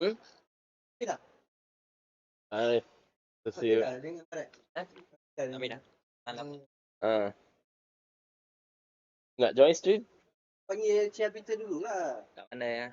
Hmm? Tidak. Let's see. Tidak, dia ingat Kami dah. Malam. Nggak join stream? Panggil Chia Peter dulu lah. Kat mana ya?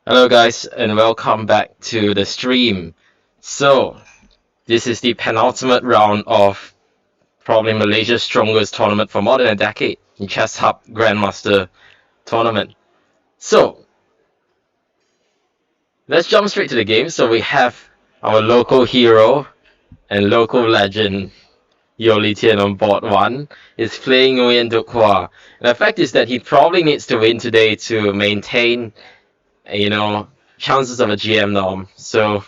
Hello, guys, and welcome back to the stream. So, this is the penultimate round of probably Malaysia's strongest tournament for more than a decade, the ChessHub Grandmaster Tournament. So, let's jump straight to the game. So, we have our local hero and local legend, Yoli Tian on board one, is playing Nguyen Duc Hua. And the fact is that he probably needs to win today to maintain, you know, chances of a GM norm. So,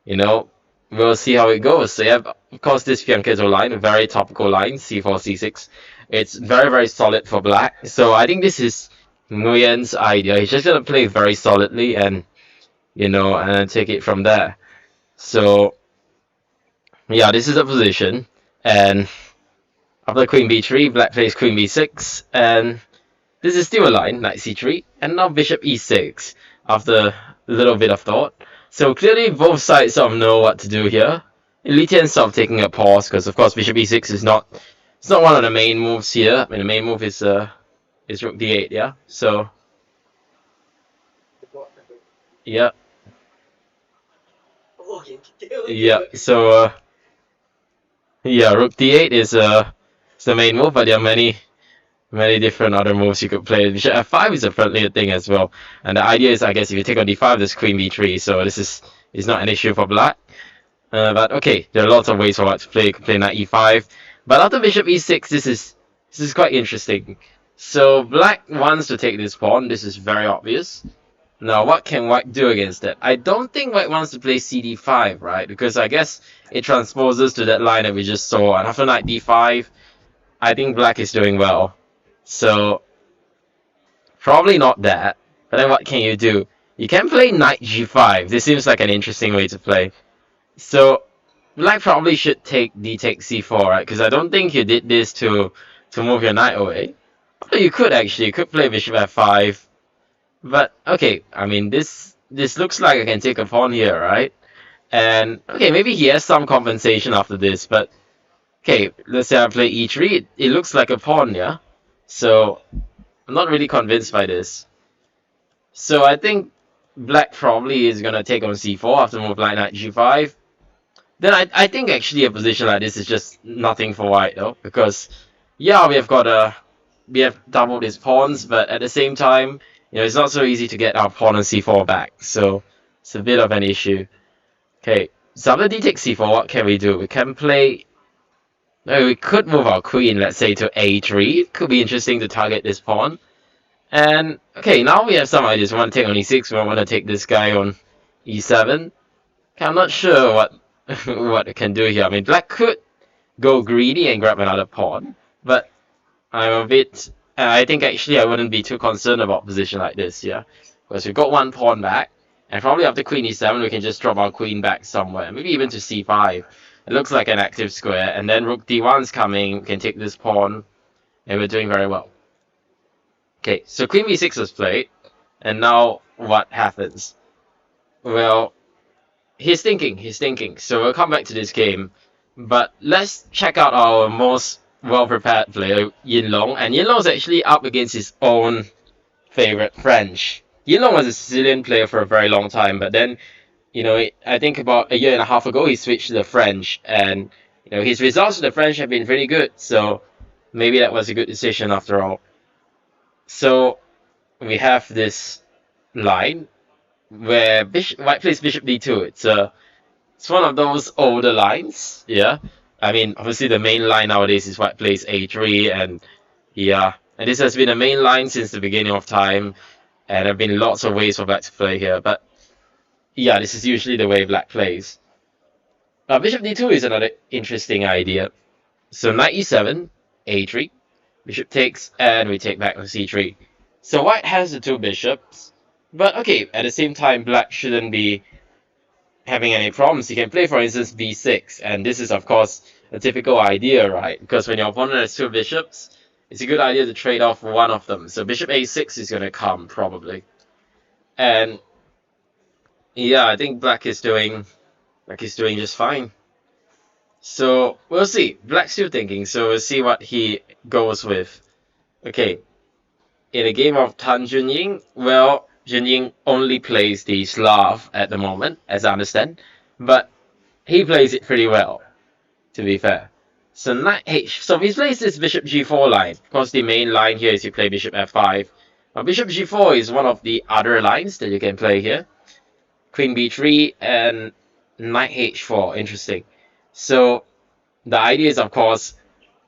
you know, we'll see how it goes. So yeah, of course, this Fianchetto line, a very topical line, c4, c6. It's very, very solid for black. So I think this is Nguyen's idea. He's just gonna play very solidly and, and take it from there. So yeah, this is the position. And after Queen b3, black plays Queen b6, and this is still a line, Knight c3, and now Bishop e6 after a little bit of thought. So clearly both sides sort of know what to do here. Elitian's sort of taking a pause because of course Bishop e6 is not one of the main moves here. I mean the main move is Rook d8, yeah. So yeah. Yeah, so yeah, Rook d8 is the main move, but there are many different other moves you could play. Bishop f5 is a friendlier thing as well. And the idea is, I guess, if you take on d5, there's Queen b3, so this is not an issue for black. But okay, there are lots of ways for white to play. You can play knight e5. But after bishop e6, this is quite interesting. So black wants to take this pawn. This is very obvious. Now, what can white do against that? I don't think white wants to play cd5, right? Because I guess it transposes to that line that we just saw. And after knight d5, I think black is doing well. So, probably not that. But then what can you do? You can play knight g5. This seems like an interesting way to play. So, black probably should take d takes c4, right? Because I don't think you did this to move your knight away. Although you could actually. You could play bishop f5. But, okay, I mean, this looks like I can take a pawn here, right? And, okay, maybe he has some compensation after this, but... Okay, let's say I play e3. It looks like a pawn, yeah? So, I'm not really convinced by this. So I think black probably is going to take on c4 after move like knight g5. Then I think actually a position like this is just nothing for white though. Because, yeah, we have doubled his pawns, but at the same time, it's not so easy to get our pawn on c4 back. So, it's a bit of an issue. Okay, so after d takes c4, what can we do? We can play... No, we could move our queen, let's say, to a3. It could be interesting to target this pawn. And, okay, now we have some ideas. We want to take on e6, we want to take this guy on e7. Okay, I'm not sure what what it can do here. I mean, black could go greedy and grab another pawn, but I'm a bit... I think actually I wouldn't be too concerned about a position like this, yeah? Because we've got one pawn back, and probably after queen e7 we can just drop our queen back somewhere, maybe even to c5. It looks like an active square, and then rook d1's coming, we can take this pawn, and we're doing very well. Okay, so queen b6 was played, and now what happens? Well, he's thinking. So we'll come back to this game, but let's check out our most well-prepared player, Yin Long, and Yin Long is actually up against his own favorite French. Yin Long was a Sicilian player for a very long time, but then, I think about a year and a half ago he switched to the French, and his results with the French have been pretty good, so maybe that was a good decision after all. So we have this line where white plays bishop d2. It's one of those older lines, yeah. I mean, obviously the main line nowadays is white plays a3, and yeah, and this has been a main line since the beginning of time, and there have been lots of ways for black to play here, but yeah, this is usually the way black plays. Bishop d2 is another interesting idea. So knight e7, a3, bishop takes, and we take back on c3. So white has the two bishops, but okay, at the same time, black shouldn't be having any problems. He can play, for instance, b6, and this is, of course, a typical idea, right? Because when your opponent has two bishops, it's a good idea to trade off one of them. So bishop a6 is going to come, probably. And yeah, I think black is doing just fine. So we'll see. Black's still thinking, so we'll see what he goes with. Okay. In a game of Tan Junying, well, Jinying only plays the Slav at the moment, as I understand, but he plays it pretty well, to be fair. So knight h. So he plays this bishop g4 line. Of course, the main line here is you play bishop f5. But bishop g4 is one of the other lines that you can play here. Queen b3 and knight h4. Interesting. So the idea is, of course,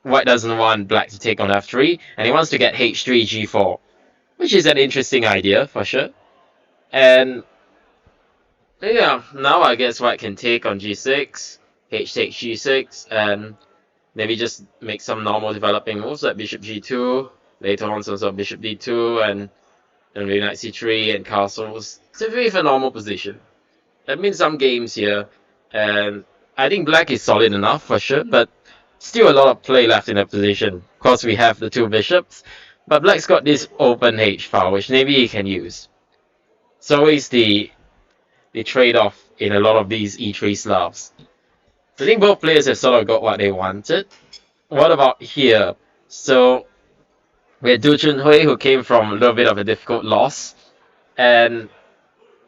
white doesn't want black to take on f3, and he wants to get h3 g4, which is an interesting idea for sure. And yeah, now I guess white can take on g6, h takes g6, and maybe just make some normal developing moves like bishop g2, later on some sort of bishop d2, and then maybe knight c3 and castles. It's a very normal position. That means some games here, and I think black is solid enough for sure, but still a lot of play left in that position. Of course, we have the two bishops, but black's got this open h file, which maybe he can use. It's always the trade-off in a lot of these e3 Slavs. I think both players have sort of got what they wanted. What about here? So we had Du Junhui, who came from a little bit of a difficult loss, and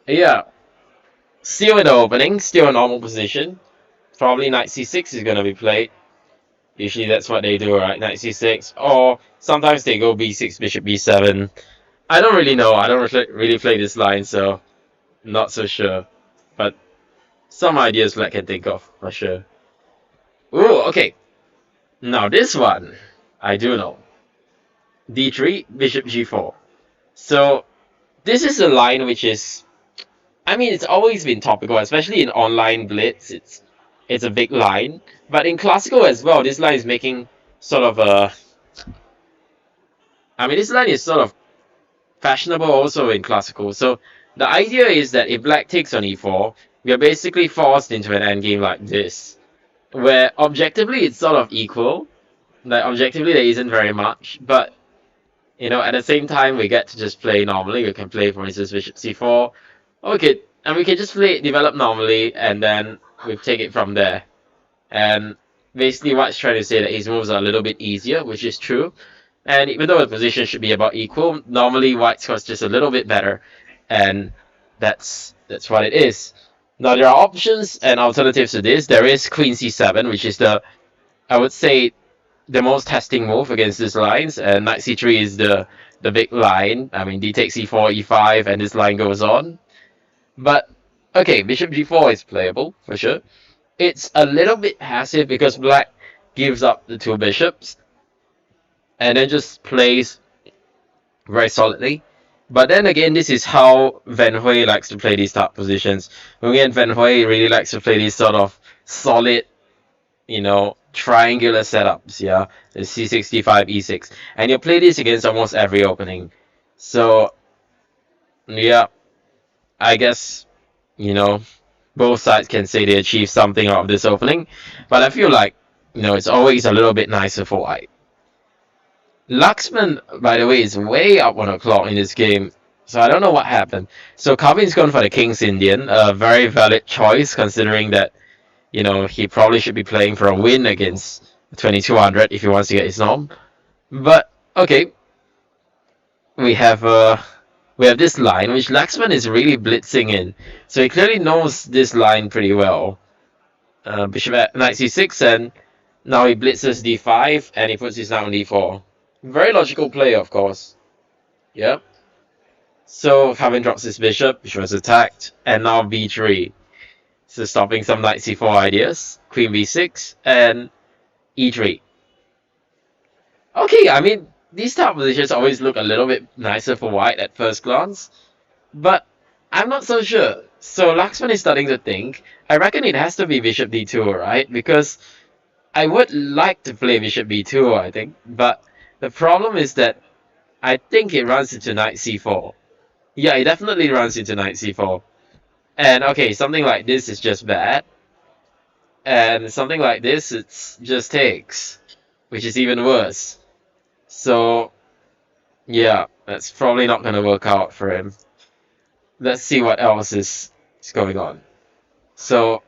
yeah, still in the opening, still a normal position. Probably knight c6 is going to be played. Usually that's what they do, right? Knight c6, or sometimes they go b6, bishop b7. I don't really know. I don't really play this line, so not so sure. But some ideas black can think of, for sure. Ooh, okay. Now this one, I do know. d3, bishop g4. So this is a line which is, I mean, it's always been topical, especially in online blitz. It's a big line, but in classical as well, this line is making sort of a. I mean, this line is sort of fashionable also in classical. So the idea is that if black takes on e4, we are basically forced into an endgame like this, where objectively it's sort of equal. Like objectively there isn't very much, but you know, at the same time we get to just play normally. We can play, for instance, bishop c4. Okay, and we can just play develop normally, and then we take it from there. And basically White's trying to say that his moves are a little bit easier, which is true. And even though the position should be about equal, normally White scores just a little bit better, and that's what it is. Now there are options and alternatives to this. There is Queen c7, which is the, I would say, the most testing move against these lines, and knight c3 is the big line. I mean, d takes e4, e5, and this line goes on. But okay, bishop g4 is playable for sure. It's a little bit passive because black gives up the two bishops and then just plays very solidly. But then again, this is how Van Hui likes to play these top positions. Again, Van Hui really likes to play these sort of solid, you know, triangular setups, yeah, the c6, d5, e6. And you play this against almost every opening. So, yeah, I guess, you know, both sides can say they achieved something out of this opening. But I feel like, you know, it's always a little bit nicer for White. Luxman, by the way, is way up on the clock in this game. So I don't know what happened. So Calvin's gone for the King's Indian. A very valid choice considering that, you know, he probably should be playing for a win against 2200 if he wants to get his norm. But, okay. We have this line, which Laxman is really blitzing in. So he clearly knows this line pretty well. Bishop at knight c6, and now he blitzes d5, and he puts his knight on d4. Very logical play, of course. Yep. So Calvin drops his bishop, which was attacked, and now b3. So stopping some knight c4 ideas. Queen b6, and e3. Okay, I mean, these type of positions always look a little bit nicer for White at first glance, but I'm not so sure. So Laxman is starting to think, I reckon it has to be bishop d2, right? Because I would like to play bishop b2, I think, but the problem is that I think it runs into knight c4. Yeah, it definitely runs into knight c4. And okay, something like this is just bad. And something like this, it's just takes, which is even worse. So, yeah, that's probably not going to work out for him. Let's see what else is going on. So,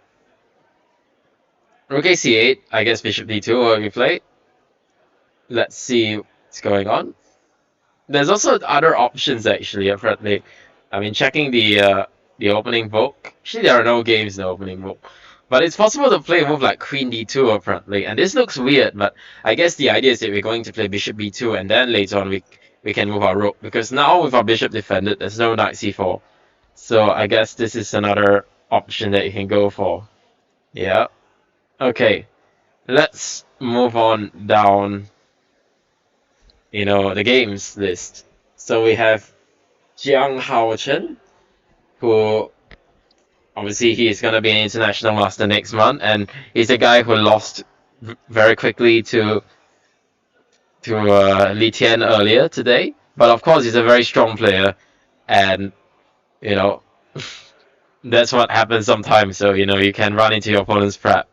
rook a8, I guess bishop d2 will be played. Let's see what's going on. There's also other options actually, apparently. I mean, checking the opening book. Actually, there are no games in the opening book. But it's possible to play a move like Queen D2 apparently. And this looks weird, but I guess the idea is that we're going to play Bishop B2 and then later on we can move our rook. Because now with our bishop defended, there's no knight C4. So I guess this is another option that you can go for. Yeah. Okay. Let's move on down, the games list. So we have Jiang Haochen, who obviously he is going to be an international master next month, and he's a guy who lost very quickly to Li Tian earlier today. But of course, he's a very strong player, and you know that's what happens sometimes. So you can run into your opponent's prep.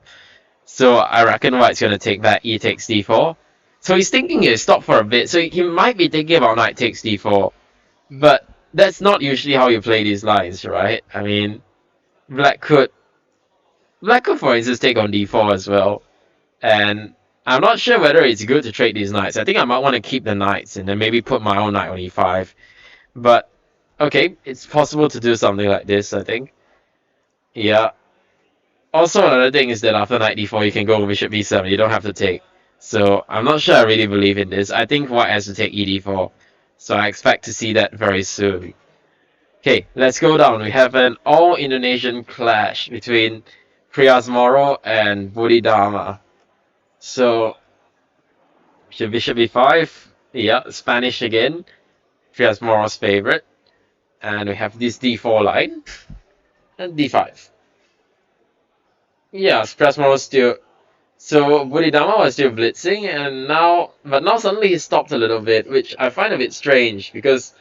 So I reckon White's going to take that e takes d4. So he's thinking he'll stop for a bit. So he might be thinking about knight takes d4, but that's not usually how you play these lines, right? I mean, Black could, for instance, take on d4 as well. And I'm not sure whether it's good to trade these knights. I think I might want to keep the knights and then maybe put my own knight on e5. But, okay, it's possible to do something like this, I think. Yeah. Also, another thing is that after knight d4, you can go bishop b7. You don't have to take. So, I'm not sure I really believe in this. I think White has to take ed4. So, I expect to see that very soon. Okay, let's go down. We have an all-Indonesian clash between Priyas Moro and Budi Dharma. So, bishop b5. Yeah, Spanish again. Priyas Moro's favorite. And we have this d4 line. And d5. Yeah, Priyas Moro still... So, Budi Dharma was still blitzing, and now suddenly he stopped a little bit, which I find a bit strange, because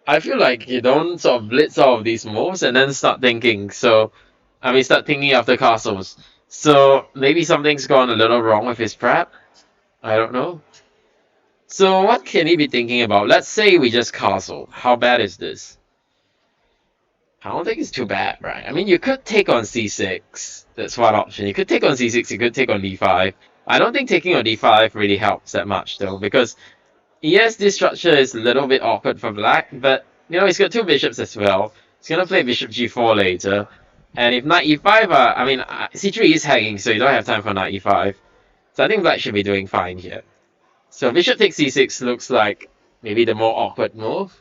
I feel like you don't sort of blitz all of these moves and then start thinking. So, I mean, start thinking after castles. So, maybe something's gone a little wrong with his prep. I don't know. So, what can he be thinking about? Let's say we just castle. How bad is this? I don't think it's too bad, right? I mean, you could take on c6. That's one option. You could take on c6, you could take on d5. I don't think taking on d5 really helps that much, though, because yes, this structure is a little bit awkward for Black, but, he's got two bishops as well. He's going to play bishop g4 later. And if knight e5, I mean, c3 is hanging, so you don't have time for knight e5. So I think Black should be doing fine here. So bishop takes c6 looks like maybe the more awkward move,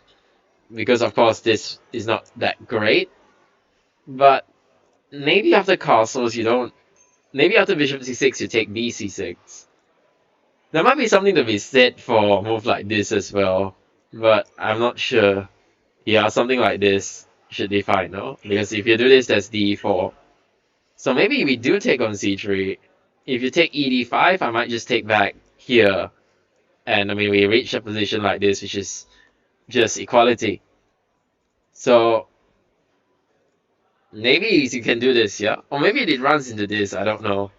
because of course this is not that great. But maybe after castles you don't... Maybe after bishop c6 you take bc6. There might be something to be said for a move like this as well, but I'm not sure. Yeah, something like this should be fine, no? Because if you do this, that's d4. So maybe we do take on c3. If you take ed5, I might just take back here. And I mean, we reach a position like this, which is just equality. So maybe you can do this, yeah? Or maybe it runs into this, I don't know.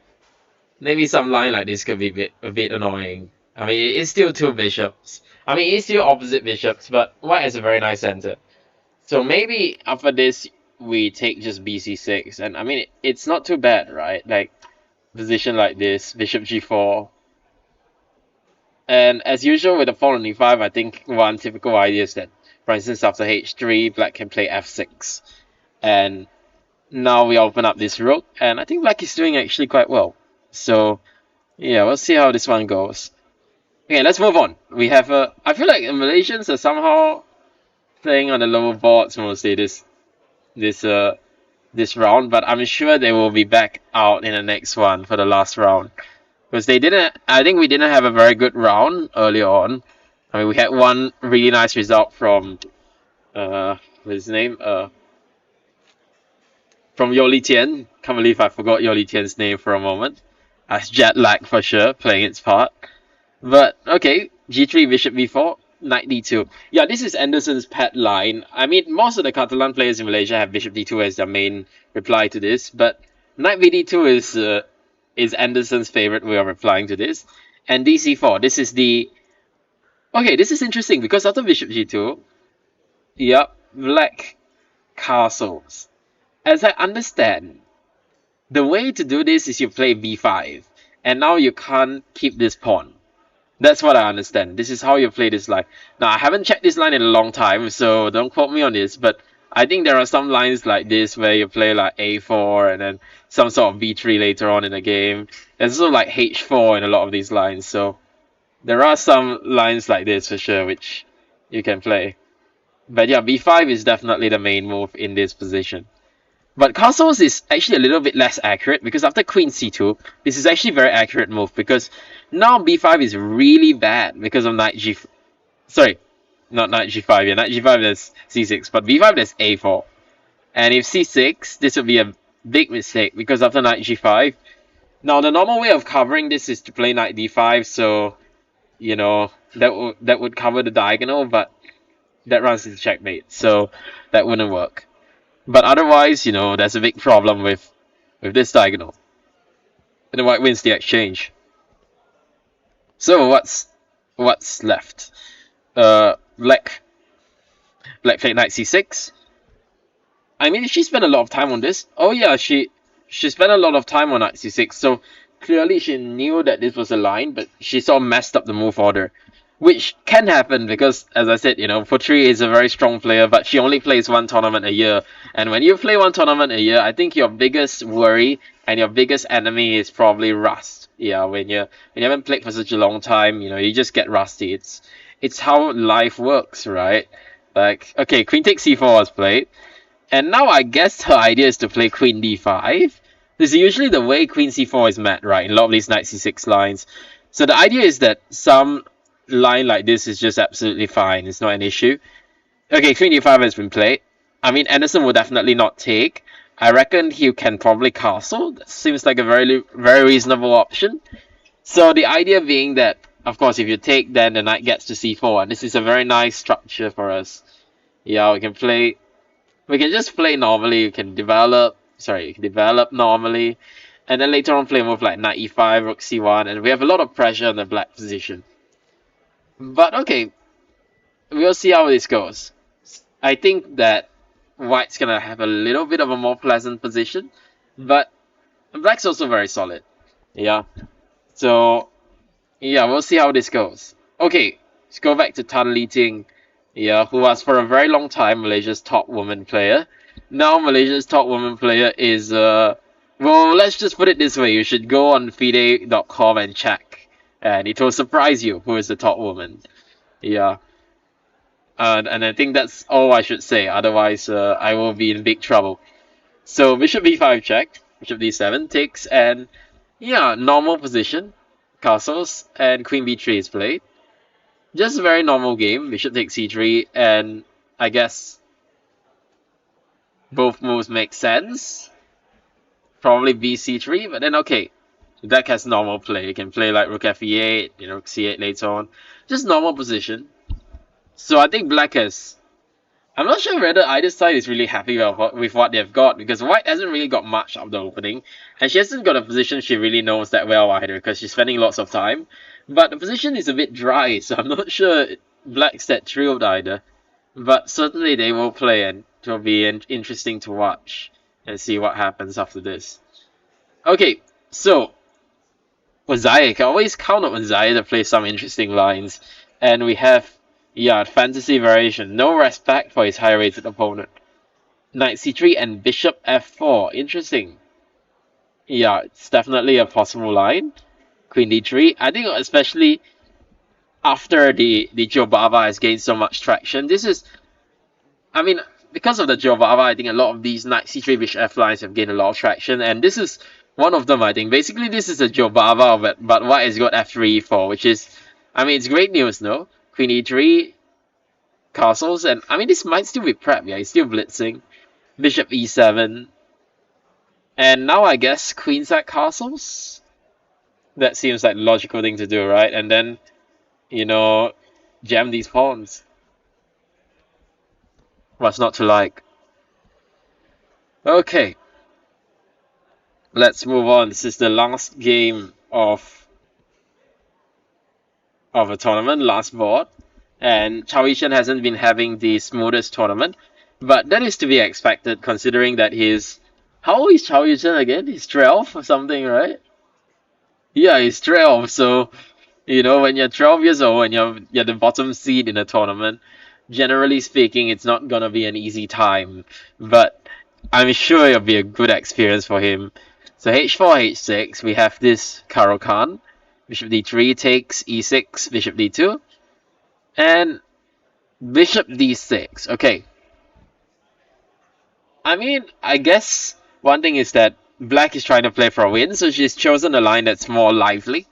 Maybe some line like this could be a bit annoying. I mean, it's still two bishops. I mean, it's still opposite bishops, but White has a very nice center. So maybe after this, we take just bc6. And I mean, it's not too bad, right? Like, position like this, bishop g4. And as usual with the pawn on e5, I think one typical idea is that, for instance, after h3, Black can play f6. And now we open up this rook, and I think Black is doing actually quite well. So, yeah, we'll see how this one goes. Okay, let's move on. We have I feel like the Malaysians are somehow playing on the lower boards mostly this round, but I'm sure they will be back out in the next one for the last round. Because I think we didn't have a very good round earlier on. I mean, we had one really nice result from, what's his name? From Yoli Tian. Can't believe I forgot Yoli Tian's name for a moment. As jet lag for sure, playing its part. But, okay, g3, bishop b4, knight d2. Yeah, this is Anderson's pet line. I mean, most of the Catalan players in Malaysia have bishop d2 as their main reply to this. But knight bd2 is Anderson's favorite way of replying to this. And dc4, this is the... Okay, this is interesting because after bishop g2, yep, Black castles. As I understand, the way to do this is you play b5. And now you can't keep this pawn. That's what I understand. This is how you play this line. Now, I haven't checked this line in a long time, so don't quote me on this. But I think there are some lines like this where you play like a4 and then some sort of b3 later on in the game. There's also like h4 in a lot of these lines, so there are some lines like this for sure which you can play. But yeah, b5 is definitely the main move in this position. But castles is actually a little bit less accurate because after queen c2, this is actually a very accurate move because now b5 is really bad because of knight g. Sorry, not knight g5. Yeah, knight g5 there's c6, but b5 there's a4. And if c6, this would be a big mistake because after knight g5. Now the normal way of covering this is to play knight d5, so you know that would cover the diagonal, but that runs into checkmate, so that wouldn't work. But otherwise, there's a big problem with this diagonal. And the white wins the exchange. So what's left? Black played knight c6. I mean, she spent a lot of time on this. Oh yeah, she spent a lot of time on knight c6. So clearly she knew that this was a line, but she sort of messed up the move order. Which can happen because, as I said, Putri is a very strong player, but she only plays one tournament a year. And when you play one tournament a year, I think your biggest worry and your biggest enemy is probably rust. Yeah, when you haven't played for such a long time, you just get rusty. It's how life works, right? Like, okay, queen takes c4 was played. And now I guess her idea is to play queen d5. This is usually the way queen c4 is met, right? In a lot of these knight c6 lines. So the idea is that some line like this is just absolutely fine. It's not an issue. Okay, queen d5 has been played. I mean, Anderson will definitely not take. I reckon he can probably castle. That seems like a very, very reasonable option. So the idea being that, of course, if you take, then the knight gets to c4. And this is a very nice structure for us. Yeah, we can just play normally. You can develop normally. And then later on play a move like knight e5, rook c1. And we have a lot of pressure on the black position. But okay, we'll see how this goes. I think that white's gonna have a little bit of a more pleasant position, but black's also very solid. Yeah. So yeah, we'll see how this goes. Okay, let's go back to Tan Li Ting. Yeah, who was for a very long time Malaysia's top woman player. Now Malaysia's top woman player is well, let's just put it this way. You should go on FIDE.com and check. And it will surprise you who is the top woman. Yeah. And I think that's all I should say. Otherwise, I will be in big trouble. So bishop b5 check. Bishop d7 takes. And yeah, normal position. Castles. And queen b3 is played. Just a very normal game. Bishop takes c3. And I guess both moves make sense. Probably bc3. But then okay. Black has normal play. You can play like rook fe8, rook c8 later on. Just normal position. So I think black has... I'm not sure whether either side is really happy with what they've got, because white hasn't really got much of the opening. And she hasn't got a position she really knows that well either, because she's spending lots of time. But the position is a bit dry, so I'm not sure black's that thrilled either. But certainly they will play, and it will be interesting to watch and see what happens after this. Okay, so... Zaya, can always count on Zaya to play some interesting lines. And we have, yeah, fantasy variation. No respect for his high-rated opponent. Knight c3 and bishop f4. Interesting. Yeah, it's definitely a possible line. Queen d3. I think especially after the Jobava has gained so much traction. This is, I mean, because of the Jobava, I think a lot of these knight c3 bishop f lines have gained a lot of traction. And this is one of them, I think. Basically, this is a Jobava, but white has got f3, e4, which is, I mean, it's great news, no? Queen e3, castles, and I mean, this might still be prep, yeah, he's still blitzing. Bishop e7. And now I guess queenside castles? That seems like the logical thing to do, right? And then, jam these pawns. What's not to like? Okay. Let's move on. This is the last game of a tournament, last board. And Chao Yishen hasn't been having the smoothest tournament. But that is to be expected considering that he's... How old is Chao Yishen again? He's 12 or something, right? Yeah, he's 12. So, when you're 12 years old and you're the bottom seed in a tournament, generally speaking, it's not gonna be an easy time, but I'm sure it'll be a good experience for him. So h4, h6, we have this Caro-Kann. Bishop d3 takes e6, bishop d2, and bishop d6. Okay. I mean, I guess one thing is that black is trying to play for a win, so she's chosen a line that's more lively.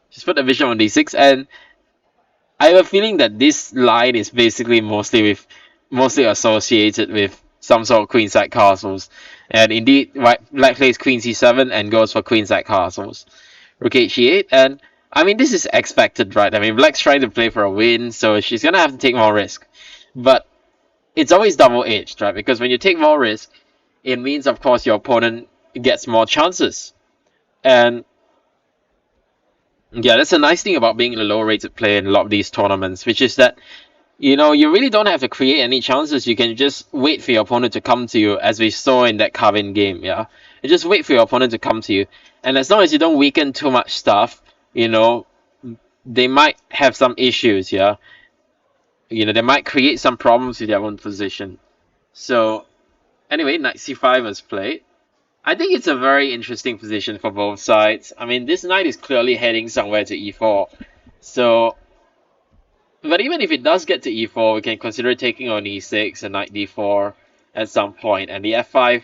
She's put the bishop on d6, and I have a feeling that this line is basically mostly associated with some sort of queenside castles. And indeed, black plays queen c7 and goes for queenside castles. Rook h8, and I mean, this is expected, right? I mean, black's trying to play for a win, so she's gonna have to take more risk. But it's always double-edged, right? Because when you take more risk, it means, of course, your opponent gets more chances. And yeah, that's a nice thing about being a low-rated player in a lot of these tournaments, which is that, you know, you really don't have to create any chances. You can just wait for your opponent to come to you, as we saw in that Carvin game, yeah? You just wait for your opponent to come to you. And as long as you don't weaken too much stuff, you know, they might have some issues, yeah? You know, they might create some problems with their own position. So, anyway, knight c5 was played. I think it's a very interesting position for both sides. I mean, this knight is clearly heading somewhere to e4. So, but even if it does get to e4, we can consider taking on e6 and knight d4 at some point. And the f5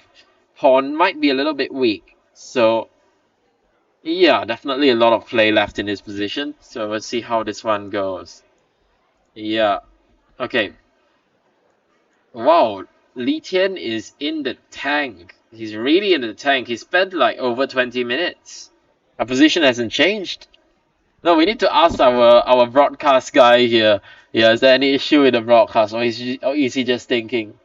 pawn might be a little bit weak. So, yeah, definitely a lot of play left in this position. So let's see how this one goes. Yeah, okay. Wow, Li Tian is in the tank. He's really in the tank. He spent like over 20 minutes. Our position hasn't changed. No, we need to ask our broadcast guy here. Yeah, is there any issue with the broadcast, or is he just thinking?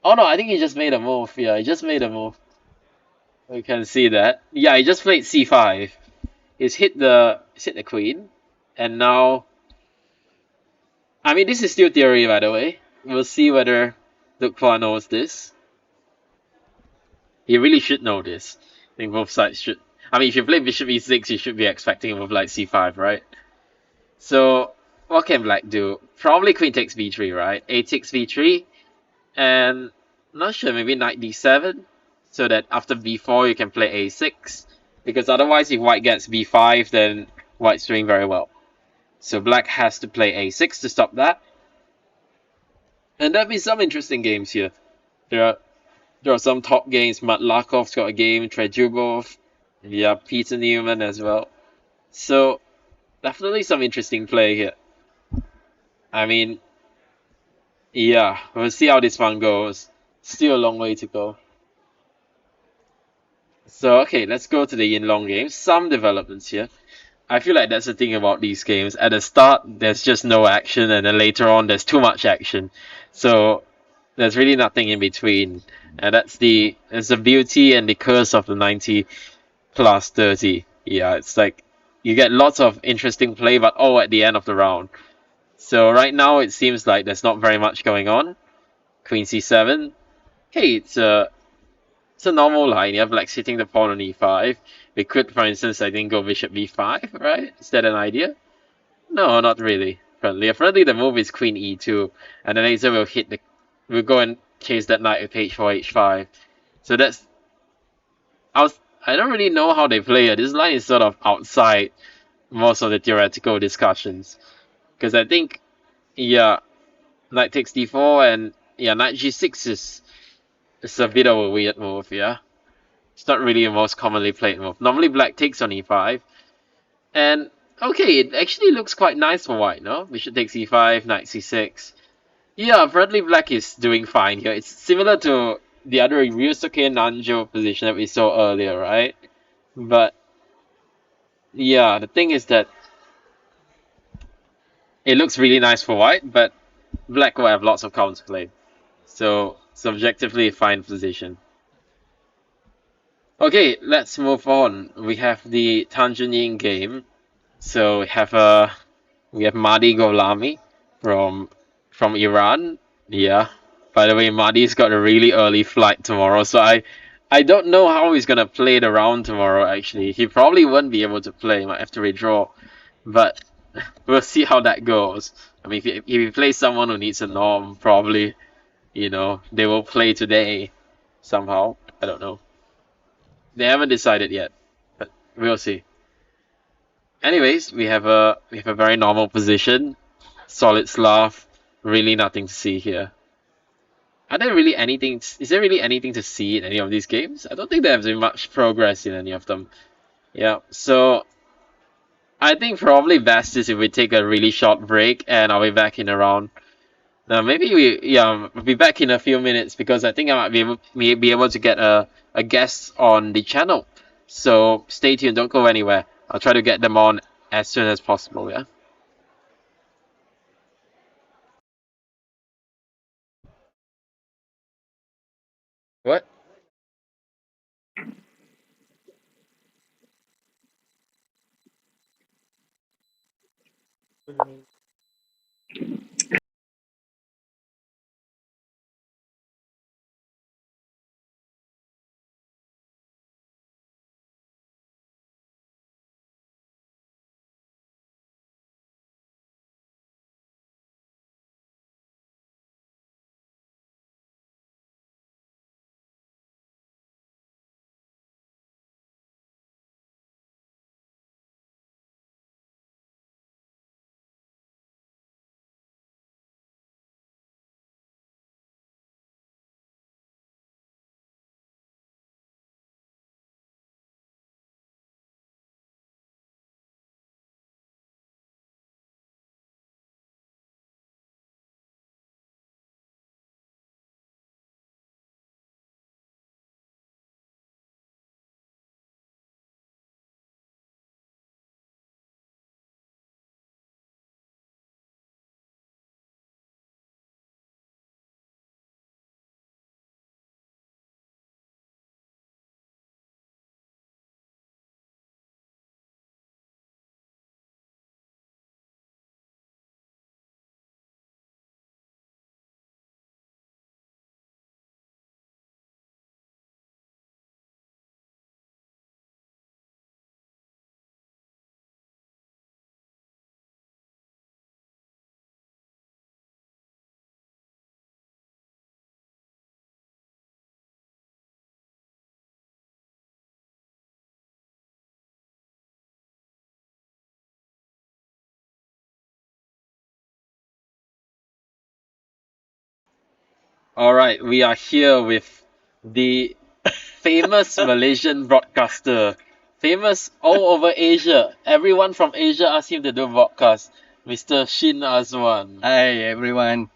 Oh no, I think he just made a move. Yeah, he just made a move. We can see that. Yeah, he just played c5. He's hit the queen, and now. I mean, this is still theory, by the way. We'll see whether Dukpa knows this. He really should know this. I think both sides should. I mean, if you play bishop e6, you should be expecting a move like c5, right? So, what can black do? Probably queen takes b3, right? A takes b3, and not sure, maybe knight d7, so that after b4 you can play a6. Because otherwise, if white gets b5, then white's doing very well. So black has to play a6 to stop that. And there'll be some interesting games here. There are some top games. Matlakov's got a game, Trejubov, yeah, Peter Newman as well. So definitely some interesting play here. I mean, yeah, we'll see how this one goes. Still a long way to go. So okay, let's go to the Yin Long game. Some developments here. I feel like that's the thing about these games. At the start, there's just no action, and then later on, there's too much action. So there's really nothing in between, and that's the beauty and the curse of the 90 plus 30. Yeah, it's like you get lots of interesting play, but all at the end of the round. So right now, it seems like there's not very much going on. Queen c7. Hey, it's a normal line. You have like sitting the pawn on e5. We could, for instance, I think go bishop b5, right? Is that an idea? No, not really. Friendly, the move is queen e2, and then later we'll go and chase that knight with h4, h5. So that's, I don't really know how they play it. This line is sort of outside most of the theoretical discussions, because I think, yeah, knight takes d4, and yeah, knight g6 is a bit of a weird move, yeah. It's not really the most commonly played move. Normally black takes on e5. And, okay, it actually looks quite nice for white, no? Bishop takes e5, knight c6. Yeah, apparently black is doing fine here. It's similar to the other Ryusuke Nanjo position that we saw earlier, right? But, yeah, the thing is that it looks really nice for white, but black will have lots of counterplay. So, subjectively a fine position. Okay, let's move on. We have the Tanjung game. So we have Mahdi Golami from Iran. Yeah. By the way, Mahdi's got a really early flight tomorrow, so I don't know how he's gonna play the round tomorrow. Actually, he probably won't be able to play. Might have to redraw. But we'll see how that goes. I mean, if you play someone who needs a norm, probably, they will play today somehow. I don't know. They haven't decided yet, but we'll see. Anyways, we have a very normal position, solid Slav, really nothing to see here. Are there really anything? Is there really anything to see in any of these games? I don't think there has been much progress in any of them. Yeah, so I think probably best is if we take a really short break, and I'll be back in around. Maybe we'll be back in a few minutes because I think I might be able to get a guest on the channel. So stay tuned, don't go anywhere. I'll try to get them on as soon as possible. Yeah. What? All right, we are here with the famous Malaysian broadcaster, famous all over Asia. Everyone from Asia asked him to do broadcast. Mr. Shin Azwan. Hi everyone.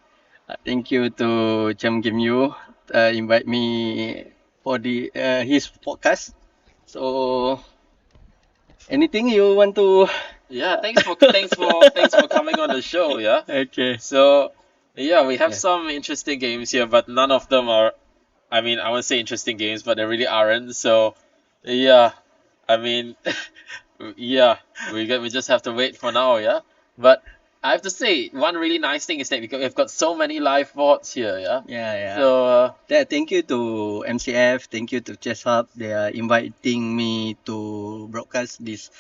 Thank you to Cham Kim Yu invite me for the his podcast. So anything you want to? Yeah, thanks for coming on the show. Yeah. Okay. So yeah, we have Yeah. some interesting games here, but none of them are. I mean, I would say interesting games, but they really aren't. So yeah, I mean, yeah, we just have to wait for now. Yeah, but I have to say one really nice thing is that we've got so many live bots here. Yeah. Yeah. So Thank you to MCF. Thank you to ChessHub. They are inviting me to broadcast this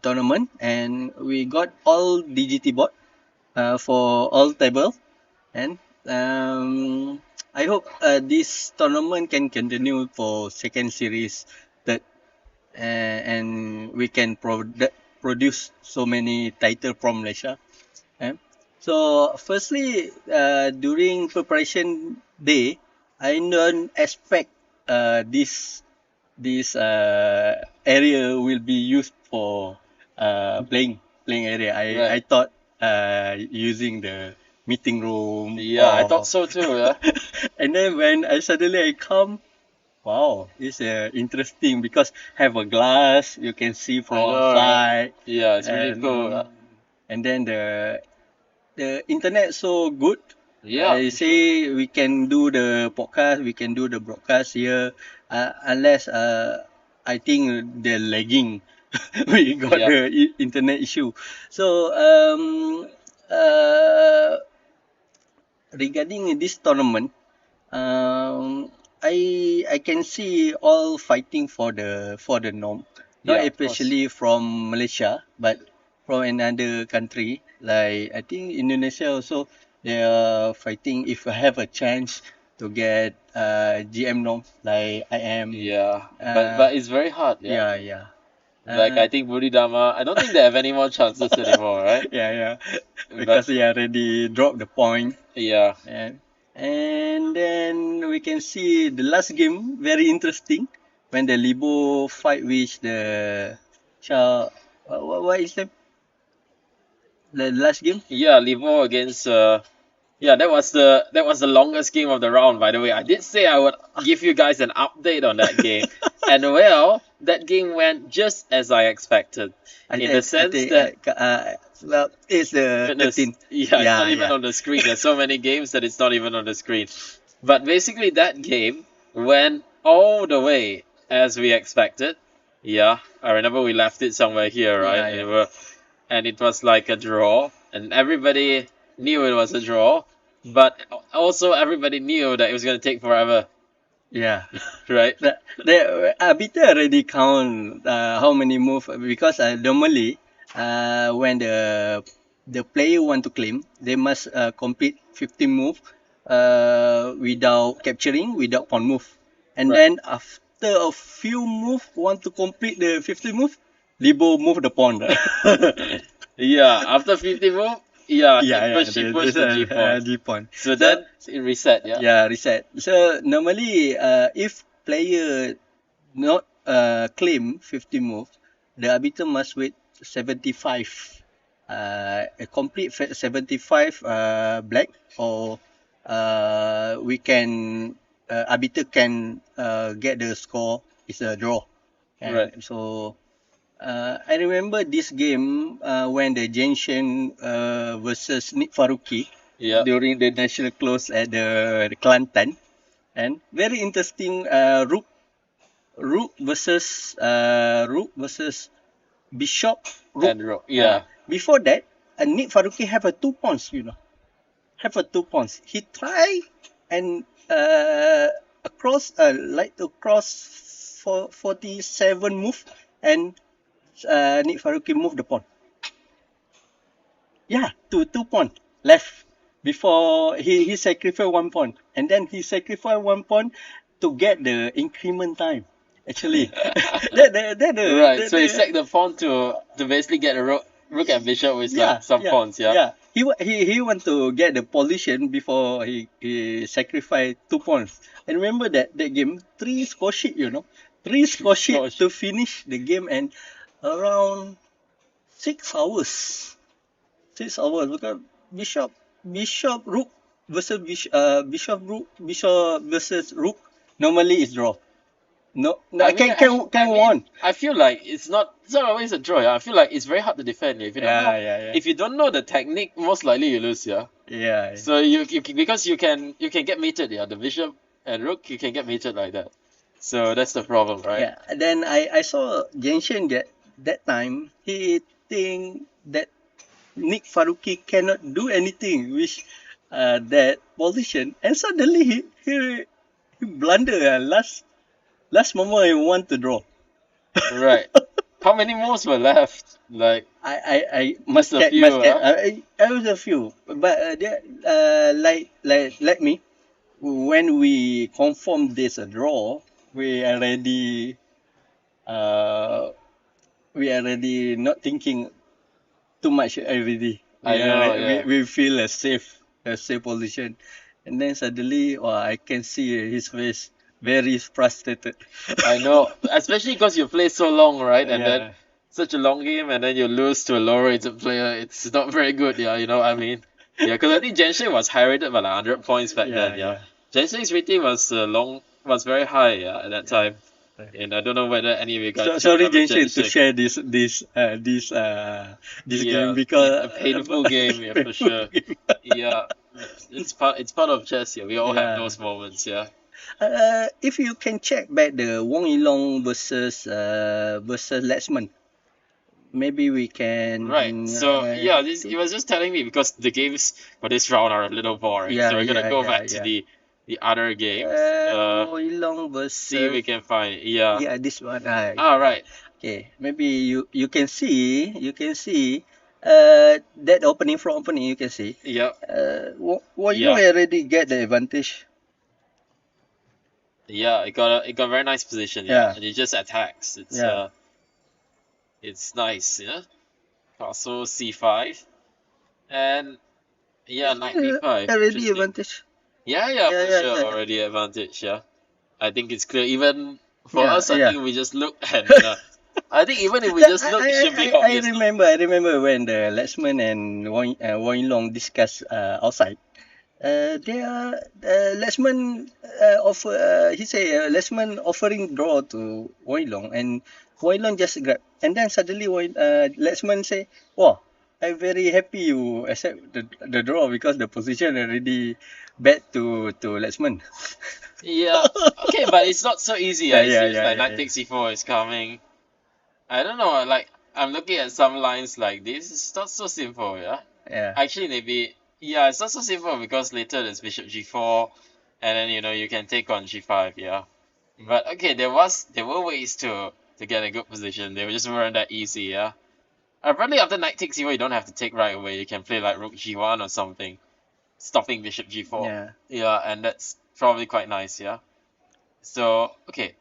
tournament, and we got all DGT bot for all table. And I hope this tournament can continue for second series, third, and we can produce so many title from Malaysia. Eh? So, firstly, during preparation day, I don't expect this area will be used for playing area. I Right. thought using the meeting room. yeah, I or- thought so too. Yeah. and then when I come, wow, it's interesting because have a glass you can see from I know, right? outside. Yeah, it's really and, cool. And then the internet so good. Yeah, I for say we can do the podcast, we can do the broadcast here, unless I think they're lagging. We got Yep. the internet issue. So uh, regarding this tournament, I can see all fighting for the norm, not Yeah, of course. especially from Malaysia, but from another country. Like I think Indonesia also, they are fighting if I have a chance to get GM norm like I am. Yeah, Uh, but it's very hard. Yeah, yeah. like I think Buridama. I don't think they have any more chances anymore, right? Yeah. But Because he already dropped the point. yeah, And then we can see the last game very interesting when the Libo fight with the Shah. What is the last game? yeah, Livo against yeah, that was the longest game of the round, by the way. I did say I would give you guys an update on that game. And well, that game went just as I expected. In the sense think, that well, it's the goodness, 13. yeah, it's not even Yeah. on the screen. There's so many games that it's not even on the screen. But basically that game went all the way as we expected. Yeah, I remember we left it somewhere here, right? Yeah. And it was like a draw, and everybody knew it was a draw, but also everybody knew that it was going to take forever, Yeah. right? The arbiter already count how many move because normally when the player want to claim, they must complete 15 move without capturing, without pawn move, and Right. then after a few move want to complete the 15 move, Libo move the pawn. Yeah, after 50 move, yeah, she pushed the G pawn. G pawn. So then it reset, yeah? Yeah, reset. So normally, if player not claim 50 move, the arbiter must wait 75. A complete 75 black, or we can arbiter can get the score is a draw. Right. So I remember this game when the Genshin versus Nick Faruqi Yeah. during the national close at the Kelantan, and very interesting. Rook versus Bishop Rook. And yeah. Before that, Nick Faruqi have a 2 pawns. Have a 2 pawns. He try and across like to cross for 47 move, and Nick Faruqi move the pawn. Yeah, two pawn left before he sacrificed 1 pawn, and then he sacrificed 1 pawn to get the increment time. Actually, Right, so he sacked the pawn to basically get a rook and bishop with some pawns, yeah? Yeah. He want to get the position before he sacrificed 2 pawns. And remember that game, 3 score sheet, 3 score sheet to finish the game, and around 6 hours. 6 hours because bishop rook versus bishop versus rook normally is draw. No, I mean, can won. I feel like it's not always a draw. Yeah? I feel like it's very hard to defend. If you don't know, Yeah. if you don't know the technique, most likely you lose. Yeah. Yeah. So you because you can get mated. Yeah, the bishop and rook you can get mated like that. So that's the problem, right? Yeah. Then I saw Genshin that time. He think that Nick Faruqi cannot do anything with that position, and suddenly he blunder. Last moment he want to draw. Right. How many moves were left? Like I Just must a get, few, huh? I was a few, but like me, when we confirm this a draw, we already not thinking too much already. I know, yeah. We feel a safe position, and then suddenly, I can see his face very frustrated. I know, especially because you play so long, right? And Yeah. then such a long game, and then you lose to a lower rated player. It's not very good, yeah. You know what I mean? Yeah, because I think Genshin was high rated by like 100 points back then. Yeah, Genshin's rating was very high, yeah, at that time. And I don't know whether any of you guys. Sorry, remember Genshin, to share this game because a painful game, yeah, for sure. Yeah, it's part of chess. Yeah, we all have Yeah. those moments. Yeah. If you can check back the Wong Yilong versus Lexman, maybe we can. Right. So yeah, he was just telling me because the games for this round are a little boring. Yeah, so we're gonna yeah, go yeah, back to yeah. the other games. Wong Yilong versus. See if we can find. Yeah. Yeah, this one. All right. Okay, maybe you can see That opening from opening, you can see. Yep. Well, you Yeah. already get the advantage. Yeah, it got a very nice position, Yeah. and it just attacks. Yeah. It's nice, Castle C5, and yeah, Knight B5. Already Interesting. advantage. Yeah, Yeah, for yeah, sure, yeah. already advantage, yeah. I think it's clear. Even for Yeah, us, I yeah. think we just look and I think even if we just look, it should be obvious. No? I remember when the Lexman and Wang Long discuss outside. Their Lexman offer. He say Lexman offering draw to Wang Long, and Wang Long just grab. And then suddenly Lexman say, "Wow, I'm very happy you accept the draw because the position already bad to Lexman." Yeah, okay, but it's not so easy. Yeah, It yeah, seems yeah, like yeah, Knight yeah. takes C4 is coming. I don't know, like I'm looking at some lines like this. It's not so simple, yeah. Yeah. Actually, maybe yeah, it's not so simple because later there's Bishop G4, and then you can take on G5, yeah. But okay, there were ways to get a good position. They just weren't that easy, yeah. Apparently, after Knight takes C4, you don't have to take right away. You can play like Rook G1 or something, stopping Bishop G4. Yeah. Yeah, and that's probably quite nice, yeah. So okay,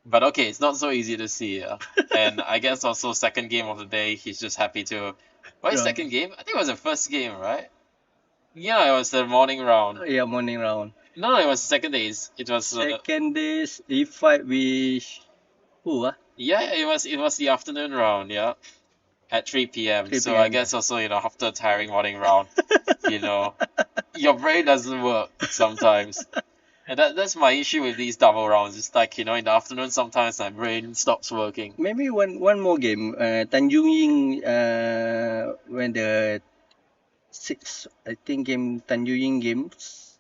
but okay, it's not so easy to see, yeah. And I guess also second game of the day, he's just happy to. Why Yeah. second game? I think it was the first game, right? Yeah, it was the morning round. Yeah, morning round. No, it was the second days. It was Second days, he fight with who? yeah, it was the afternoon round, yeah, at 3 p.m. 3 So I p.m. guess also after a tiring morning round, you know, your brain doesn't work sometimes. And that's my issue with these double rounds. It's like, in the afternoon sometimes my brain stops working. Maybe one more game. Tanjung Ying. When the six, I think game Tanjung Ying games,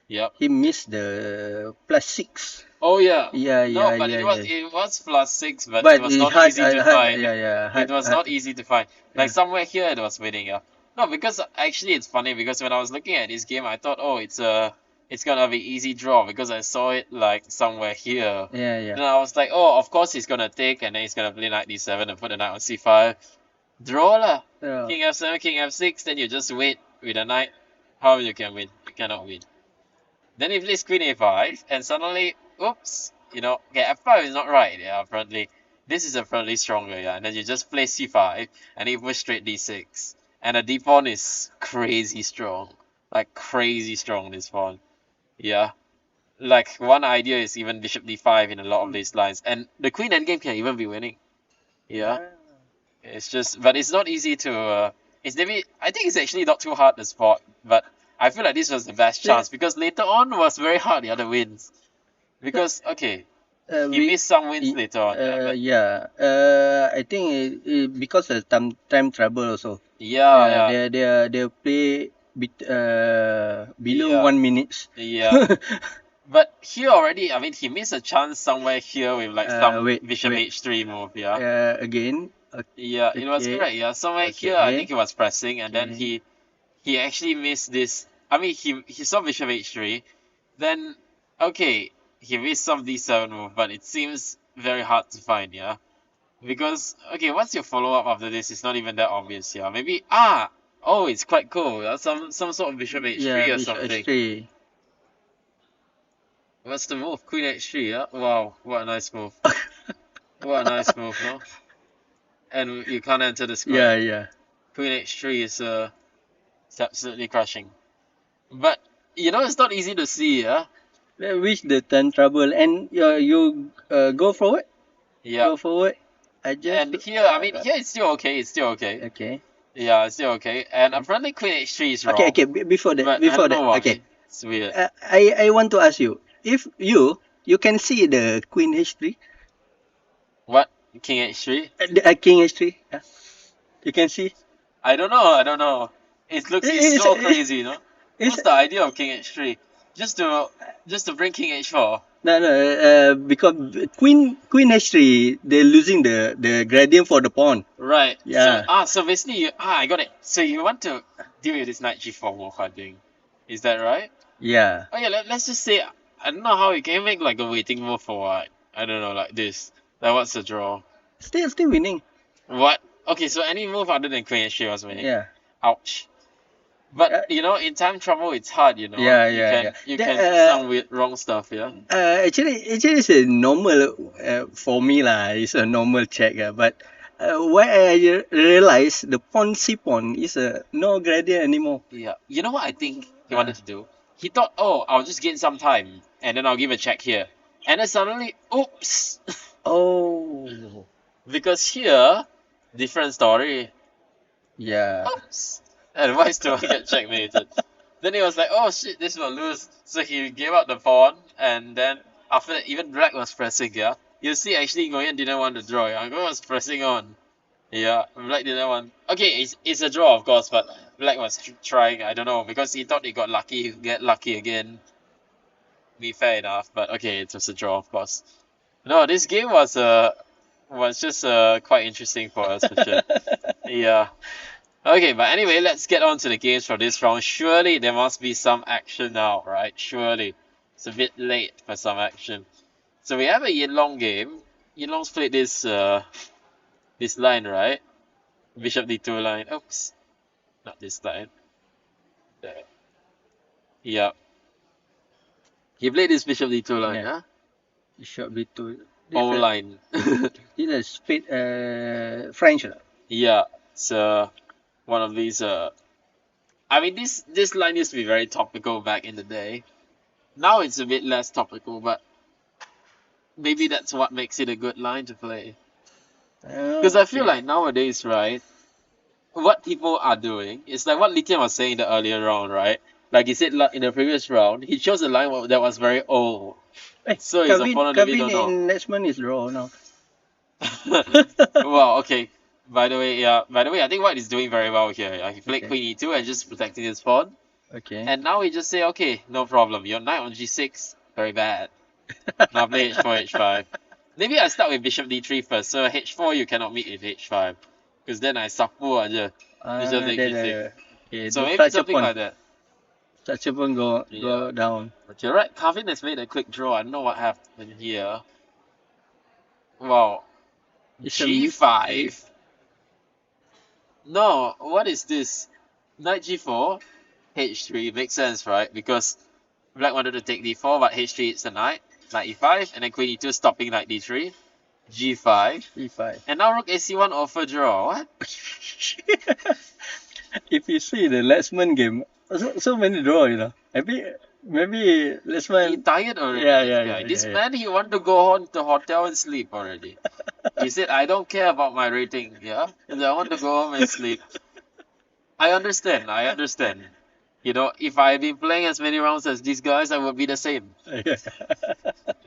Yep. he missed the +6. Oh yeah. Yeah, No, yeah, but yeah, it was yeah. it was +6, but it But was it's not hard, easy to hard. find. Yeah, yeah, It hard, was hard. not easy to find. Like Yeah. somewhere here it was winning, yeah. No, because actually it's funny because when I was looking at this game, I thought, oh, it's gonna be easy draw because I saw it like somewhere here. Yeah, yeah. Then I was like, oh, of course he's gonna take, and then he's gonna play knight d7 and put the knight on c5. Draw lah. Yeah. King f7, king f6, then you just wait with a knight. How you can win? You cannot win. Then he plays queen a5, and suddenly, oops, okay, f5 is not right, yeah, apparently. This is apparently stronger, yeah, and then you just play c5, and he push straight d6. And the d pawn is crazy strong. Like, crazy strong, this pawn. Yeah. Like, one idea is even bishop d5 in a lot of these lines, and the queen endgame can even be winning. Yeah. It's just, but it's not easy to, it's maybe, I think it's actually not too hard to spot, but I feel like this was the best Yeah. chance because later on was very hard, the other wins. Because, okay, he We, missed some wins later on, yeah, but yeah. I think because of time trouble also. yeah, They play below Yeah. 1 minute. yeah. But here already, I mean, he missed a chance somewhere here with like some Wait, bishop wait. h3 move, yeah. Again. Yeah, it was Okay. correct, yeah. Somewhere Okay. here, I think he was pressing, and then Okay. he actually missed this. I mean, he saw bishop h3, then okay, he missed some d7 move, but it seems very hard to find, yeah. Because okay, what's your follow up after this? It's not even that obvious, yeah. Maybe oh, it's quite cool. Some sort of bishop h3 Yeah, or bishop something. h3. What's the move? Queen h3, yeah. Wow, what a nice move. What a nice move, no? And you can't enter the Yeah, square. yeah. Queen h3 is it's absolutely crushing. But it's not easy to see, yeah. Reach the turn trouble and you go forward. Yeah. Go forward. I just. And here, I mean, here it's still okay. It's still okay. Okay. Yeah, it's still okay. And apparently Queen h3 is wrong. Okay. Okay. Before that. But I Before don't know that. why. Okay. It's weird. I want to ask you. If you can see the queen h3, What? King h3? king h3. You can see. I don't know. I don't know. It looks it's so crazy, no? What's the idea of King h3? Just to bring King h4. No. Because queen h3, they're losing the gradient for the pawn. Right. Yeah. So basically I got it. So you want to deal with this knight g4 move, I think. Is that right? Yeah. Oh yeah, let's just say I don't know how you can make like a waiting move for what? I don't know, like this. Like what's the draw? Still winning. What? Okay, so any move other than queen h3 was winning. Yeah. Ouch. But Uh, you know, in time trouble, it's hard. You know. Yeah, You yeah, can yeah. you That, can do some weird wrong stuff. Yeah. actually, it's a normal for me lah. It's a normal check. But what I realized the pawn c pawn is no gradient anymore. Yeah. You know what I think he wanted to do? He thought, oh, I'll just gain some time, and then I'll give a check here, and then suddenly, oops, Oh. because here, different story. Yeah. Oops. And why still get checkmated? Then he was like, oh shit, this will lose. So he gave up the pawn, and then after that, even black was pressing, yeah. You see, actually, Nguyen didn't want to draw, yeah. Nguyen was pressing on. Yeah, black didn't want. Okay, it's a draw, of course, but black was trying, I don't know, because he thought he got lucky, he could get lucky again. Be fair enough, but okay, it was a draw, of course. No, this game was just quite interesting for us for sure. Yeah. Okay, but anyway, let's get on to the games for this round. Surely there must be some action now, right? Surely. It's a bit late for some action. So we have a Yin Long game. Yin Long's played this line, right? Bishop d2 line. Oops. Not this line. There. Yep. He played this Bishop d2 line, Yeah. huh? Bishop b2. Old line. It's a speed French lah. Yeah. So one of these I mean this line used to be very topical back in the day. Now it's a bit less topical, but maybe that's what makes it a good line to play. Because I feel like nowadays, right, what people are doing is like what Lithium was saying in the earlier round, right? Like he said in the previous round, he chose a line that was very old. So his opponent maybe don't know. in next month is draw now. Well, okay. By the way, I think White is doing very well here. He played Okay. Queen E2 and just protecting his pawn. Okay. And now he just say, okay, no problem. Your knight on G6, very bad. Now play H4, H5. Maybe I start with Bishop D3 first. So H4 you cannot meet with H5. Because then I sapu aja. Bishop take G6. Okay, So do maybe touch something upon. like that. Touch upon go Yeah. down. But you're right, Carvin has made a quick draw. I don't know what happened here. Wow. It's a G5. No, what is this? Knight G4, H3 makes sense, right? Because Black wanted to take D4, but H3 hits the knight. Knight E5, and then Queen E2 stopping Knight D3. G5. E5. And now Rook AC1 offer draw. What? If you see the last month game, so many draw, you know. Maybe last He month. tired already. Yeah, this yeah, guy. yeah, This yeah, man, he want to go on to hotel and sleep already. He said, I don't care about my rating, yeah? And I want to go home and sleep. I understand, I understand. You know, if I had been playing as many rounds as these guys, I would be the same. Yeah.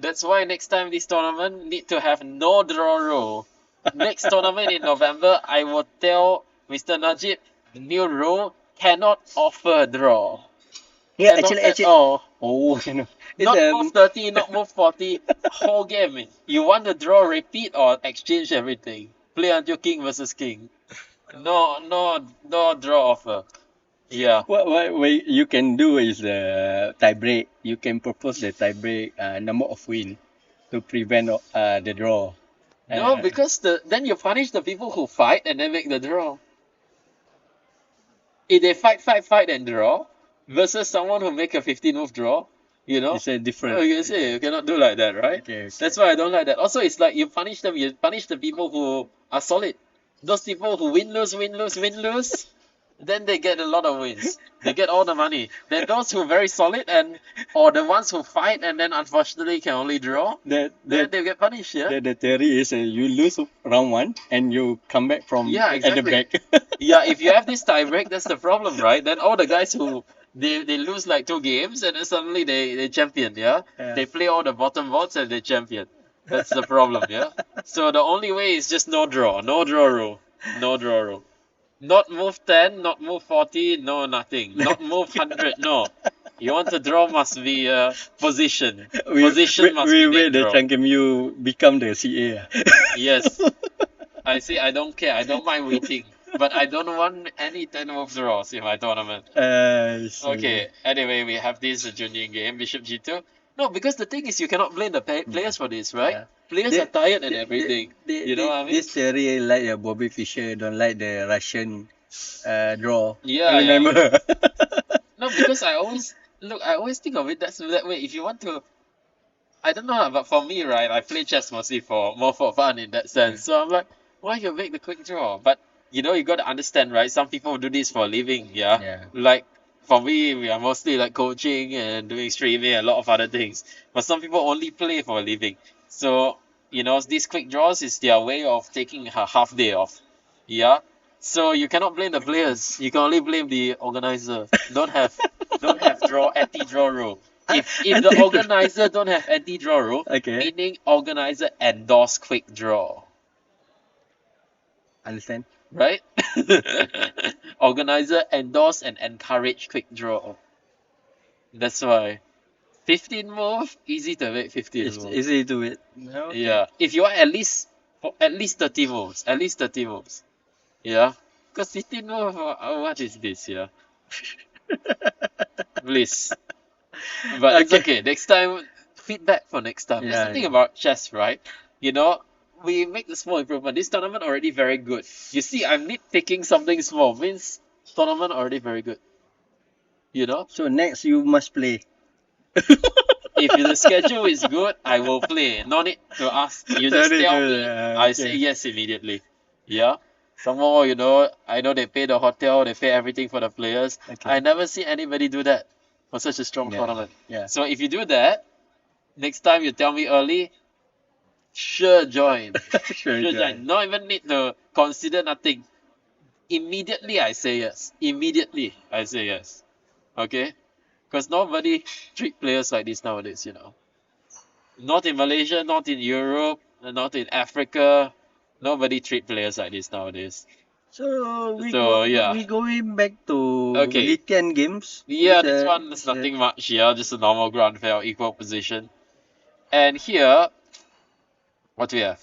That's why next time this tournament need to have no draw rule. Next tournament in November, I will tell Mr. Najib the new rule cannot offer a draw. Yeah, Cannot actually, at all. oh, you know, it's Not move 30, not move 40, whole game. You want to draw, repeat, or exchange everything. Play until king versus king. No draw offer. Yeah. what you can do is tie break. You can propose the tie break number of win to prevent the draw. No, Uh, because then you punish the people who fight and then make the draw. If they fight and draw versus someone who make a 15 move draw, you know, It's a different. oh, you see, you cannot do like that, right? Okay. That's why I don't like that. Also, it's like you punish them, you punish the people who are solid. Those people who win, lose, then they get a lot of wins. They get all the money. Then those who are very solid or the ones who fight and then unfortunately can only draw, That then they get punished, yeah? the theory is you lose round one and you come back from Yeah, at the exactly. back. Yeah, if you have this tie break, that's the problem, right? Then all the guys who they lose like 2 games and then suddenly they champion, yeah? Yeah. They play all the bottom boards and they champion. That's the problem, yeah? So the only way is just no draw rule. No draw rule. Not move 10, not move 40, no nothing. Not move 100, no. You want to draw must be position. Position must be wait the draw. Changgemu become the CA. Yes. I see, I don't care. I don't mind waiting. But I don't want any 10 move draws in my tournament. Okay, anyway, we have this junior game, Bishop G2. No, because the thing is you cannot blame the players for this, right? Yeah. Players They- are tired and everything. You know what I mean? This theory like Bobby Fischer don't like the Russian draw. Yeah, yeah. Remember? No, because I always think of it that way. If you want to, I don't know, but for me, right, I play chess mostly for more for fun in that sense. So I'm like, why you make the quick draw? But you know, you got to understand, right? Some people do this for a living, yeah. Yeah. Like for me, we are mostly like coaching and doing streaming and a lot of other things. But some people only play for a living. So you know, these quick draws is their way of taking a half day off. Yeah. So you cannot blame the players. You can only blame the organizer. Don't have draw anti-draw rule. If the Anti-draw. organizer don't have anti-draw rule, Okay. meaning organizer endorse quick draw, Understand? right? Organizer endorse and encourage quick draw. That's why 15 move easy to make 15 It's move. easy to it. Okay. Yeah, if you want at least 30 moves, at least 30 moves. Yeah, because 15 move, what is this? Yeah, please. But it's okay. Next time, feedback for next time. That's Yeah, the thing yeah. about chess, right? You know, we make the small improvement. This tournament already very good. You see, I'm nitpicking something small. Means tournament already very good. You know, So next you must play. if the schedule is good, I will play. No need to ask. You just tell me. I say yes immediately. Yeah. Some more, you know, I know they pay the hotel, they pay everything for the players. Okay. I never see anybody do that for such a strong Yeah. tournament. Yeah. So if you do that, next time you tell me early, sure join. Sure, Sure John. join. Not even need to consider nothing. Immediately I say yes. Immediately I say yes. Okay? Because nobody treat players like this nowadays, you know. Not in Malaysia, not in Europe, not in Africa. Nobody treat players like this nowadays. So So, yeah. we going back to Okay. Litian games. Yeah, It's this a- one is it's a- nothing much. Yeah, just a normal ground fair, equal position. And here, what do we have?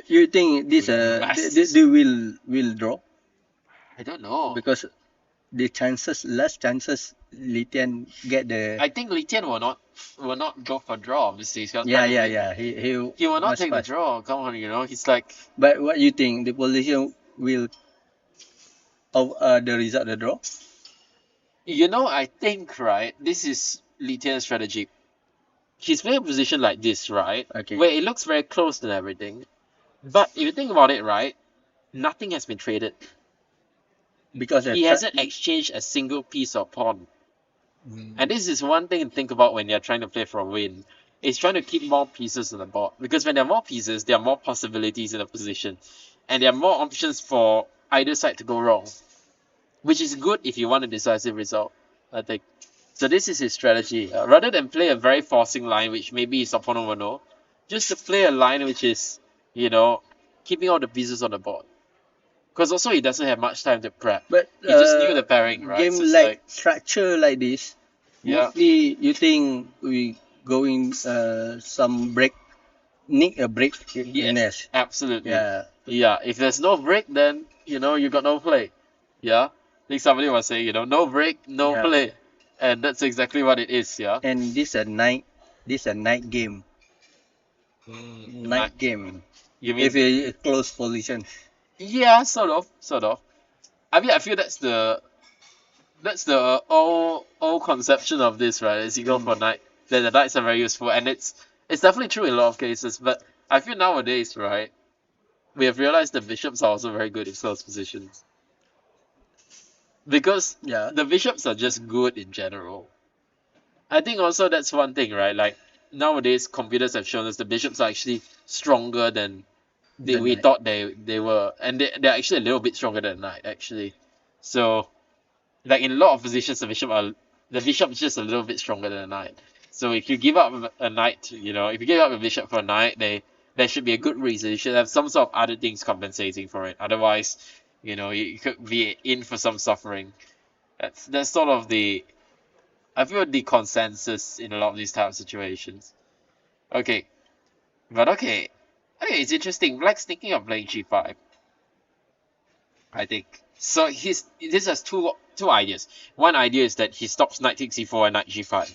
You think this Mass. they will draw I don't know. because the less chances Litian get the I think Li Tian will not go for draw, obviously. He's got yeah time to yeah win. yeah He will not must take the pass. draw. Come on, you know. He's like, But what you think the position will of the result the draw? you know, I think, right, this is Li Tian's strategy. He's playing a position like this, right? Okay. Where it looks very close and everything. But if you think about it, right, nothing has been traded. Because He hasn't exchanged a single piece of pawn. And this is one thing to think about when you're trying to play for a win. It's trying to keep more pieces on the board. Because when there are more pieces, there are more possibilities in a position. And there are more options for either side to go wrong. Which is good if you want a decisive result, I think. So this is his strategy. Rather than play a very forcing line, which maybe his opponent will know, just to play a line which is, you know, keeping all the pieces on the board. Because also he doesn't have much time to prep. But He just knew the pairing, right? game So it's like structure like this, Yeah. mostly you think we going some break, need a break in yes, this. absolutely. Yeah. Yeah, if there's no break, then, you know, you got no play. Yeah? I think somebody was saying, you know, no break, no Yeah. play. And that's exactly what it is, yeah? And this a night game. Night game. You mean If a close position. yeah, sort of. I mean, I feel that's the old conception of this, right? As you go for night, then the knights are very useful, and it's definitely true in a lot of cases. But I feel nowadays, right, we have realized the bishops are also very good in close positions because Yeah. the bishops are just good in general. I think also that's one thing, right? Like nowadays, computers have shown us the bishops are actually stronger than The we knight. thought they were, and they're actually a little bit stronger than knight actually. So like in a lot of positions, the bishop is just a little bit stronger than a knight. So if you give up a knight, you know, if you give up a bishop for a knight, there should be a good reason. You should have some sort of other things compensating for it. Otherwise, you know, you could be in for some suffering. That's sort of I feel the consensus in a lot of these type of situations. Okay, but okay, it's interesting. Black's thinking of playing g5. I think so. This has two ideas. One idea is that he stops knight takes c4 and knight g5,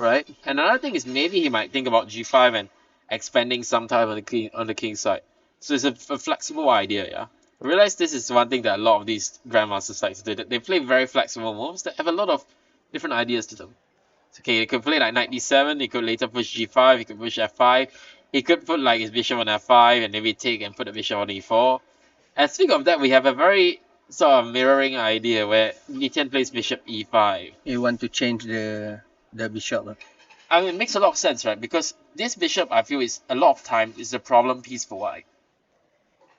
right? And another thing is maybe he might think about g5 and expanding sometime on the king side. So it's a flexible idea, yeah. I realize this is one thing that a lot of these grandmasters like to do. That they play very flexible moves that have a lot of different ideas to them. Okay, he could play like knight d7. He could later push g5. He could push f5. He could put like his bishop on f5 and maybe take and put the bishop on e4. And speaking of that, we have a very sort of mirroring idea where Etienne plays bishop e5. You want to change the bishop. I mean, it makes a lot of sense, right? Because this bishop, I feel, is a lot of time is the problem piece for white.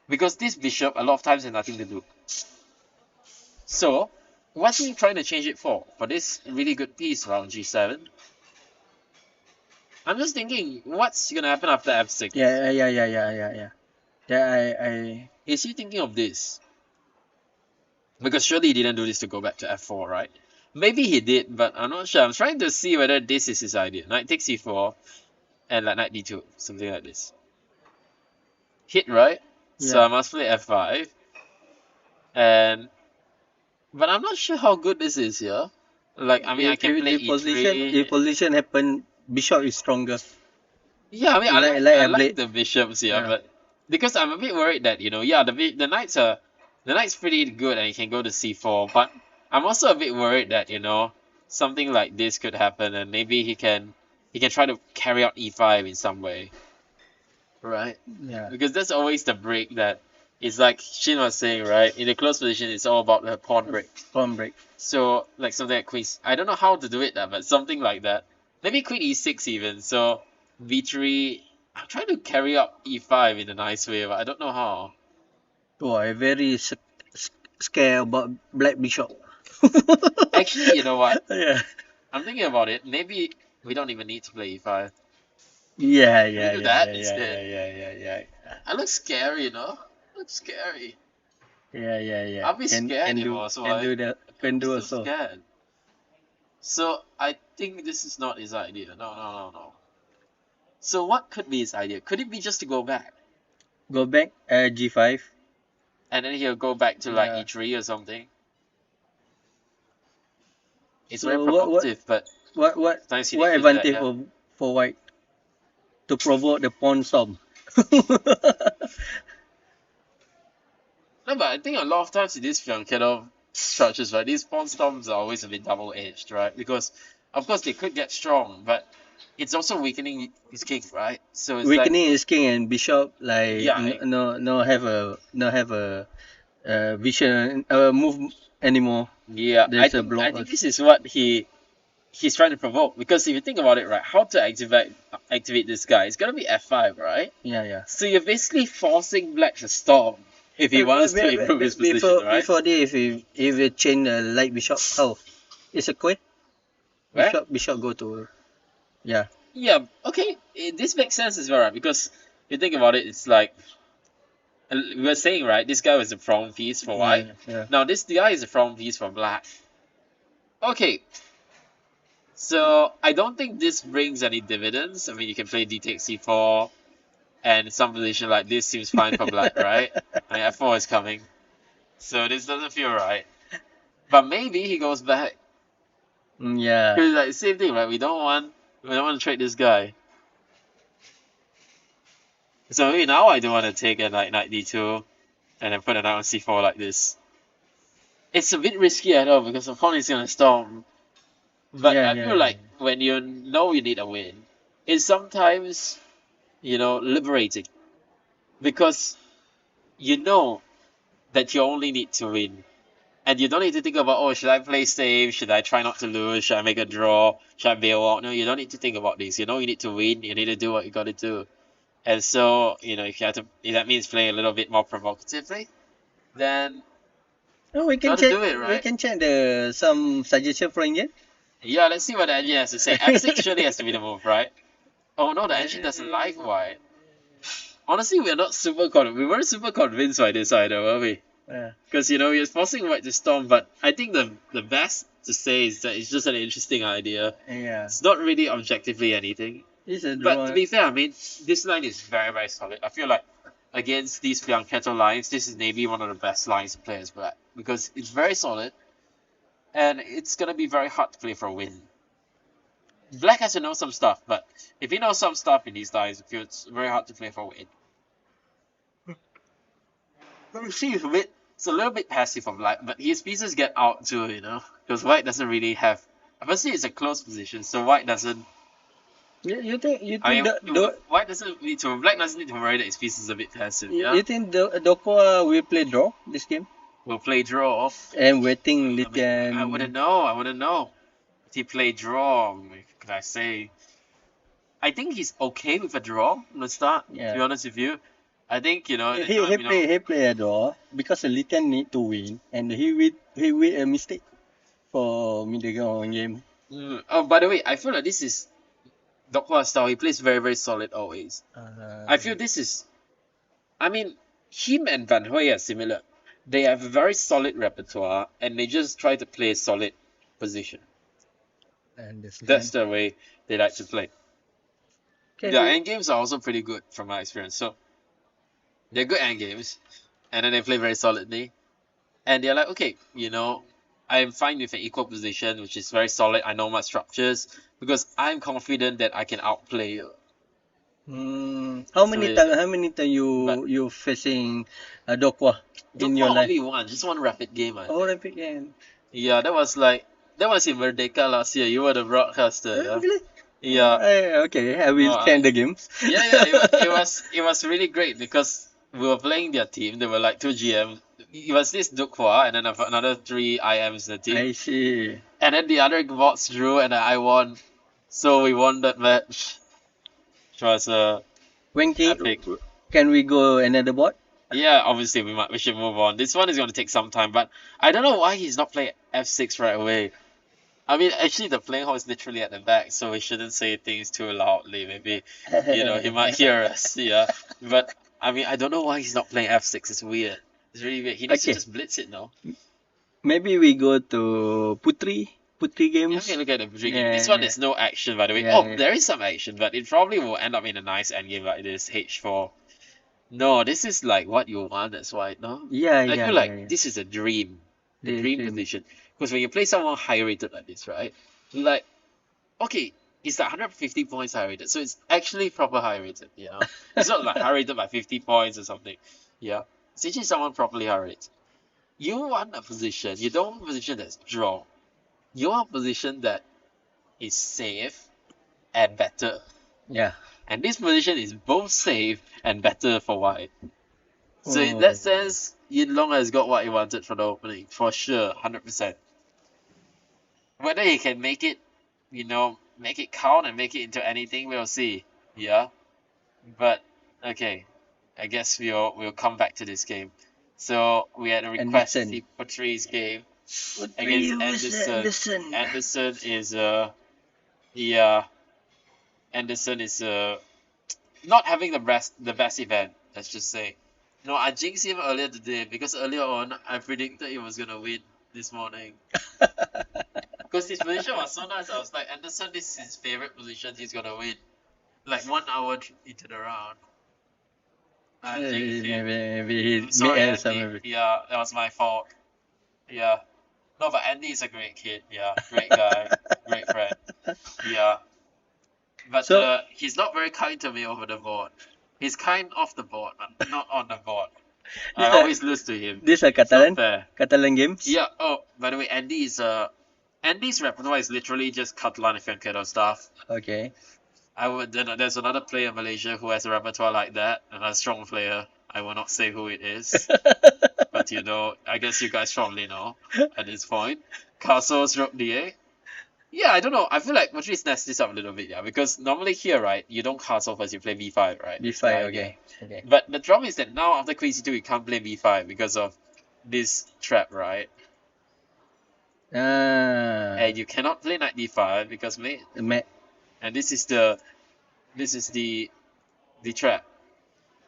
Because this bishop, a lot of times, has nothing to do. So, what's he trying to change it for? For this really good piece around g7? I'm just thinking, what's gonna happen after f6? Yeah. Yeah, I. Is he thinking of this? Because surely he didn't do this to go back to f4, right? Maybe he did, but I'm not sure. I'm trying to see whether this is his idea. Knight takes e4, and like knight d2, something like this. Hit, right? So Yeah. I must play f5. But I'm not sure how good this is here. Like, I mean, I can play e3. If position happen, bishop is stronger. Yeah, I mean, Like- I like a like blade. the bishops here, Yeah. but because I'm a bit worried that, yeah, the knight's pretty good and he can go to c4, but I'm also a bit worried that, something like this could happen and maybe he can try to carry out e5 in some way. Right? Yeah. Because that's always the break that it's like Shin was saying, right? In the close position, it's all about the pawn break. Pawn break. So, like something like queen. I don't know how to do it, but something like that. Maybe queen e6 even. So, b3. I'm trying to carry up e5 in a nice way, but I don't know how. Oh, I very scared about black bishop. Actually, you know what? Yeah. I'm thinking about it. Maybe we don't even need to play e5. Yeah, we yeah, do yeah, that yeah, instead? yeah. I look scary, looks scary. Yeah. I'll be scared, do, so can do the can do I'm still also. scared. So, I think this is not his idea. No. So, what could be his idea? Could it be just to go back? Go back G5. And then he'll go back to like Yeah. e3 or something. It's So very what- provocative, but What sometimes you need to do advantage that, yeah. for white to provoke the pawn storm? No, but I think a lot of times in these fianchetto structures, right, these pawn storms are always a bit double-edged, right? Because, of course, they could get strong, but it's also weakening his king, right? So it's Weakening his king and bishop like Yeah, no have a vision move anymore. yeah, There's a I block. think this is what he's trying to provoke. Because if you think about it, right, how to activate this guy? It's gonna be f5, right? Yeah. So you're basically forcing black to storm if he wants to improve his position, right? Before this, if you change the light bishop, how? It's a queen. Where? Bishop go to yeah. Yeah, okay, this makes sense as well, right? Because you think about it, it's like we were saying, right? This guy was a front piece for white. Yeah. Now this guy is a front piece for black. Okay, so I don't think this brings any dividends. I mean, you can play d takes c4, and some position like this seems fine for black, right? I mean, f4 is coming, so this doesn't feel right. But maybe he goes back. Yeah. Because like same thing, right? We don't want to trade this guy. So maybe now I don't want to take a knight d2 and then put a knight on c4 like this. It's a bit risky, I know, because the pawn is gonna storm. But I feel like when you know you need a win, it's sometimes, liberating. Because you know that you only need to win. And you don't need to think about, oh, should I play safe? Should I try not to lose? Should I make a draw? Should I bail out? No, you don't need to think about this. You know you need to win. You need to do what you gotta do. And so, if that means playing a little bit more provocatively, then No, we can gotta check. do it, We right? can check some suggestion from Indian. Yeah, let's see what the engine has to say. f6 surely has to be the move, right? Oh no, the engine doesn't like white. Honestly, we weren't super convinced by this either, were we? Yeah. Because we're forcing white to storm, but I think the best to say is that it's just an interesting idea. Yeah. It's not really objectively anything. It's a But draw. to be fair, I mean, this line is very, very solid. I feel like against these fianchetto lines, this is maybe one of the best lines to play as black because it's very solid, and it's gonna be very hard to play for a win. Black has to know some stuff, but if he knows some stuff in these dice, it feels very hard to play for Wade. Let me see, it's a little bit passive from Black, but his pieces get out too, because White doesn't really have. Obviously, it's a close position, so White doesn't. You think I mean, the White doesn't need to. Black doesn't need to worry that his piece is a bit passive. Yeah, you think the Dokwa will play draw this game we'll play draw. and waiting I mean, Litian? I wouldn't know. I wouldn't know. If he played draw, could I say? I think he's okay with a draw from the start. To be Yeah. honest with you, I think He play a draw because Litian need to win and he made a mistake for middle game. Oh, by the way, I feel like this is Dokwa style. He plays very very solid always. I feel this is. I mean, him and Van Hui are similar. They have a very solid repertoire, and they just try to play a solid position. And That's the way they like to play. okay, Their end games are also pretty good from my experience. So they're good end games, and then they play very solidly. And they're like, okay, I'm fine with an equal position, which is very solid. I know my structures because I'm confident that I can outplay you. How So many it- time you but- you facing Dokwa in Dokwa your life? only one, just one rapid game. I Oh, think. Rapid game. Yeah, that was in Merdeka last year. You were the broadcaster. Yeah. Really? Yeah. Okay, I will No, send the games. Yeah. It was really great because we were playing their team. There were like two GM. It was this Dukwa and then another three IMs in the team. I see. And then the other bots drew and I won. So we won that match. Which was When epic. can we go another bot? Yeah, obviously we should move on. This one is going to take some time, but I don't know why he's not playing F6 right away. I mean, actually, the playing hall is literally at the back, so we shouldn't say things too loudly. Maybe, he might hear us. Yeah, but I mean, I don't know why he's not playing F6. It's weird. It's really weird. He needs to Okay. just blitz it now. Maybe we go to Putri Yeah, games. okay, look at the beginning. Yeah, This one yeah. is no action, by the way. Yeah, Oh, yeah. there is some action, but it probably will end up in a nice endgame like this. H4. No, this is like what you want. That's why. No, Yeah, I yeah, feel like yeah. this is a dream. The The dream dream. position. Because when you play someone high rated like this, right? Like, okay, it's like 150 points high rated, so it's actually proper high rated. It's not like high rated by 50 points or something. Yeah, it's actually someone properly high rated. You want a position. You don't want a position that's draw. You want a position that is safe and better. Yeah. And this position is both safe and better for White. So in that sense, Yin Long has got what he wanted from the opening, for sure, 100%. Whether he can make it, make it count and make it into anything, we'll see. Yeah. But okay, I guess we'll come back to this game. So we had a request to see Patrice's game against Anderson. Anderson is Anderson is not having the best event, let's just say. No, I jinxed him earlier today because earlier on I predicted he was gonna win this morning. Because his position was so nice, I was like, Anderson, this is his favorite position, he's gonna win. Like 1 hour into the round. I jinxed him. Maybe he Sorry, made some Andy. Yeah, that was my fault. Yeah. No, but Andy is a great kid. Yeah, great guy, great friend. Yeah. But So- he's not very kind to me over the board. He's kind off the board, but not on the board. I This always lose to him. This a It's not Catalan fair. Catalan games. Yeah. Oh, by the way, Andy's repertoire is literally just Catalan and Fianchetto stuff. Okay. There's another player in Malaysia who has a repertoire like that, and a strong player. I will not say who it is, but I guess you guys probably know at this point. Castles Rook D8. Yeah, I don't know. I feel like Patrice messed this up a little bit, yeah, because normally here, right, you don't castle first, you play B5, right? It's the B5. idea. Okay. But the problem is that now after Queen C2, you can't play B5 because of this trap, right? And you cannot play Knight D5 because mate. And this is the trap.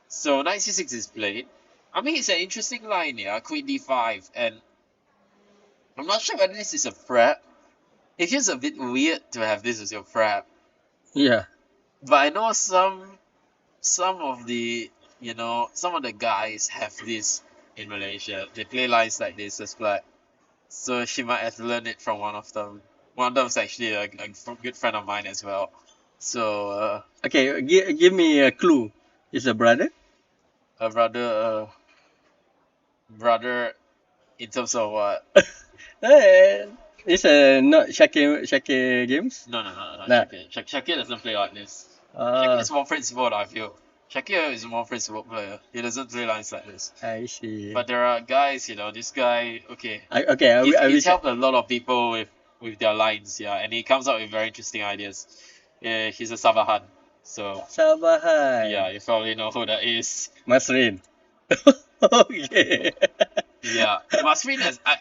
So Knight C6 is played. I mean, it's an interesting line, yeah. Queen D5, and I'm not sure whether this is a prep. It feels a bit weird to have this as your prep. Yeah. But I know some of the guys have this in Malaysia. They play lines like this as flag. So she might have learned it from one of them. One of them's actually a good friend of mine as well. So Okay, give me a clue. Is a brother? a brother in terms of what? It's not Shake games. No, Nah. Shakir doesn't play like this. Shakir Ah, is more principled, I feel. Shakir is a more principled player. He doesn't play lines like this. I see. But there are guys, this guy, okay, Okay, I he's wish. helped a lot of people with their lines, yeah, and he comes up with very interesting ideas. Yeah, he's a Sabahan, so Sabahan. yeah, you probably know who that is. Masrin. Okay. Yeah, Masrin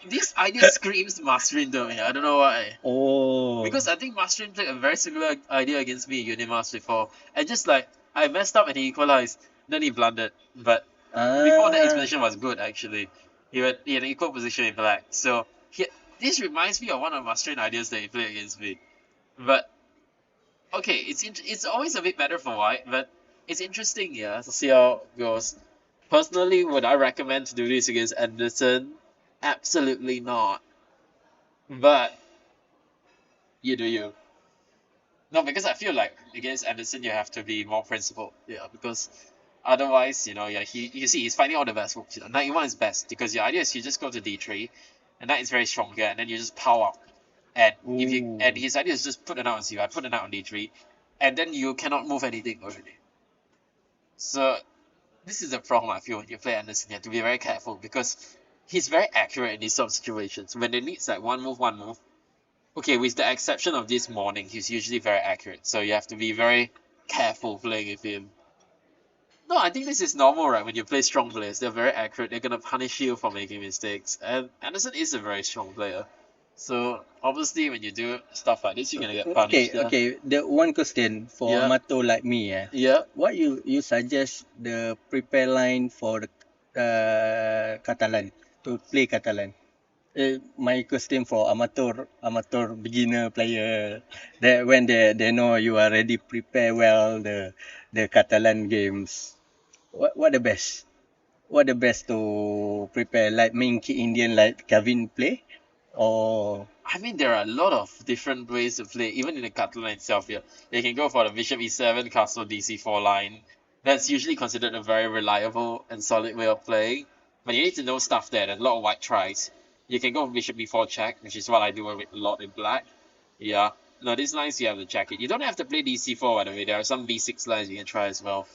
this idea screams Masrin to me. I don't know why. Oh. Because I think Masrin played a very similar idea against me in Unimas before, and just like I messed up and he equalized, then he blundered. But before that, his position was good actually. He had an equal position in black. So this reminds me of one of Masrin ideas that he played against me. But okay, it's always a bit better for white, but it's interesting, yeah, to see how it goes. Personally, would I recommend to do this against Anderson? Absolutely not. But you do you. No, because I feel like against Anderson you have to be more principled. Yeah, because otherwise, yeah, you see he's finding all the best moves. Knight E1 is best because your idea is you just go to D3, and knight is very strong here, and then you just power up. And if you Ooh. and his idea is just put the knight on C5, put the knight on D3, and then you cannot move anything already. So this is the problem I feel when you play Anderson. You have to be very careful because he's very accurate in these sort of situations. When they needs like one move. Okay, with the exception of this morning, he's usually very accurate. So you have to be very careful playing with him. No, I think this is normal, right? When you play strong players, they're very accurate. They're gonna punish you for making mistakes. And Anderson is a very strong player. So obviously when you do stuff like this, you're gonna get punished. Yeah. Okay. The one question for Yeah. Amato like me, Yeah. what you suggest the prepare line for the Catalan to play Catalan? My question for amateur beginner player that when they know you are already prepare well the Catalan games. What the best? What the best to prepare like main key Indian like Kevin play or I mean, there are a lot of different ways to play, even in the Catalan itself. Yeah, they can go for the Bishop E7, Castle DC4 line. That's usually considered a very reliable and solid way of playing. But you need to know stuff there. There's a lot of white tries. You can go for Bishop B4 check, which is what I do a lot in black. Yeah. No, these lines you have to check it. You don't have to play DC4, by the way. There are some B6 lines you can try as well.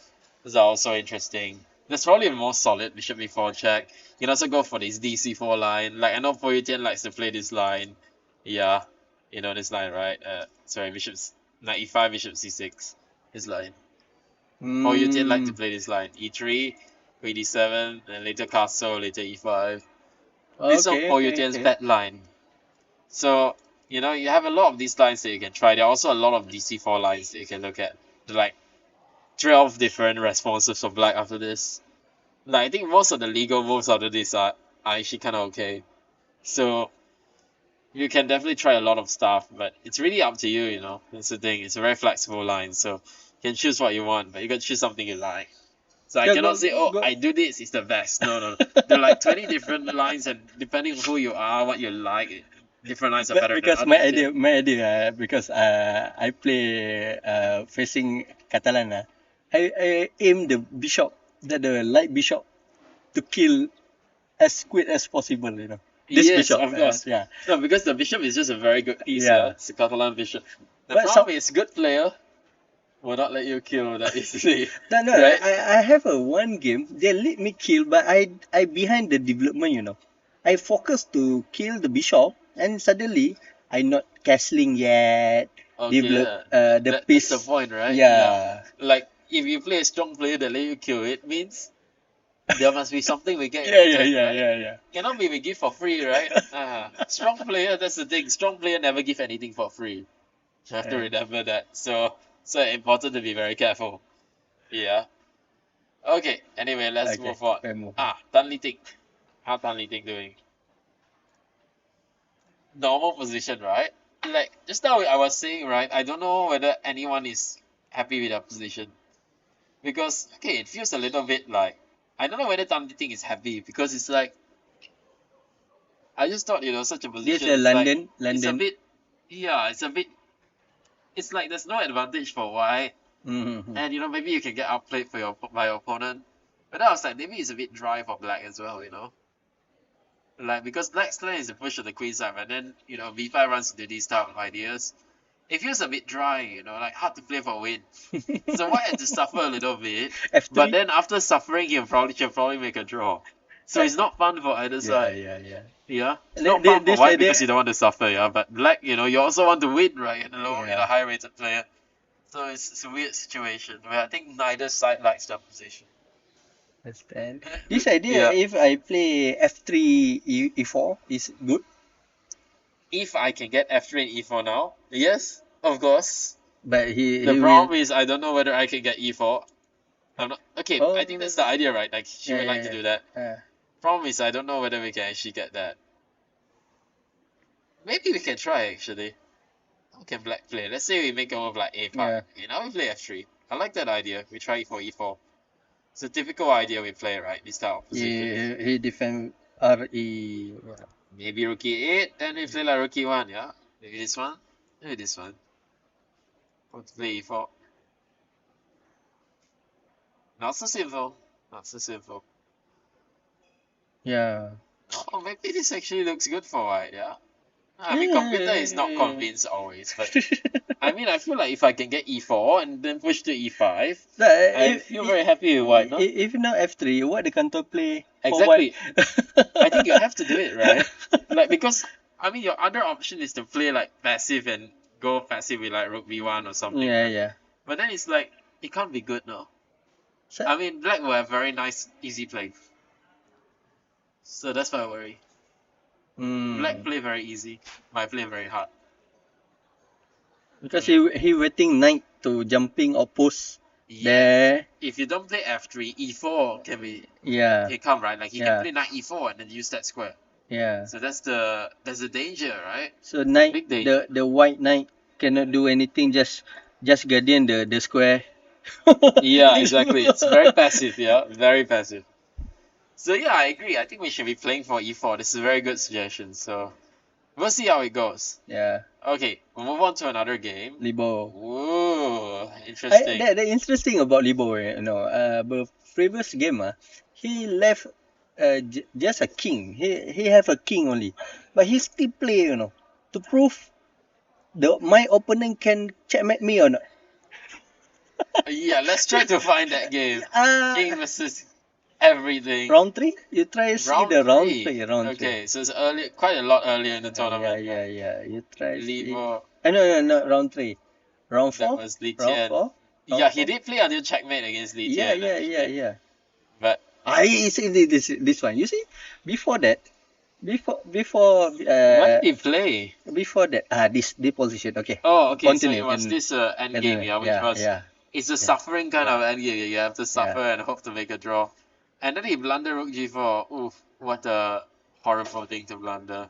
Those are also interesting. That's probably a more solid Bishop B4 check. You can also go for this DC4 line. Like, I know Poyutian likes to play this line. Yeah, this line, right? Sorry, knight e5, bishop c6. This line. Or you did like to play this line. e3, queen d7, and later castle, later e5. This is Poyutian's pet line. So, you have a lot of these lines that you can try. There are also a lot of DC4 lines that you can look at. There are like 12 different responses for black after this. Like, I think most of the legal moves after this are actually kind of okay. So, you can definitely try a lot of stuff, but it's really up to you, That's the thing. It's a very flexible line, so you can choose what you want, but you got to choose something you like. So I cannot say, I do this, it's the best. No. There are like 20 different lines, and depending on who you are, what you like, different lines are better because than my others. idea because I play facing Catalan I aim the bishop the light bishop to kill as quick as possible this Yes, bishop of course. yeah No, because the bishop is just a very good piece, Yeah. yeah. It's a Catalan bishop. The But problem is, good player will not let you kill that easily. no Right? I have a one game they let me kill but I behind the development I focus to kill the bishop and suddenly I not castling yet Okay, develop yeah. the That's piece the point, right? yeah. Like, if you play a strong player that let you kill it, means there must be something we get in Yeah, return, right? yeah. Cannot be we give for free, right? Strong player, that's the thing. Strong player never give anything for free. You have to Yeah. remember that. So important to be very careful. Yeah. Okay, anyway, let's Okay, move on. let's move Tan Li Ting. How Tan Li Ting doing? Normal position, right? Like, just now I was saying, right, I don't know whether anyone is happy with their position. Because, okay, it feels a little bit like, I don't know whether Tan Li Ting is happy, because it's like, I just thought, such a This position, it's London, like, it's a London. bit, yeah, it's a bit. It's like there's no advantage for white, Mm-hmm. and maybe you can get outplayed by your opponent. But I was like, maybe it's a bit dry for black as well. Like because black's plan is to push to the queen side, and then b5 runs into these type of ideas. It feels a bit dry, like hard to play for win. So white had to suffer a little bit, F3. but then after suffering, he'll probably make a draw. So it's not fun for either Yeah, side. yeah. Yeah, it's They- not they- fun they for white say because they- you don't want to suffer. Yeah, but black, you also want to win, right? And Yeah. a high rated player. So it's a weird situation where I think neither side likes their position. Understand. This idea, Yeah. if I play F3 E4 is good, If I can get f3 and e4 now, yes, of course. but he The he problem will. is I don't know whether I can get e4. I'm not okay. Oh. I think that's the idea, right? Like she would like to do that. Uh, Problem is I don't know whether we can actually get that. Maybe we can try actually. How can black play? Let's say we make a move like a5. Yeah. Okay, now we play f3. I like that idea. We try e4, e4. It's a typical idea we play, right? This type of position. he defend RE. Maybe rook e8, then we play like rook e1, yeah? Maybe this one. Maybe this one. Want to play e4. Not so simple. Not so simple. Yeah. Oh, maybe this actually looks good for white, yeah? I mean, computer is not convinced always, but I mean, I feel like if I can get e4 and then push to e5, I feel very happy with white, no? If not F3, what the counter play? for Exactly. white? I think you have to do it, right? Like, because, I mean, your other option is to play like passive and go passive with like rook b1 or something. Yeah, yeah. But then it's like, it can't be good now. So, I mean, black will have very nice, easy play. So that's my worry. Black play very easy, white play very hard. because he waiting knight to jumping or post Yeah. there. If you don't play f3, e4 Yeah, can come, right? Like he Yeah. can play knight e4 and then use that square. yeah. So that's the danger, right? So knight, Big danger. the white knight cannot do anything. Just guardian the square. Yeah, exactly. It's very passive, yeah, very passive. So yeah, I agree. I think we should be playing for e4. This is a very good suggestion. So we'll see how it goes. Yeah, Okay, we'll move on to another game. Libo. Ooh, interesting. The interesting about Libo, the previous game, he left just a king. He have a king only, but he still play, to prove my opponent can checkmate me or not. Yeah, let's try to find that game. King versus everything. Round 3? You try see the round three. 3. Round 3. Okay, so it's early, quite a lot earlier in the tournament. Yeah. You try see. Libo, No, round 3. Round 4? that was Li Round Tian. 4? Yeah, he did play until checkmate against Li Tian. Yeah. But I see this one. You see, before that, before what did he play? before that, this position. Okay. Oh, okay. Continue, So it was continue. this end game, yeah, which was yeah. it's a suffering kind of end game. You have to suffer and hope to make a draw. And then he blundered rook g4. Oof, what a horrible thing to blunder.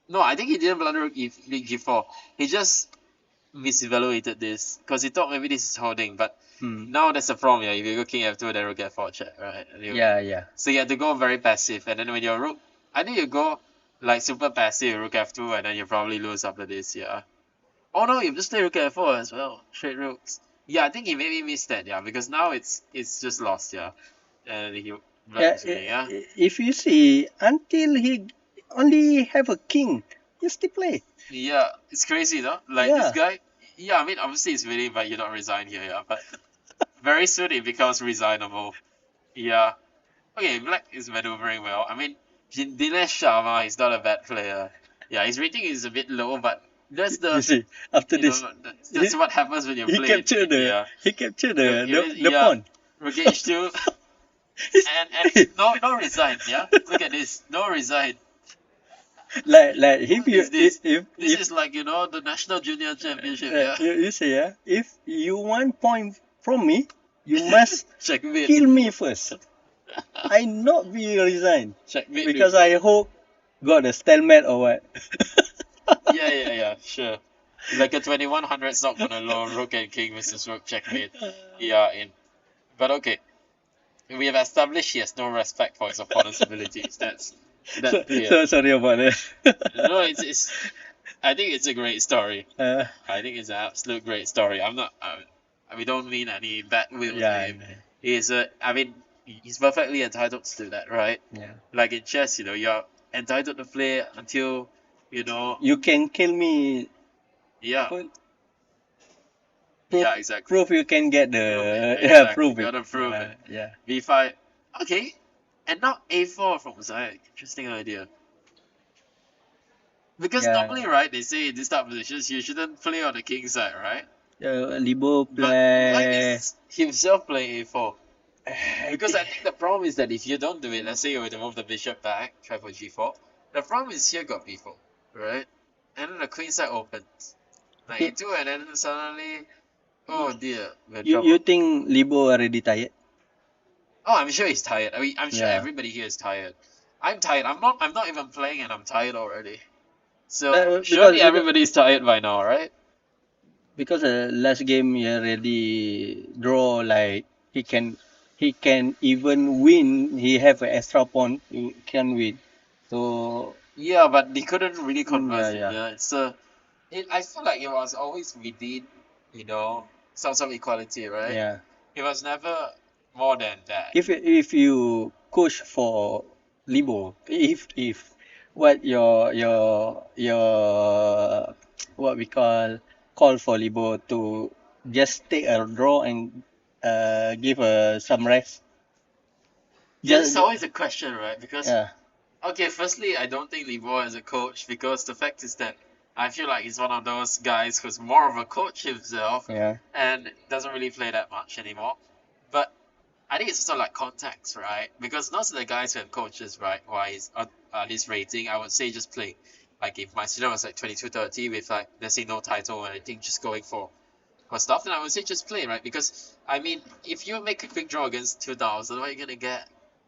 No, I think he didn't blunder rook g4. He just misevaluated this because he thought maybe this is holding. But now that's the problem. Yeah, if you go king f2, then rook f4 check, right? And Yeah. So you have to go very passive, and then when you're rook, I think you go like super passive, rook f2, and then you probably lose after this. Yeah. Oh no, you just play rook f4 as well. Straight rooks. Yeah, I think he maybe missed that. Yeah, because now it's just lost. Yeah, and he black is winning, yeah. If you see, until he only have a king, he still play. Yeah, it's crazy, though. Like Yeah. this guy. Yeah, I mean obviously it's winning, but you're not resigned here. Yeah, but very soon it becomes resignable. Yeah. Okay, black is maneuvering well. I mean, Dinesh Sharma is not a bad player. Yeah, his rating is a bit low, but that's You the see, after you this, know, that's what happens when you he play. captured the Yeah. he captured the Yeah, pawn. Rook h2 and no resign. Yeah, look at this. No resign. like if What you is this? if This is like the national junior championship. uh, Yeah, you say if you want point from me, you must checkmate. kill me first. I not be resign Checkmate. because I hope got a stalemate or what. Yeah, sure. Like a 2100 stock on a low rook and king versus rook checkmate. Yeah, but okay. We have established he has no respect for his opponent's abilities. That's clear. So sorry about that. No, it's I think it's a great story. Uh, I think it's an absolute great story. I'm not. We don't mean any bad will to yeah, him. He's a. I mean, he's perfectly entitled to do that, right? yeah. Like in chess, you're entitled to play until, You can kill me. yeah, Apa? Proof, yeah, exactly. proof you can get the Prove it. yeah, Exactly. prove it. Gotta prove it. Yeah. B5. Okay. And now A4 from Zayek. Interesting idea. Because Yeah. normally, right, they say in this type of positions you shouldn't play on the king side, right? Libo But why play. is himself playing A4? Because I think- think the problem is that if you don't do it, let's say you were to move the bishop back, try for G4. The problem is here got B4, right? And then the queen side opens. Like You- E2 and then suddenly, oh dear, we're in you trouble. think Libo already tired? Oh, I'm sure he's tired. I mean, I'm sure Yeah. everybody here is tired. I'm tired. I'm not. I'm not even playing, and I'm tired already. So Because- surely because- everybody's tired by now, right? Because last game he already draw like he can even win. He have an extra pawn. He can win. So Yeah, but they couldn't really converse it. yeah. Yeah, I feel like it was always within, some sort of equality, right? Yeah. It was never more than that. If you coach for Libo, if what your what we call for Libo to just take a draw and give some rest. Yeah, it's always a question, right? Because yeah. okay, firstly, I don't think Libor is a coach because the fact is that I feel like he's one of those guys who's more of a coach himself Yeah. and doesn't really play that much anymore. But I think it's also like context, right? Because most of the guys who have coaches, right, wise this rating, I would say just play. Like if my student was like 22-30 with like let's say no title or anything, just going for stuff, then I would say just play, right? Because I mean, if you make a quick draw against 2000, what are you gonna get?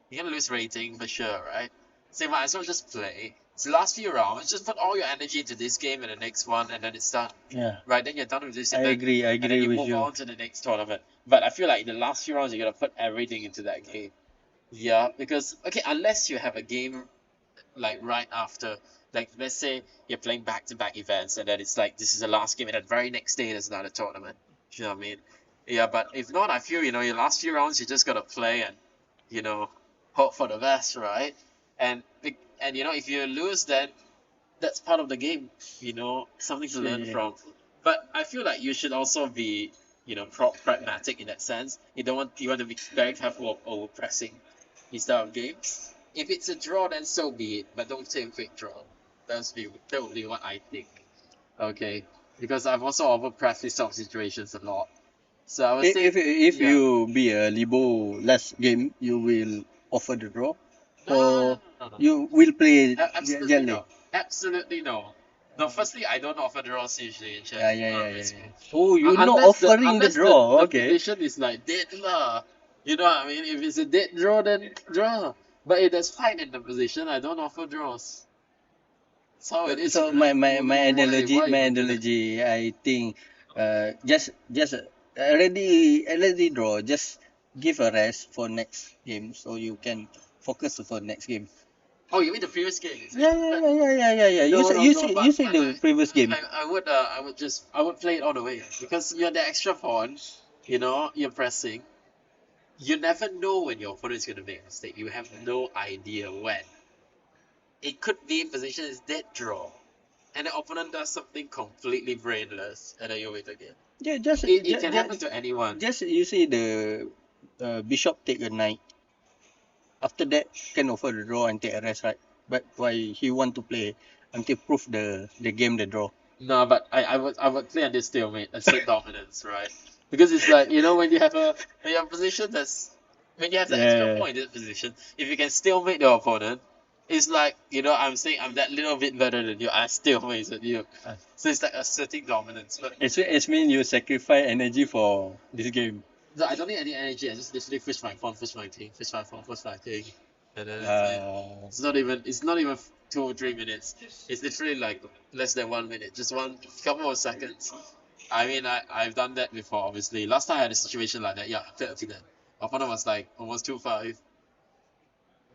You're gonna lose rating for sure, right? So you might as well just play. It's the last few rounds, just put all your energy into this game and the next one, and then it's done. Yeah. Right, then you're done with this I event, agree. I and then agree you with move you. on to the next tournament. But I feel like in the last few rounds, you gotta put everything into that game. Yeah, because okay, unless you have a game like right after, like let's say you're playing back-to-back events, and then it's like this is the last game, and then very next day there's another tournament. You know what I mean? Yeah, but if not, I feel your last few rounds you just gotta play and hope for the best, right? And if you lose, then that's part of the game. Something to learn Yeah. from. But I feel like you should also be pragmatic in that sense. You want to be very careful of over pressing these type of games. If it's a draw, then so be it. But don't take a quick draw. That would be what I think. Okay, because I've also overpressed these sort of situations a lot. So I would say If yeah. you be a Libo last game, you will offer the draw, or No. you will play Absolutely gently. no. Absolutely no. No, firstly, I don't offer draws usually in chess. Yeah. Oh, you're not Unless offering the draw. the Okay. position is like dead lah. You know what I mean? If it's a dead draw, then draw. But if there's fight in the position, I don't offer draws. That's how it is. So right? my Why analogy, you do that? I think just already draw. Just give a rest for next game, so you can focus for next game. Oh, you mean the previous game? Is it? Yeah. You No, said no, you no, said but- you said but the previous game. I would play it all the way because you're the extra pawn. You're pressing. You never know when your opponent is going to make a mistake. You have no idea when. It could be position is dead draw, and the opponent does something completely brainless, and then you win again. Yeah, It can happen to anyone. just you see the bishop take a knight. After that, can offer the draw and take a rest, right? But why he want to play until prove the game the draw? No, but I would play on this stalemate, assert dominance, right? Because it's like when you have a position when you have the extra Yeah. point in that position, if you can stalemate your opponent, it's like I'm saying I'm that little bit better than you, I stalemated you. So it's like asserting dominance. But It's mean you sacrifice energy for this game. no, I don't need any energy. I just literally fish my pawn, fish my king, fish my pawn, fish my king, and then that's it. It's not even 2 or 3 minutes. It's literally like less than 1 minute, just one couple of seconds. I mean, I've done that before. Obviously, last time I had a situation like that. Yeah, I played that. Opponent was like almost 2-5,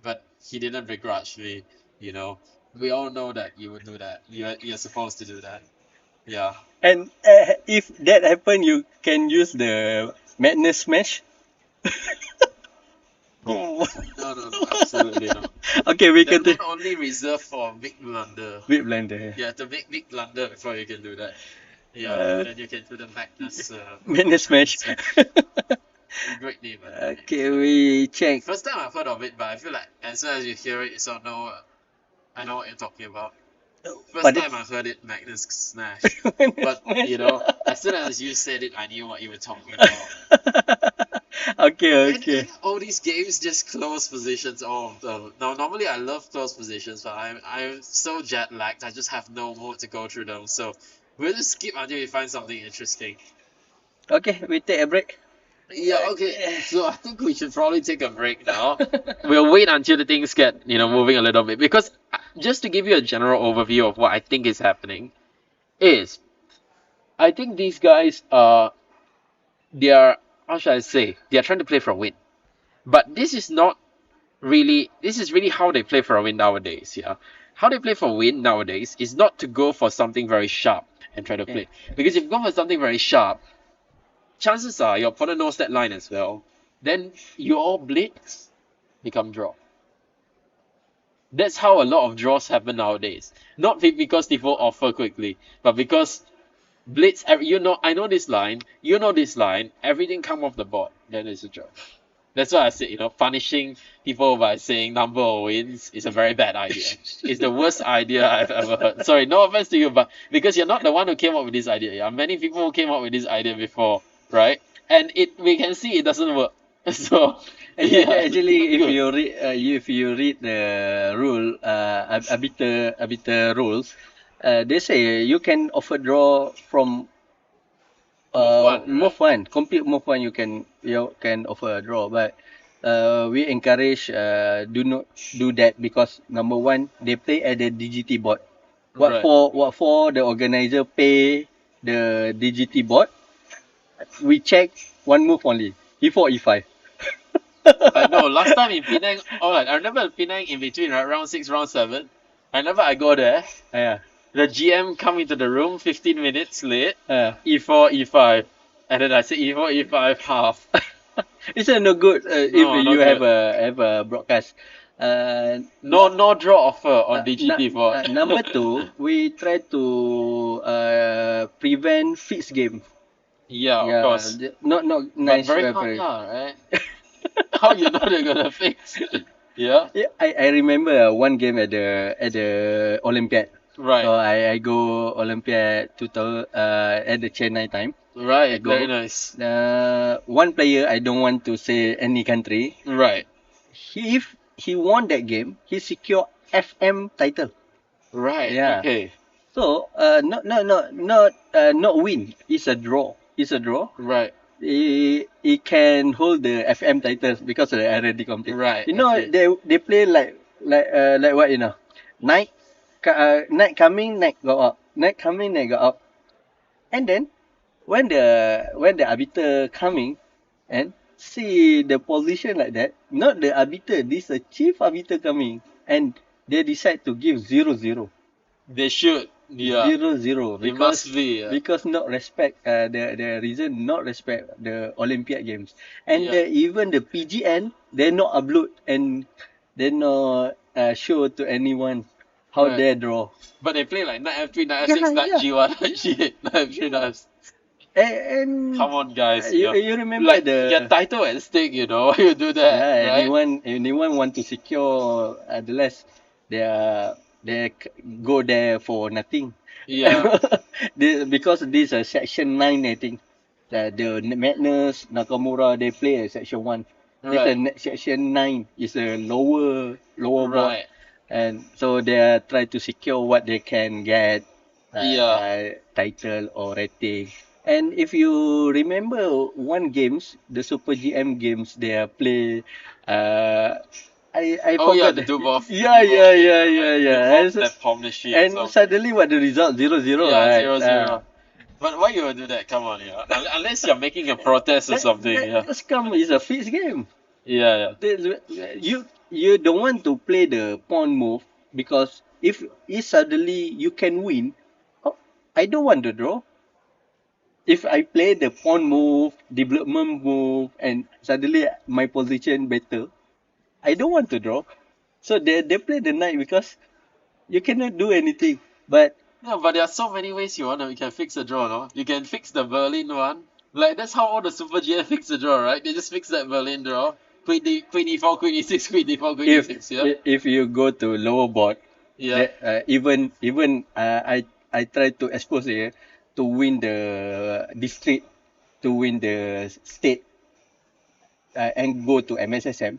but he didn't begrudge me. You know, We all know that you would do that. You're supposed to do that. Yeah. And if that happen, you can use the madness smash. No, absolutely not. Okay, we That can one only reserved for big blunder. big blender. You have to make big blunder before you can do that. Yeah, Uh, then you can do the Magnus. Madness smash. Great name. Okay, we check. First time I've heard of it, but I feel like as soon as you hear it, you sort of know. I know what you're talking about. First But time I've heard it, Magnus Snash. Madness But smash. you know, as soon as you said it, I knew what you were talking about. Okay, And okay. all these games just close positions. Now normally I love close positions, but I'm so jet lagged. I just have no mood to go through them. So we'll just skip until we find something interesting. Okay, we take a break. Yeah, okay. So I think we should probably take a break now. We'll wait until the things get, moving a little bit. Because just to give you a general overview of what I think is happening, is I think these guys they are, how should I say, they are trying to play for a win. But this is really how they play for a win nowadays, yeah. How they play for a win nowadays is not to go for something very sharp and try to play. Because if you go for something very sharp, chances are your opponent knows that line as well. Then you all blitz, become draw. That's how a lot of draws happen nowadays. Not because people offer quickly, but because blitz. I know this line. You know this line. Everything come off the board. Then it's a draw. That's why I said, punishing people by saying number of wins is a very bad idea. It's the worst idea I've ever heard. Sorry, no offense to you, but because you're not the one who came up with this idea. Yeah, many people who came up with this idea before, right? And we can see it doesn't work. So yeah, Actually, good. if you read the rule, arbiter rules, they say you can offer draw from move one, complete move one. You can offer a draw, but we encourage do not do that because number one, they play at the DGT board. Right. What for the organizer pay the DGT board? We check one move only. E4, E5. I know. Last time in Penang, alright, I remember in Penang in between, right, round 6, round 7. Whenever I go there, Yeah. the GM come into the room 15 minutes late, Yeah. E4, E5. And then I say E4, E5, half. It's no good if No, you not have a broadcast. No draw offer on DGT board. Number two, we try to prevent fixed game. Yeah, of Yeah, course. not But nice very hard referee. lah, right? How you know they're gonna fix? Yeah? Yeah, I remember one game at the Olympiad. Right. So I go Olympiad 2000 at the Chennai time. I Right, go. very nice. One player, I don't want to say any country. Right. If he won that game, he secure FM title. Right, Yeah. okay. So not win. It's a draw. Right. He can hold the FM titles because of the already complete. Right, You know, okay. they play like what you know. Night coming, night go up. Night coming, night go up. And then when the arbiter coming and see the position like that, not the arbiter, this a chief arbiter coming, and they decide to give 0-0. They should. Yeah. 0-0 It must be. because not respect the reason not respect the Olympiad games and Yeah. even the PGN they not upload and they not show to anyone how Right. they draw But they play like knight F3, knight Yeah, F6, knight yeah. G1, knight G8, knight F3, knight F6. and Come on, guys. you remember Like, the your title at stake, why you do that, yeah, right? anyone want to secure the less they go there for nothing. Yeah. Because this section 9 I think the Madness Nakamura they play at section 1. Right. Section 9 is a lower board Right. and so they are try to secure what they can get Yeah. title or rating. And if you remember one games, the Super GM games they are play I Oh, yeah, forgot the Dubov. yeah. Dubov, And, that published and so. suddenly what the result 0-0 Yeah, right? 0-0. But why you would do that? Come on, yeah. Unless you're making a protest or something, yeah. That scum is a fixed game. Yeah, yeah. You don't want to play the pawn move because if suddenly you can win, oh, I don't want to draw. If I play the pawn move, development move, and suddenly my position better, I don't want to draw. So they play the knight because you cannot do anything. But Yeah, but there are so many ways you can fix a draw, no? You can fix the Berlin one. Like that's how all the Super GM fix the draw, right? They just fix that Berlin draw. Queen e4, Queen e6, Queen d4, Queen if e6, yeah? if you go to lower board, Yeah. that even I try to expose here to win the district, to win the state, and go to MSSM.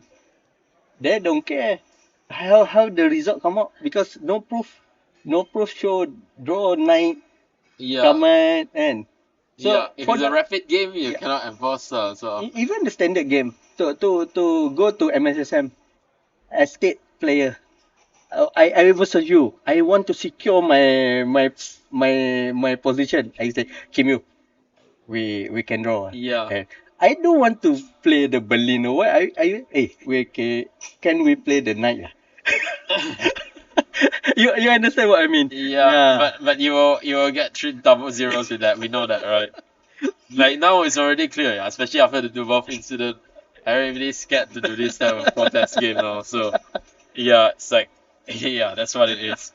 They don't care how the result come out because no proof show draw nine Yeah. comment and Yeah. so If for it's a the rapid game, you yeah, cannot enforce so even the standard game to go to MSSM as state player. I versus you. I want to secure my position. I say, Kim Yu, we can draw. yeah. And I don't want to play the Berlin or what. Hey, can we play the night? You understand what I mean? Yeah, Yeah. but you will get three double zeros with that. We know that, right? Like now it's already clear, yeah, especially after the Dubov incident. Everybody's scared to do this type of protest game now. So yeah, it's like yeah, that's what it is.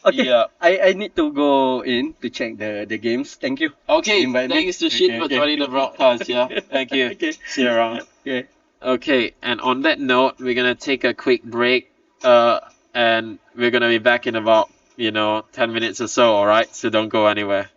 Okay. Yeah. I need to go in to check the games. Thank you. Okay, Invite me. thanks to Shin for joining the broadcast, yeah. Thank you. Okay. See you around. Okay. Okay, and on that note, we're gonna take a quick break, and we're gonna be back in about, 10 minutes or so, alright? So don't go anywhere.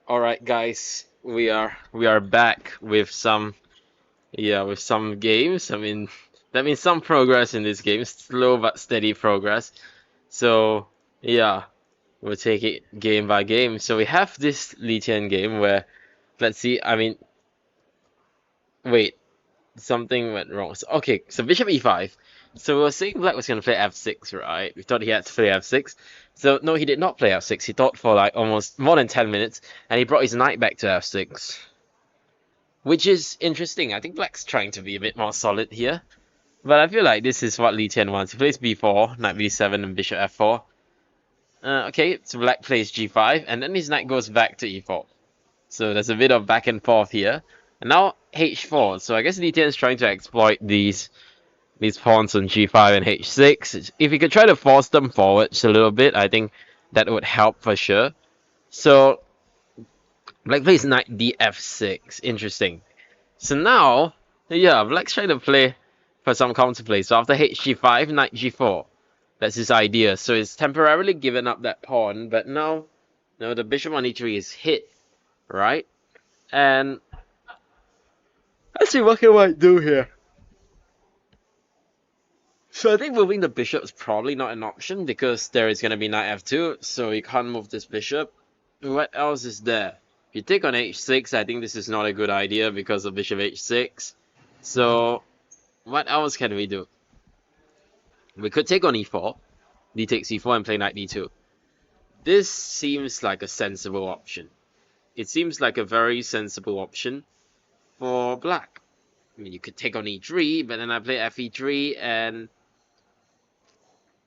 All right, guys, we are back with some games. I mean, that means some progress in this game, slow but steady progress. So yeah, we'll take it game by game. So we have this Li Tian game where, let's see. I mean, wait, something went wrong. So, okay, so Bishop E5. So we were saying Black was gonna play F6, right? We thought he had to play F6. So no, he did not play F6. He thought for like almost more than 10 minutes, and he brought his knight back to F6. Which is interesting. I think Black's trying to be a bit more solid here. But I feel like this is what Li Tian wants. He plays b4, knight b7, and bishop f4. Okay, so Black plays g5, and then his knight goes back to e4. So there's a bit of back and forth here. And now h4. So I guess Li Tian is trying to exploit these pawns on g5 and h6. If he could try to force them forwards a little bit, I think that would help for sure. So Black plays knight df6. Interesting. So now, yeah, Black's trying to play for some counterplay. So after hg5, knight g4. That's his idea. So it's temporarily given up that pawn, but now, the bishop on e3 is hit, right? And let's see what can White do here. So I think moving the bishop is probably not an option because there is going to be knight f2, so you can't move this bishop. What else is there? If you take on h6, I think this is not a good idea because of bishop h6. So what else can we do? We could take on e4, d takes e4 and play knight d2. This seems like a sensible option. It seems like a very sensible option for Black. I mean, you could take on e3, but then I play fe3 and...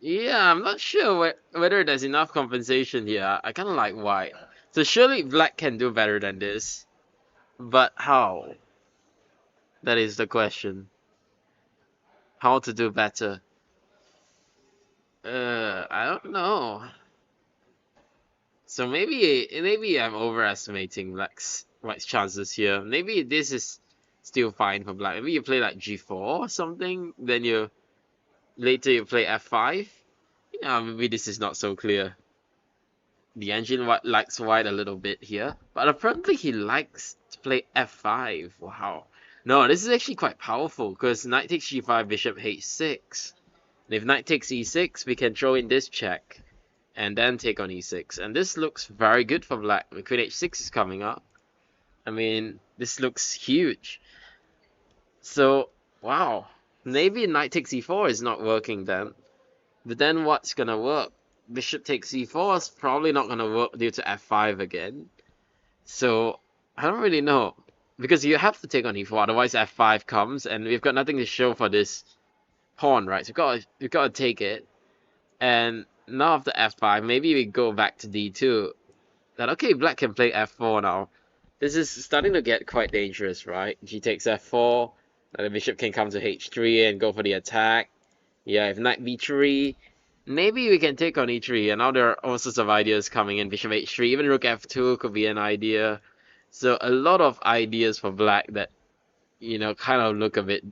yeah, I'm not sure whether there's enough compensation here. I kind of like White. So surely Black can do better than this. But how? That is the question. How to do better? I don't know. So maybe I'm overestimating White's chances here. Maybe this is still fine for Black. Maybe you play like g4 or something, then later you play f5. Yeah, maybe this is not so clear. The engine likes White a little bit here, but apparently he likes to play f5. Wow. No, this is actually quite powerful because knight takes g5, bishop h6. And if knight takes e6, we can throw in this check and then take on e6. And this looks very good for Black. When queen h6 is coming up, I mean, this looks huge. So, wow. Maybe knight takes e4 is not working then. But then what's gonna work? Bishop takes e4 is probably not gonna work due to f5 again. So, I don't really know. Because you have to take on e4, otherwise f5 comes, and we've got nothing to show for this pawn, right? So we've got to take it. And now after f5, maybe we go back to d2. That okay, Black can play f4 now. This is starting to get quite dangerous, right? G takes f4, and the bishop can come to h3 and go for the attack. Yeah, if knight b3, maybe we can take on e3. And now there are all sorts of ideas coming in. Bishop h3, even rook f2 could be an idea. So a lot of ideas for Black that, kind of look a bit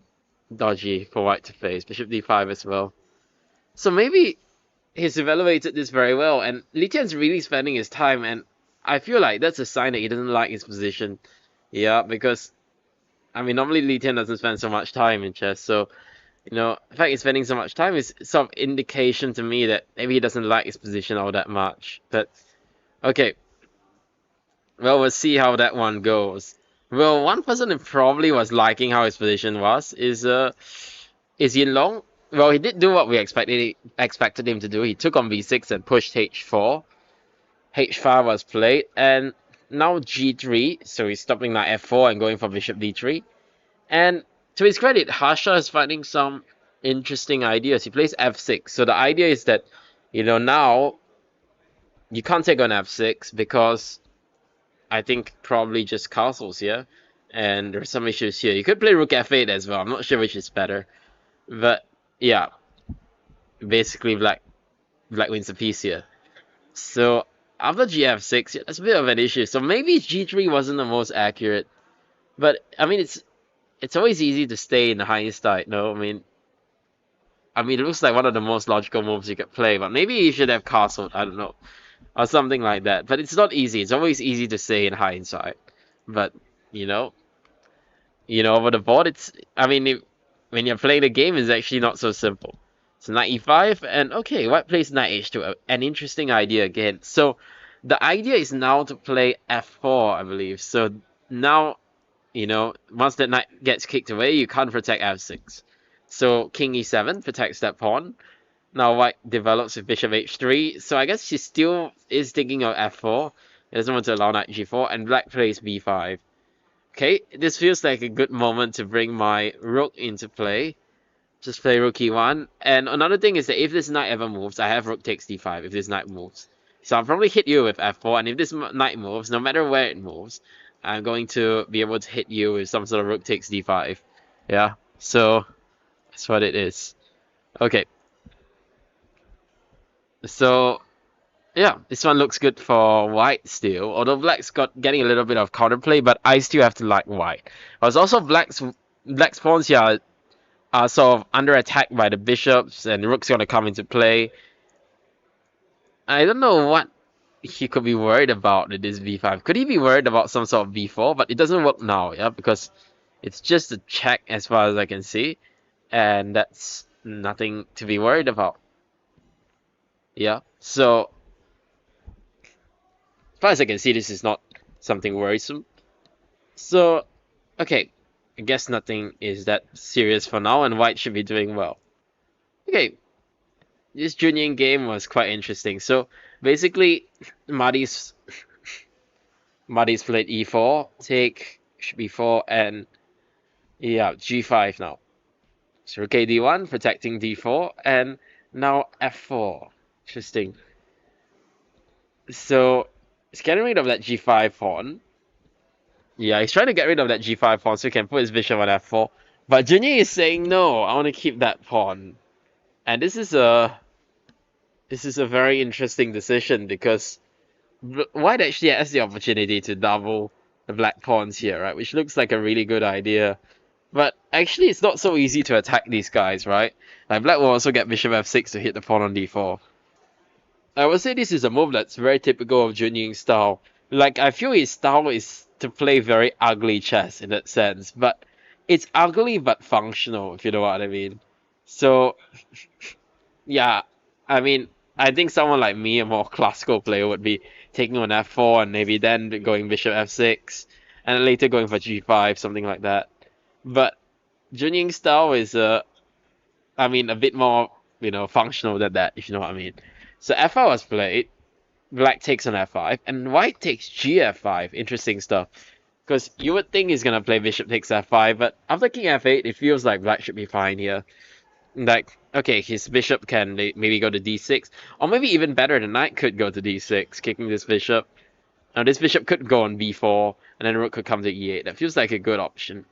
dodgy for White to face. Bishop d5 as well. So maybe he's evaluated this very well, and Li Tian's really spending his time, and I feel like that's a sign that he doesn't like his position. Yeah, because, I mean, normally Li Tian doesn't spend so much time in chess, so, the fact he's spending so much time is some indication to me that maybe he doesn't like his position all that much. But, okay. Well, we'll see how that one goes. Well, one person who probably was liking how his position was is Yin Long. Well, he did do what we expected him to do. He took on b6 and pushed h4. h5 was played, and now g3. So he's stopping knight f4 and going for bishop d3. And to his credit, Harsha is finding some interesting ideas. He plays f6. So the idea is that, now you can't take on f6 because I think probably just castles here. And there's some issues here. You could play rook f8 as well. I'm not sure which is better. But, yeah. Basically, Black wins the piece here. So, after gf6, yeah, that's a bit of an issue. So, maybe g3 wasn't the most accurate. But, I mean, it's always easy to stay in the hindsight, no? I mean, it looks like one of the most logical moves you could play. But maybe you should have castled. I don't know. or something like that. But it's not easy. It's always easy to say in hindsight. But you know, over the board, I mean, when you're playing the game, it's actually not so simple. So knight e5, and okay, white plays knight h2, an interesting idea again. So the idea is now to play f4, I believe. So now, once that knight gets kicked away, you can't protect f6. So king e7 protects that pawn. Now white develops with bishop h3. So I guess she still is thinking of f4. He doesn't want to allow knight g4, and black plays b5. Okay, this feels like a good moment to bring my rook into play. Just play rook e1. And another thing is that if this knight ever moves, I have rook takes d5 if this knight moves. So I'll probably hit you with f4, and if this knight moves, no matter where it moves, I'm going to be able to hit you with some sort of rook takes d5. Yeah, so that's what it is. Okay. So, yeah, this one looks good for white still, although black's getting a little bit of counterplay, but I still have to like white. Because also black's pawns here are sort of under attack by the bishops, and the rook's gonna come into play. I don't know what he could be worried about with this b5. Could he be worried about some sort of b4? But it doesn't work now, yeah, because it's just a check as far as I can see, and that's nothing to be worried about. Yeah, so as far as I can see, this is not something worrisome. So, okay, I guess nothing is that serious for now, and white should be doing well. Okay, this Junying game was quite interesting. So basically, Marty's played e4, take b4, and yeah, g5 now. So rook a d1, protecting d4, and now f4. Interesting. So he's getting rid of that g5 pawn. Yeah, he's trying to get rid of that g5 pawn so he can put his bishop on f4. But Junying is saying no, I want to keep that pawn. And this is a very interesting decision because white actually has the opportunity to double the black pawns here, right? Which looks like a really good idea. But actually, it's not so easy to attack these guys, right? Like black will also get bishop f6 to hit the pawn on d4. I would say this is a move that's very typical of Junying's style. Like, I feel his style is to play very ugly chess in that sense. But it's ugly but functional, if you know what I mean. So, yeah, I mean, I think someone like me, a more classical player, would be taking on f4 and maybe then going bishop f6 and later going for g5, something like that. But Junying's style is, I mean, a bit more, functional than that, if you know what I mean. So f5 was played, black takes on f5, and white takes gf5. Interesting stuff. Because you would think he's going to play bishop takes f5, but after king f8, it feels like black should be fine here. Like, okay, his bishop can maybe go to d6, or maybe even better, the knight could go to d6, kicking this bishop. Now this bishop could go on b4, and then the rook could come to e8. That feels like a good option.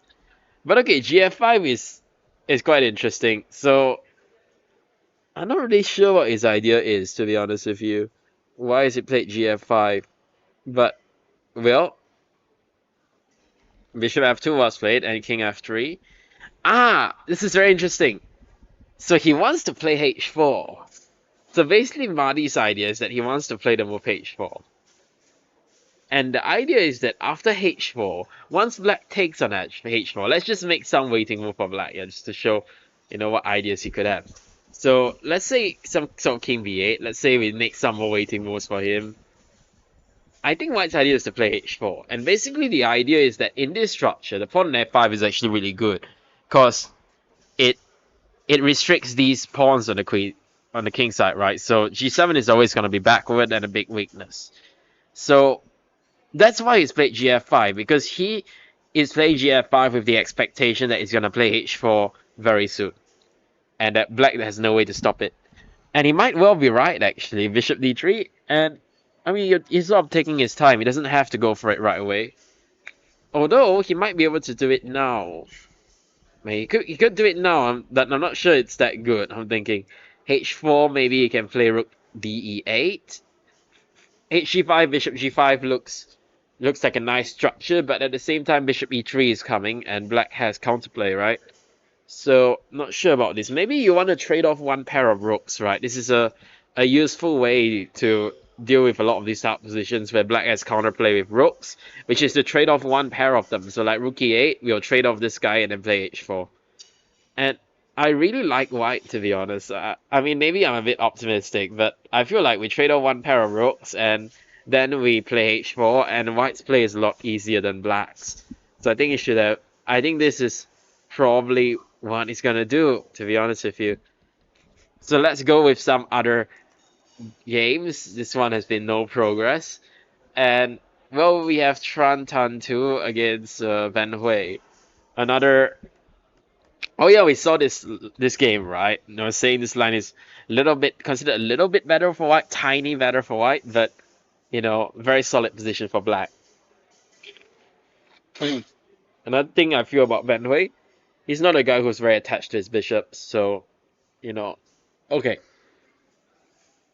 But okay, gf5 is quite interesting. So I'm not really sure what his idea is, to be honest with you. Why is he played gf5? But, well, bishop f2 was played, and king f3. Ah, this is very interesting. So he wants to play h4. So basically Marty's idea is that he wants to play the move h4. And the idea is that after h4, once black takes on h4, let's just make some waiting move for black, yeah, just to show, what ideas he could have. So let's say some sort of king b8. Let's say we make some more waiting moves for him. I think white's idea is to play h4. And basically the idea is that in this structure, the pawn on f5 is actually really good. Because it restricts these pawns on the king side, right? So g7 is always going to be backward and a big weakness. So that's why he's played gf5, because he is playing gf5 with the expectation that he's going to play h4 very soon. And that black has no way to stop it. And he might well be right, actually. Bishop d3, and I mean, he's sort of taking his time. He doesn't have to go for it right away. Although, he might be able to do it now. I mean, he could do it now, but I'm not sure it's that good. I'm thinking h4, maybe he can play rook de8. hg5, bishop g5 looks like a nice structure, but at the same time, bishop e3 is coming, and black has counterplay, right? So, not sure about this. Maybe you want to trade off one pair of rooks, right? This is a useful way to deal with a lot of these top positions where black has counterplay with rooks, which is to trade off one pair of them. So like rook e8, we'll trade off this guy and then play h4. And I really like white, to be honest. I mean, maybe I'm a bit optimistic, but I feel like we trade off one pair of rooks and then we play h4, and white's play is a lot easier than black's. So I think you should have. I think this is probably what he's gonna do, to be honest with you. So let's go with some other games. This one has been no progress. And, well, we have Tran Tan 2 against Van Hui. Another. Oh yeah, we saw this game, right? I was saying this line is considered a little bit better for white, tiny better for white, but very solid position for black. Another thing I feel about Van Hui, he's not a guy who's very attached to his bishop, so okay.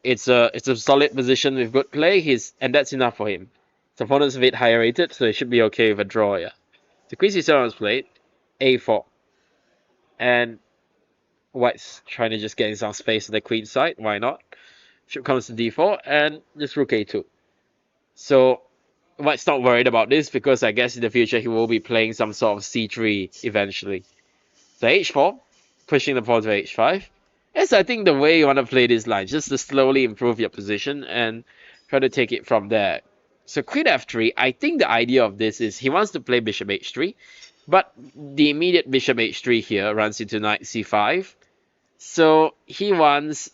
It's a solid position with good play. And that's enough for him. His opponent's a bit higher rated, so he should be okay with a draw. Yeah. So Queen C7 was played, A4, and white's trying to just get in some space on the queen side. Why not? Bishop comes to D4 and just rook A2. So white's not worried about this because I guess in the future he will be playing some sort of C3 eventually. So H4, pushing the pawn to H5. Yes, I think the way you want to play this line, just to slowly improve your position and try to take it from there. So Queen F3, I think the idea of this is he wants to play Bishop H3, but the immediate Bishop H3 here runs into Knight C5. So he wants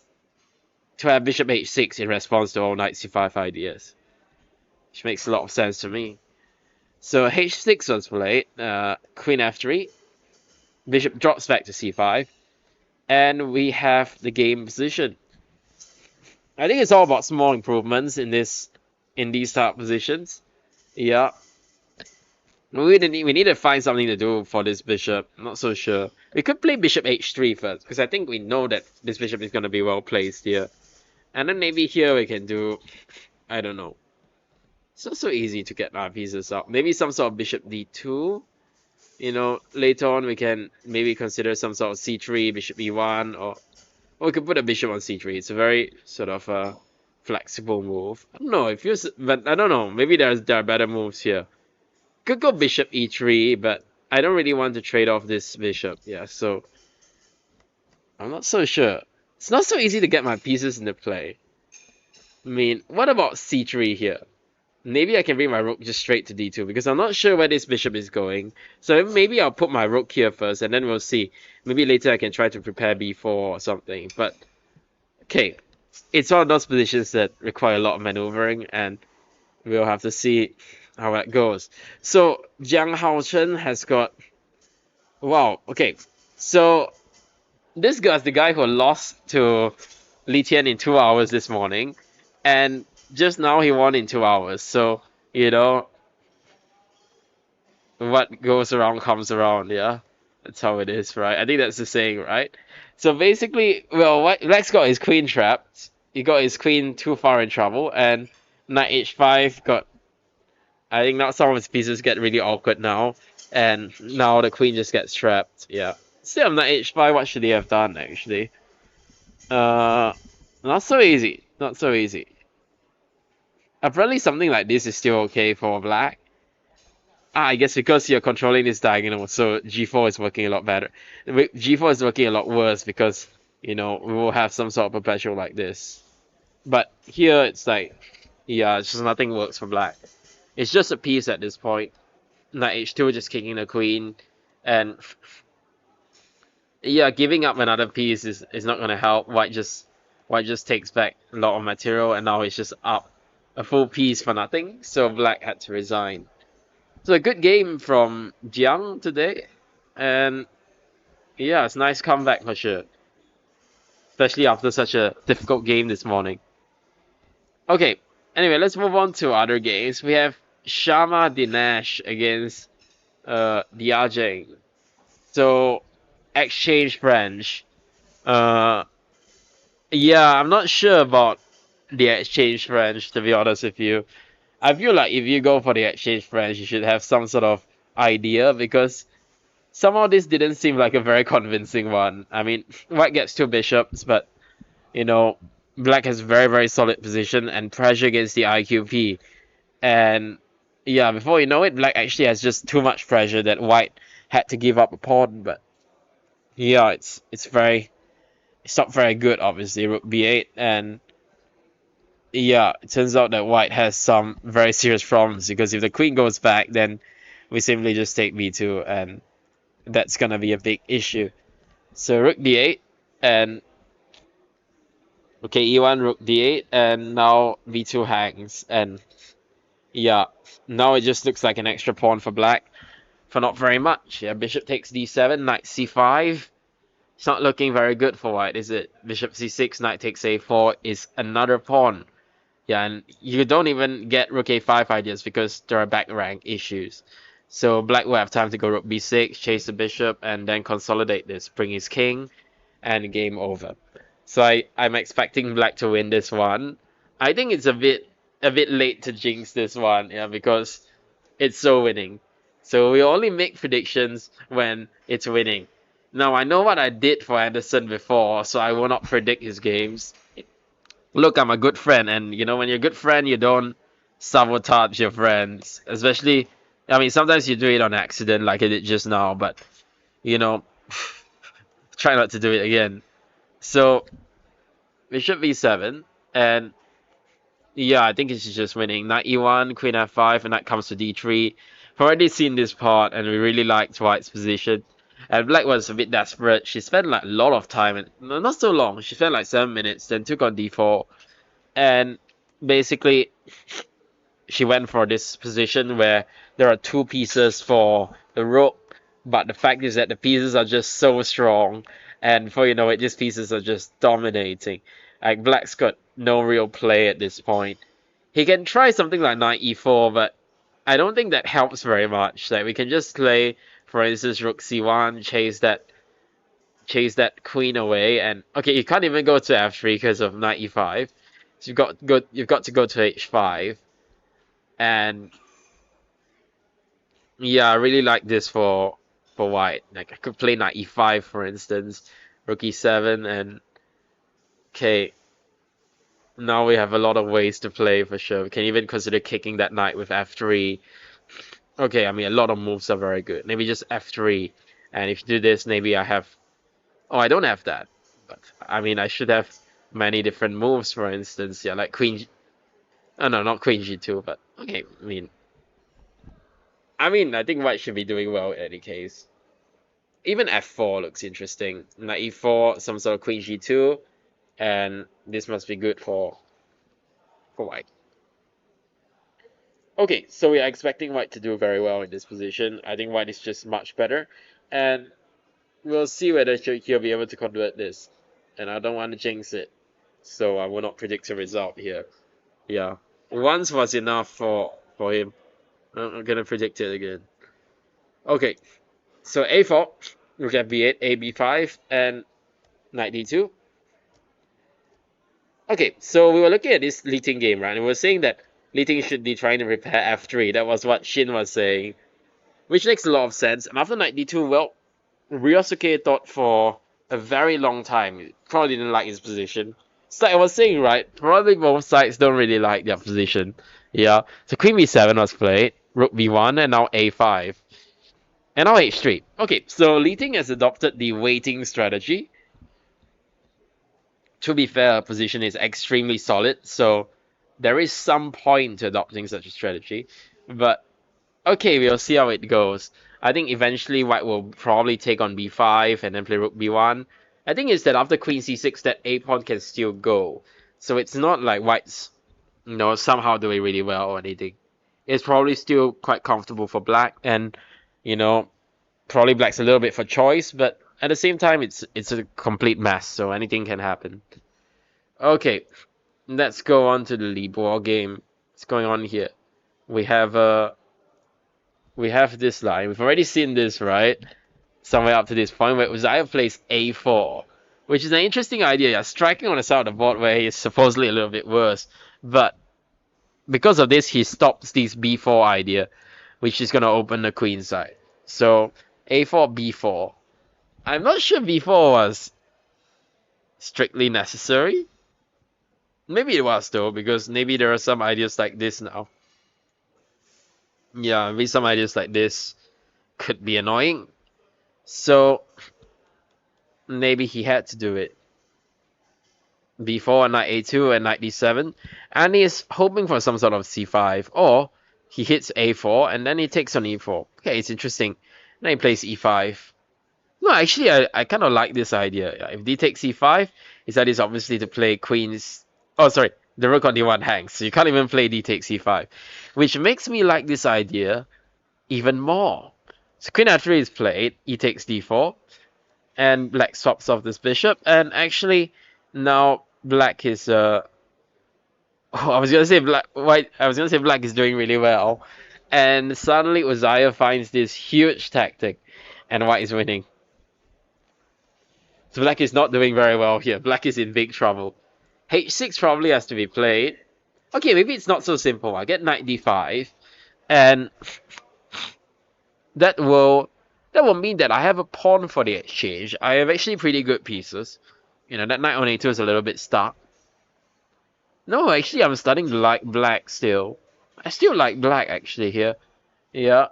to have Bishop H6 in response to all Knight C5 ideas, which makes a lot of sense to me. So H6 was played, Queen F3, Bishop drops back to C5. And we have the game position. I think it's all about small improvements in these type of positions. Yeah. We need to find something to do for this bishop. I'm not so sure. We could play Bishop H3 first, because I think we know that this bishop is going to be well placed here. And then maybe here we can do, I don't know. It's not so easy to get our pieces up. Maybe some sort of Bishop D2. Later on we can maybe consider some sort of C3, Bishop E1, or we could put a bishop on C3. It's a very sort of flexible move. I don't know, but I don't know. Maybe there are better moves here. Could go Bishop E3, but I don't really want to trade off this bishop. Yeah, so I'm not so sure. It's not so easy to get my pieces into play. I mean, what about C3 here? Maybe I can bring my rook just straight to D2 because I'm not sure where this bishop is going. So maybe I'll put my rook here first and then we'll see. Maybe later I can try to prepare B4 or something. But, okay. It's one of those positions that require a lot of maneuvering and we'll have to see how that goes. So, Jiang Haochen has got... Wow, okay. So, this guy's the guy who lost to Li Tian in 2 hours this morning. And just now he won in 2 hours, so what goes around comes around. Yeah, that's how it is, right? I think that's the saying, right? So basically, well, Black's got his queen trapped. He got his queen too far in trouble, and Knight H5 got. I think now some of his pieces get really awkward now, and now the queen just gets trapped. Yeah. Instead of Knight H5, what should he have done actually? Not so easy. Not so easy. Apparently something like this is still okay for black. I guess because you're controlling this diagonal, so G4 is working a lot better. G4 is working a lot worse because, we will have some sort of perpetual like this. But here it's like, yeah, it's just nothing works for black. It's just a piece at this point. Knight H2 just kicking the queen. And, yeah, giving up another piece is not going to help. White just takes back a lot of material and now it's just up a full piece for nothing, so black had to resign. So a good game from Jiang today, and yeah, it's a nice comeback for sure. Especially after such a difficult game this morning. Okay, anyway, let's move on to other games. We have Sharma Dinesh against Diajeng. So, exchange French. Yeah, I'm not sure about the exchange French, to be honest with you. I feel like if you go for the exchange French, you should have some sort of idea because somehow this didn't seem like a very convincing one. I mean, white gets 2 bishops, but Black has very, very solid position and pressure against the IQP. And yeah, before you know it, Black actually has just too much pressure that White had to give up a pawn. But yeah, it's not very good, obviously, Rook B8. And yeah, it turns out that White has some very serious problems, because if the queen goes back, then we simply just take B2, and that's gonna be a big issue. So Rook D8, and okay, E1, Rook D8, and now B2 hangs, and yeah, now it just looks like an extra pawn for Black for not very much. Yeah, Bishop takes D7, Knight C5. It's not looking very good for White, is it? Bishop C6, Knight takes A4 is another pawn. Yeah, and you don't even get Rook A5 ideas because there are back rank issues. So Black will have time to go Rook B6, chase the bishop, and then consolidate this, bring his king, and game over. So I'm expecting Black to win this one. I think it's a bit late to jinx this one, yeah, because it's so winning. So we only make predictions when it's winning. Now I know what I did for Anderson before, so I will not predict his games. Look, I'm a good friend, and you know when you're a good friend, you don't sabotage your friends. Especially, I mean, sometimes you do it on accident, like I did just now, but you know, try not to do it again. So Bishop B7, and yeah, I think it's just winning. Knight E1, Queen F5, and that comes to D3. I've already seen this part, and we really liked White's position. And Black was a bit desperate. She spent like a lot of time, and no, not so long. She spent like 7 minutes, then took on D4, and basically she went for this position where there are two pieces for the rook, but the fact is that the pieces are just so strong, and before you know it, these pieces are just dominating. Like Black's got no real play at this point. He can try something like Knight E4, but I don't think that helps very much. Like we can just play, for instance, Rook C1, chase that queen away, and okay, you can't even go to F3 because of Knight E5. So you've got to go to H5. And yeah, I really like this for White. Like I could play Knight E5 for instance, Rook E7, and okay, now we have a lot of ways to play for sure. We can even consider kicking that knight with F3. Okay, I mean a lot of moves are very good. Maybe just F3, and if you do this, maybe I have. Oh, I don't have that, but I mean I should have many different moves. For instance, yeah, like Queen. Oh no, not Queen G2, but okay. I think White should be doing well in any case. Even F4 looks interesting. Knight E4, some sort of Queen G2, and this must be good for White. Okay, so we are expecting White to do very well in this position. I think White is just much better, and we'll see whether he'll be able to convert this. And I don't want to jinx it, so I will not predict a result here. Yeah, once was enough for him. I'm gonna predict it again. Okay, so A4, look at B8, A B5, and Knight D2. Okay, so we were looking at this Li Ting game, right? And we were saying that Li Ting should be trying to repair F3. That was what Shin was saying, which makes a lot of sense. And after Knight D2, well, Ryosuke thought for a very long time. He probably didn't like his position. It's like I was saying, right? Probably both sides don't really like their position. Yeah. So Queen B7 was played, Rook B1, and now A5. And now H3. Okay, so Li Ting has adopted the waiting strategy. To be fair, her position is extremely solid, so there is some point to adopting such a strategy. But okay, we'll see how it goes. I think eventually White will probably take on B5 and then play Rook B1. I think it's that after Queen C6 that A pawn can still go. So it's not like White's, somehow doing really well or anything. It's probably still quite comfortable for Black, and probably Black's a little bit for choice, but at the same time it's a complete mess, so anything can happen. Okay, let's go on to the Libor game. What's going on here? We have this line. We've already seen this, right? Somewhere up to this point where Uzziah plays A4, which is an interesting idea. Yeah, striking on the side of the board where he is supposedly a little bit worse, but because of this, he stops this B4 idea, which is gonna open the queen side. So A4, B4. I'm not sure B4 was strictly necessary. Maybe it was though, because maybe there are some ideas like this now. Yeah, maybe some ideas like this could be annoying. So maybe he had to do it. B4 and knight A2 and knight D7. And he's hoping for some sort of C5. Or he hits A4 and then he takes on E4. Okay, it's interesting. Then he plays E5. No, actually, I kind of like this idea. Yeah, if D takes C5, his idea is obviously to play queens. Oh, sorry, the rook on D1 hangs. So you can't even play D takes C5. Which makes me like this idea even more. So queen F3 is played, E takes D4. And black swaps off this bishop. And actually, now black is oh, I was gonna say white. I was gonna say black is doing really well, and suddenly Uzziah finds this huge tactic, and white is winning. So black is not doing very well here. Black is in big trouble. H6 probably has to be played. Okay, maybe it's not so simple. I get knight d5, and that will mean that I have a pawn for the exchange. I have actually pretty good pieces. You know, that knight on a2 is a little bit stuck. No, actually, I'm starting to like black still. I still like black actually here. Yeah.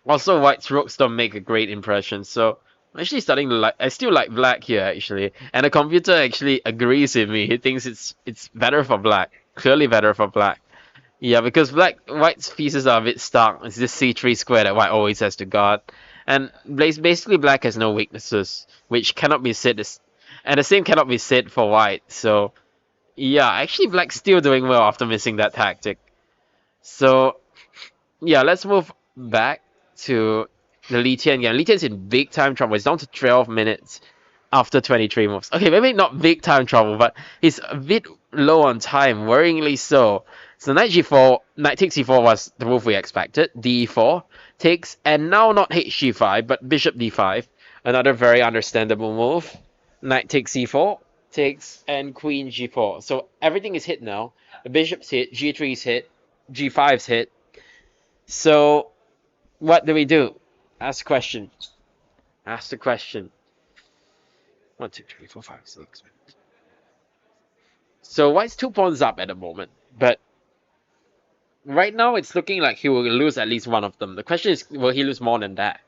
Also, white's rooks don't make a great impression, so I'm actually starting to like. I still like black here actually, and the computer actually agrees with me. He thinks it's better for black. Clearly better for black. Yeah, because white's pieces are a bit stuck. It's this c3 square that white always has to guard, and basically black has no weaknesses, which cannot be said as, and the same cannot be said for white. So yeah, actually black's still doing well after missing that tactic. So yeah, let's move back to the Li Tian game. Li Tian's in big time trouble. It's down to 12 minutes after 23 moves. Okay, maybe not big time trouble, but he's a bit low on time, worryingly so. So knight g4, knight takes e4 was the move we expected. d4 takes, and now not hg5, but bishop d5. Another very understandable move. Knight takes c4, takes, and queen g4. So everything is hit now. The bishop's hit, g3's hit, g5's hit. So what do we do? Ask the question. Ask the question. 1, 2, 3, 4, 5, 6. So white's 2 pawns up at the moment, but right now it's looking like he will lose at least one of them. The question is, will he lose more than that?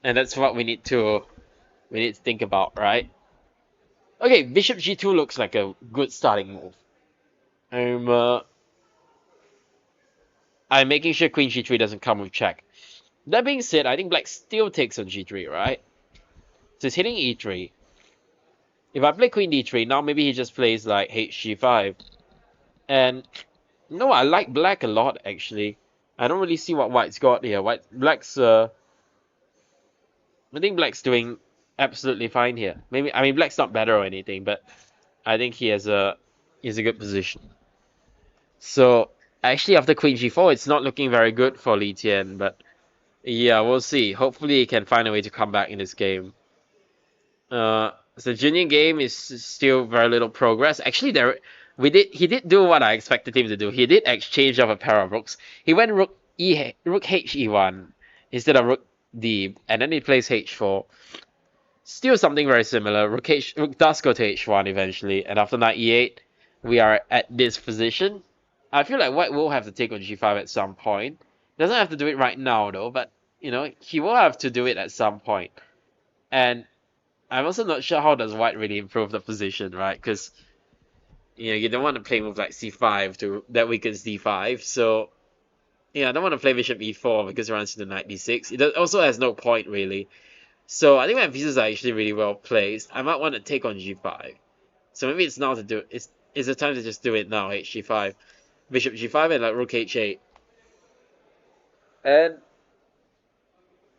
And that's what we need to think about, right? Okay, bishop g2 looks like a good starting move. I'm making sure queen g3 doesn't come with check. That being said, I think black still takes on g3, right? So it's hitting e3. If I play queen d3, now maybe he just plays like hg5. And no, I like black a lot actually. I don't really see what white's got here. Black's I think black's doing absolutely fine here. Maybe, I mean, black's not better or anything, but I think he has a good position. So actually after queen g4, it's not looking very good for Li Tian, but yeah, we'll see. Hopefully he can find a way to come back in this game. So junior game is still very little progress. Actually, he did do what I expected him to do. He did exchange of a pair of rooks. He went rook he1 instead of rook d, and then he plays h4. Still something very similar. Rook does go to h1 eventually, and after knight e8, we are at this position. I feel like white will have to take on g5 at some point. Doesn't have to do it right now though, but you know, he will have to do it at some point. And I'm also not sure how does white really improve the position, right? Because you know, you don't want to play move like c5 that weakens d5. So yeah, I don't want to play bishop e4 because it runs into knight d6. It also has no point really. So I think my pieces are actually really well placed. I might want to take on g5. So maybe it's now to do it. It's the time to just do it now. Hg5, bishop g5, and like rook h8. And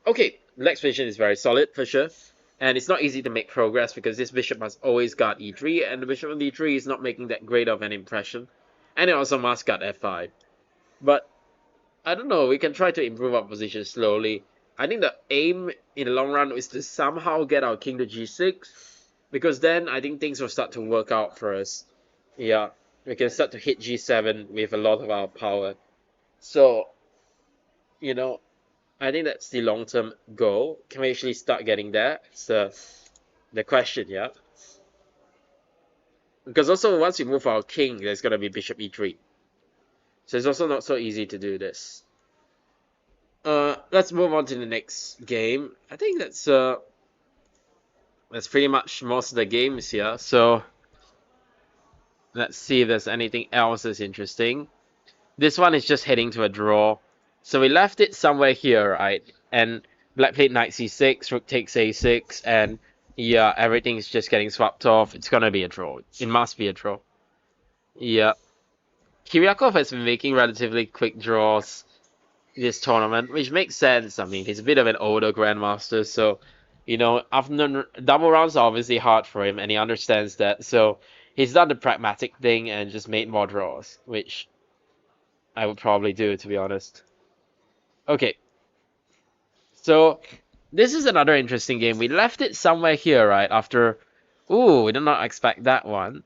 okay, black's position is very solid for sure. And it's not easy to make progress because this bishop must always guard e3, and the bishop on d3 is not making that great of an impression. And it also must guard f5. But, I don't know, we can try to improve our position slowly. I think the aim in the long run is to somehow get our king to g6, because then I think things will start to work out for us. Yeah, we can start to hit g7 with a lot of our power. So, you know, I think that's the long-term goal. Can we actually start getting there? It's the question, yeah. Because also once we move our king, there's gonna be bishop e3. So it's also not so easy to do this. Let's move on to the next game. I think that's pretty much most of the games here. So let's see if there's anything else that's interesting. This one is just heading to a draw. So we left it somewhere here, right? And black played knight c6, rook takes a6, and yeah, everything's just getting swapped off. It's gonna be a draw. It must be a draw. Yeah. Kiriakov has been making relatively quick draws this tournament, which makes sense. I mean, he's a bit of an older grandmaster, so after double rounds are obviously hard for him, and he understands that. So he's done the pragmatic thing and just made more draws, which I would probably do, to be honest. Okay, so this is another interesting game. We left it somewhere here, right? After, ooh, we did not expect that one.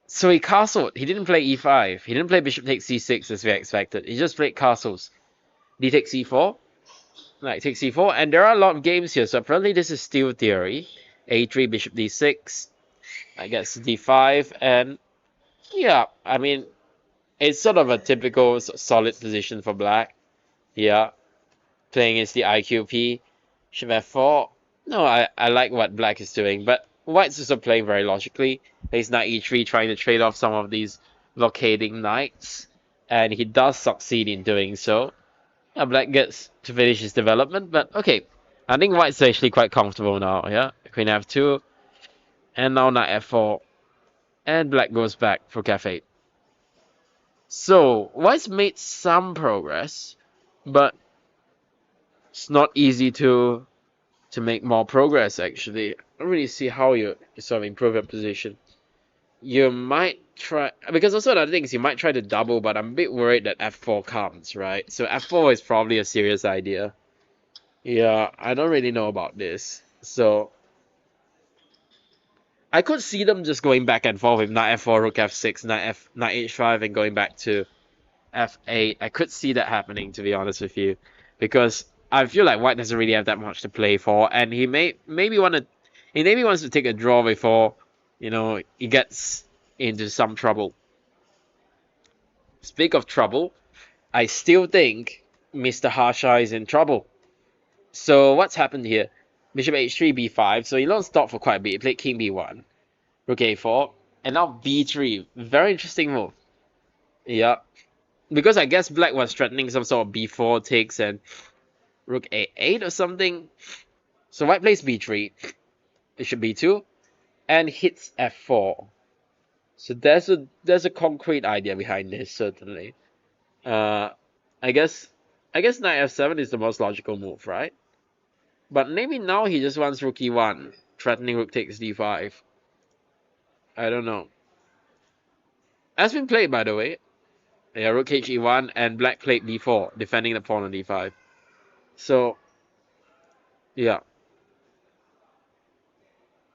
So he castled. He didn't play e5. He didn't play bishop takes c6 as we expected. He just played castles. D takes c4. Knight takes c4. And there are a lot of games here. So apparently this is steel theory. a3, bishop d6. I guess d5. And yeah, I mean, it's sort of a typical solid position for black. Yeah. Playing is the IQP. Bishop f4. No, I like what black is doing. But white's also playing very logically. Plays knight e3, trying to trade off some of these blockading knights. And he does succeed in doing so. Yeah, black gets to finish his development. But okay, I think white's actually quite comfortable now. Yeah, queen f2. And now knight f4. And black goes back for f8. So, white's made some progress. But it's not easy to make more progress, actually. I don't really see how you sort of improve your position. You might try, because also another thing is you might try to double, but I'm a bit worried that f4 comes, right? So f4 is probably a serious idea. Yeah, I don't really know about this. So I could see them just going back and forth with knight f4, rook f6, knight h5, and going back to f8. I could see that happening, to be honest with you, because I feel like white doesn't really have that much to play for, and he maybe wants to take a draw before he gets into some trouble. Speak of trouble, I still think Mr. Harsha is in trouble. So what's happened here? Bishop h3, b5. So he lost stop for quite a bit. He played king b1, rook a4, and now b3. Very interesting move. Yeah, because I guess black was threatening some sort of b4 takes and rook a8 or something. So white plays b3, bishop b2, and hits f4. So there's a concrete idea behind this, certainly. Uh, I guess knight f7 is the most logical move, right? But maybe now he just wants rook e1, threatening rook takes d5. I don't know. Has been played, by the way. Yeah, rook h e1 and black played d4, defending the pawn on d5. So, yeah.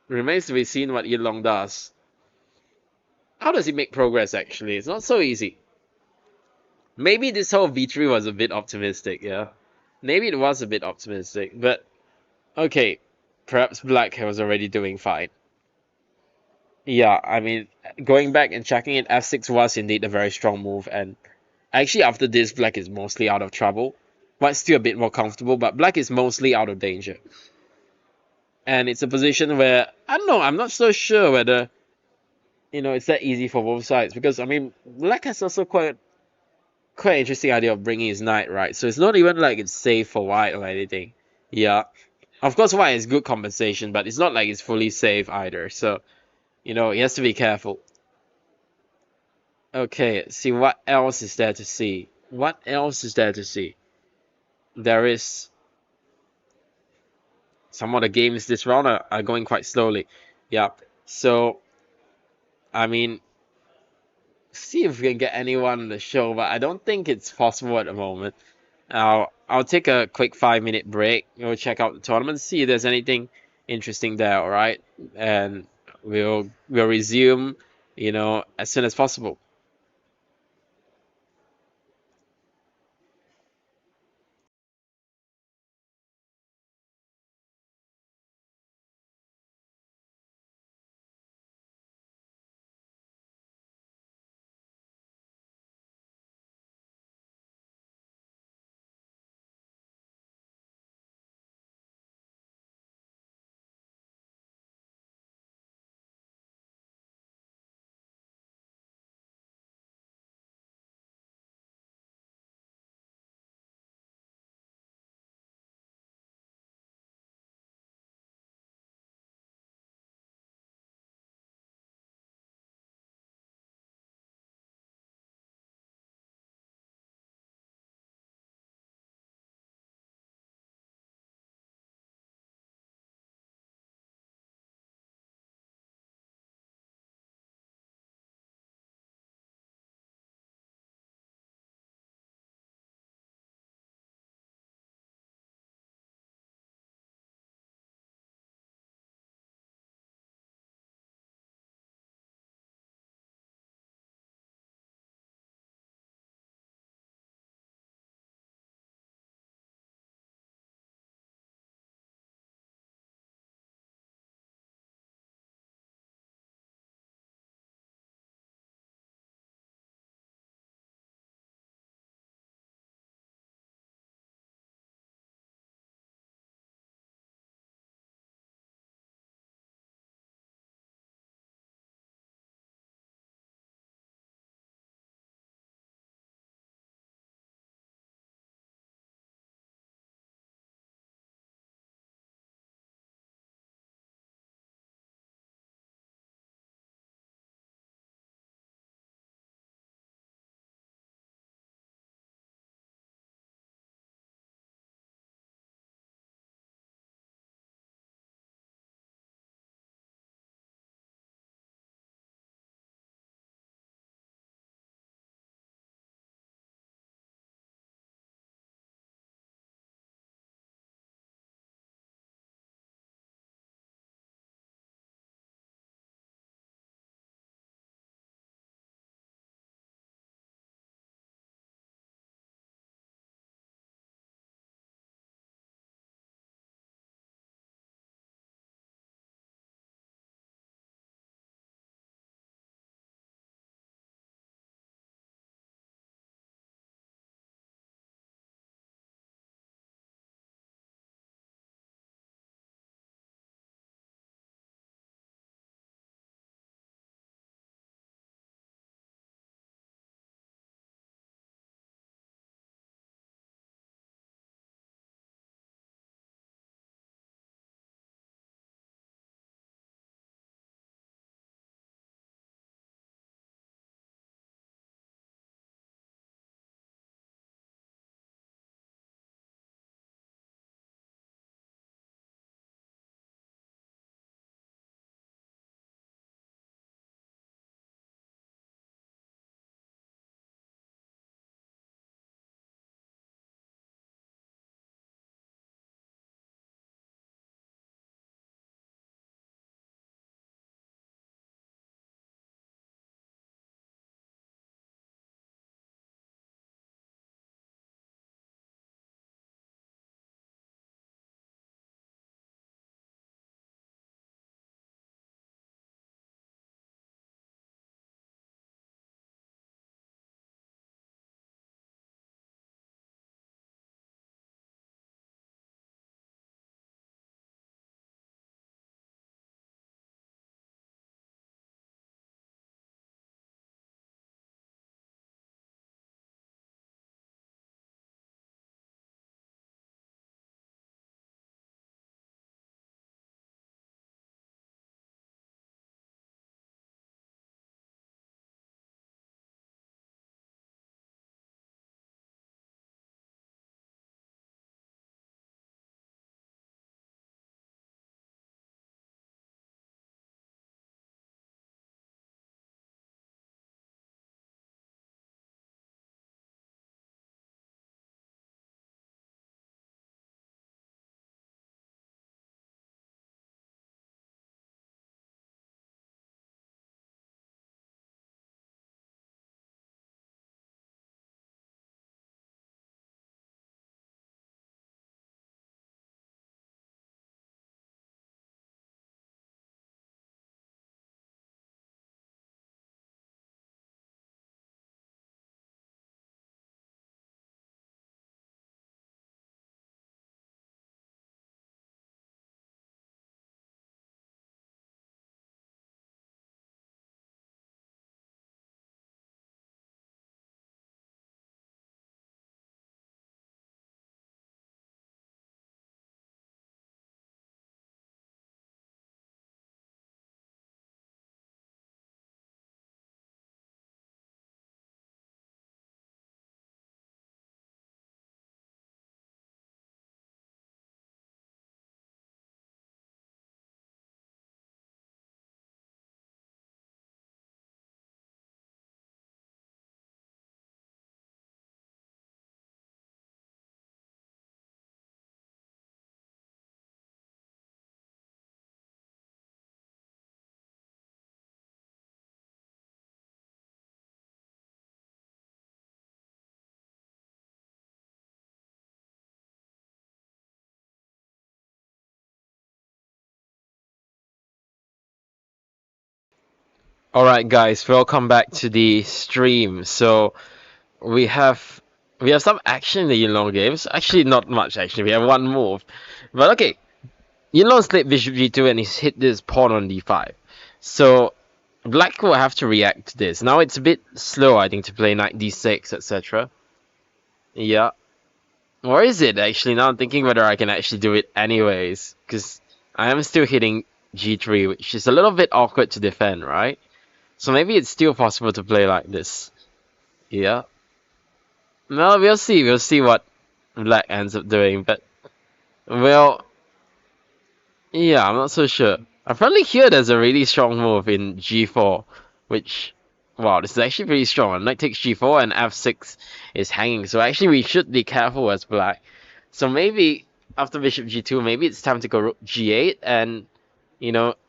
Remains to be seen what Yilong does. How does he make progress, actually? It's not so easy. Maybe this whole v3 was a bit optimistic, yeah. Maybe it was a bit optimistic, but okay. Perhaps black was already doing fine. Yeah, I mean, going back and checking it, f6 was indeed a very strong move, and actually after this, black is mostly out of trouble. White's still a bit more comfortable, but black is mostly out of danger. And it's a position where, I don't know, I'm not so sure whether, it's that easy for both sides. Because, I mean, black has also quite interesting idea of bringing his knight, right? So it's not even like it's safe for white or anything. Yeah. Of course, white is good compensation, but it's not like it's fully safe either. So, he has to be careful. Okay, see what else is there to see. What else is there to see? There is some of the games this round are going quite slowly. Yeah. So, I mean, see if we can get anyone on the show, but I don't think it's possible at the moment. I'll take a quick 5-minute break. We'll check out the tournament, see if there's anything interesting there, alright? And we'll resume, as soon as possible. Alright guys, welcome back to the stream. So we have we have some action in the Yinlong games. Actually not much actually, we have one move. But okay, Yinlong slayed bishop g2 and he's hit this pawn on d5. So black will have to react to this. Now it's a bit slow I think to play knight d6, etc. Yeah. Or is it actually? Now I'm thinking whether I can actually do it anyways. Because I am still hitting g3, which is a little bit awkward to defend, right? So maybe it's still possible to play like this. Yeah. Well, we'll see. We'll see what black ends up doing. But, well, yeah, I'm not so sure. Apparently here there's a really strong move in g4. Which, wow, this is actually pretty strong. Knight takes g4 and f6 is hanging. So actually we should be careful as black. So maybe after bishop g2, maybe it's time to go rook g8 and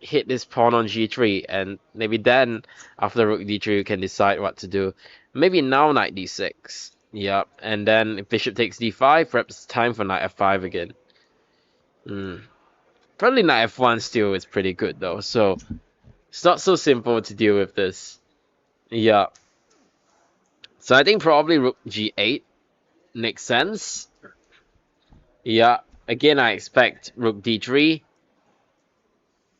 hit this pawn on g3, and maybe then after rook d3 you can decide what to do. Maybe now knight d6. Yep, and then if bishop takes d5, perhaps it's time for knight f5 again. Probably knight f1 still is pretty good though, so it's not so simple to deal with this. Yeah. So I think probably rook g8 makes sense. Yeah, again I expect rook d3.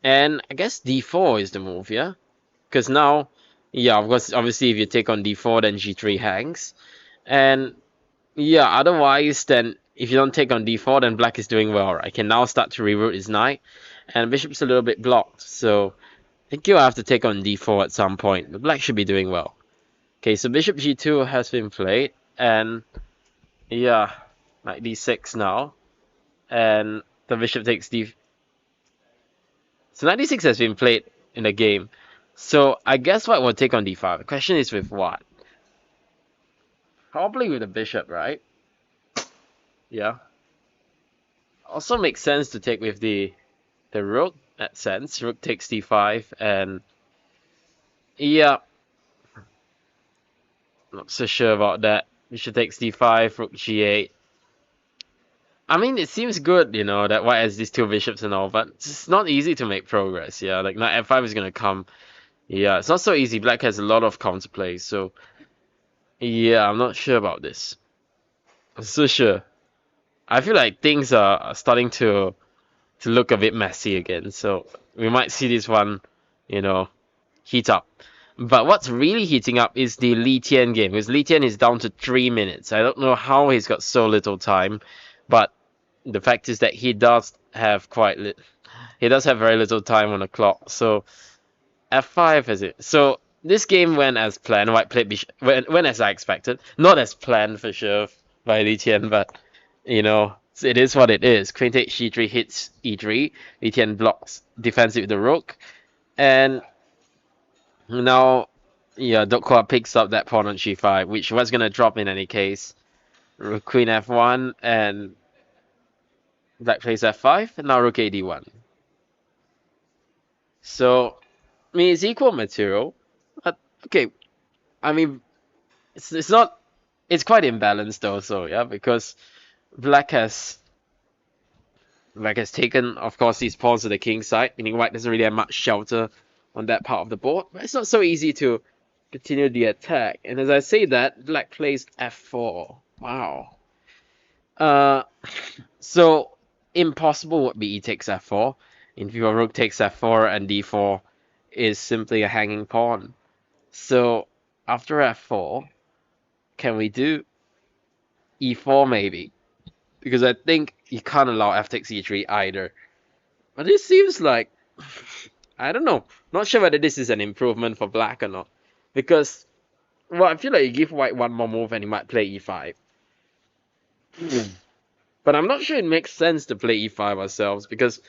And I guess d4 is the move, yeah? Because now, yeah, of course, obviously if you take on d4, then g3 hangs. And yeah, otherwise, then if you don't take on d4, then black is doing well. I can now start to reroute his knight. And bishop's a little bit blocked, so I think you'll have to take on d4 at some point. But black should be doing well. Okay, so bishop g2 has been played. And yeah, knight d6 now. And the bishop takes d. So knight d6 has been played in the game. So I guess white will take on d5. The question is with what? Probably with the bishop, right? Yeah. Also makes sense to take with the rook. That sense. Rook takes d5 and yeah. Not so sure about that. Bishop takes d5, rook g8. I mean, it seems good, that white has these two bishops and all, but it's not easy to make progress. Yeah, like knight f5 is gonna come. Yeah, it's not so easy. Black has a lot of counterplays, so yeah, I'm not sure about this. I'm so sure. I feel like things are starting to look a bit messy again, so we might see this one, heat up. But what's really heating up is the Li Tian game, because Li Tian is down to 3 minutes. I don't know how he's got so little time, but the fact is that he does have very little time on the clock. So f5 is it. So this game went as planned. White played bishop, went as I expected. Not as planned for sure by Li Tian, but it is what it is. Queen takes g3 hits e3. Li Tian blocks defensive with the rook, and now Dokwa picks up that pawn on g5, which was gonna drop in any case. Queen f1 and black plays f5, and now rook ad1. So I mean, it's equal material, but okay. I mean, it's not. It's quite imbalanced also, yeah, because black has taken, of course, these pawns to the king side, meaning white doesn't really have much shelter on that part of the board. But it's not so easy to continue the attack. And as I say that, black plays f4. Wow. So impossible would be e takes f4. If your rook takes f4 and d4 is simply a hanging pawn. So after f4, can we do e4 maybe? Because I think you can't allow f takes e3 either. But this seems like, I don't know. Not sure whether this is an improvement for black or not. Because, well, I feel like you give white one more move and he might play e5. But I'm not sure it makes sense to play e5 ourselves, because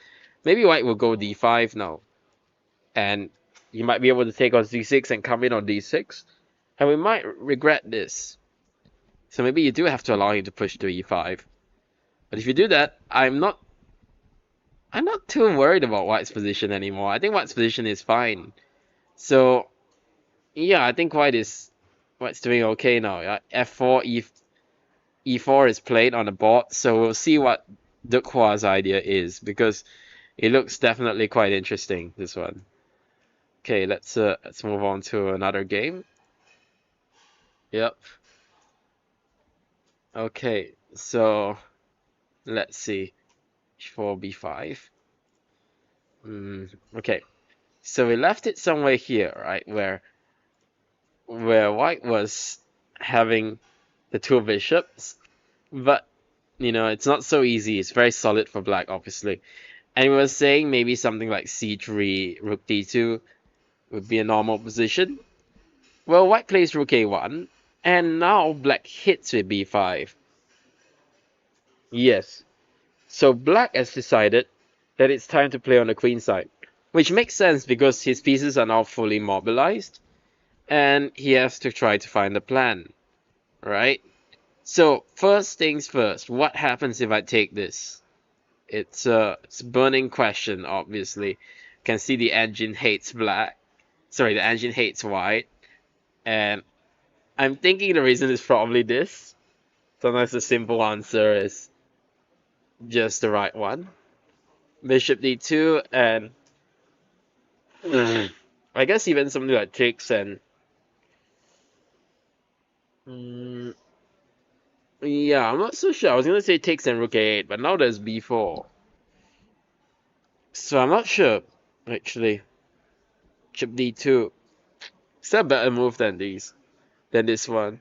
maybe white will go d5 now. And you might be able to take on d6 and come in on d6. And we might regret this. So maybe you do have to allow him to push to e5. But if you do that, I'm not too worried about white's position anymore. I think white's position is fine. So yeah, I think white's doing okay now. Yeah? f4, e4 is played on the board, so we'll see what Dukhua's idea is, because it looks definitely quite interesting, this one. Okay, let's move on to another game. Yep. Okay, so let's see. H4, B5. Okay, so we left it somewhere here, right? Where white was having the two bishops, but you know, it's not so easy. It's very solid for black, obviously. And we were saying maybe something like C3, rook D2 would be a normal position. Well, white plays rook A1, and now black hits with B5. Yes. So black has decided that it's time to play on the queen side, which makes sense because his pieces are now fully mobilized, and he has to try to find a plan, right? So first things first, what happens if I take this? It's a burning question, obviously. Can see the engine hates black. Sorry, the engine hates white. And I'm thinking the reason is probably this. Sometimes the simple answer is just the right one. Bishop d2 and I guess even something like takes and yeah, I'm not so sure. I was gonna say takes and rook a8, but now there's b4. So I'm not sure, actually. Bishop d2. Is that a better move than this one?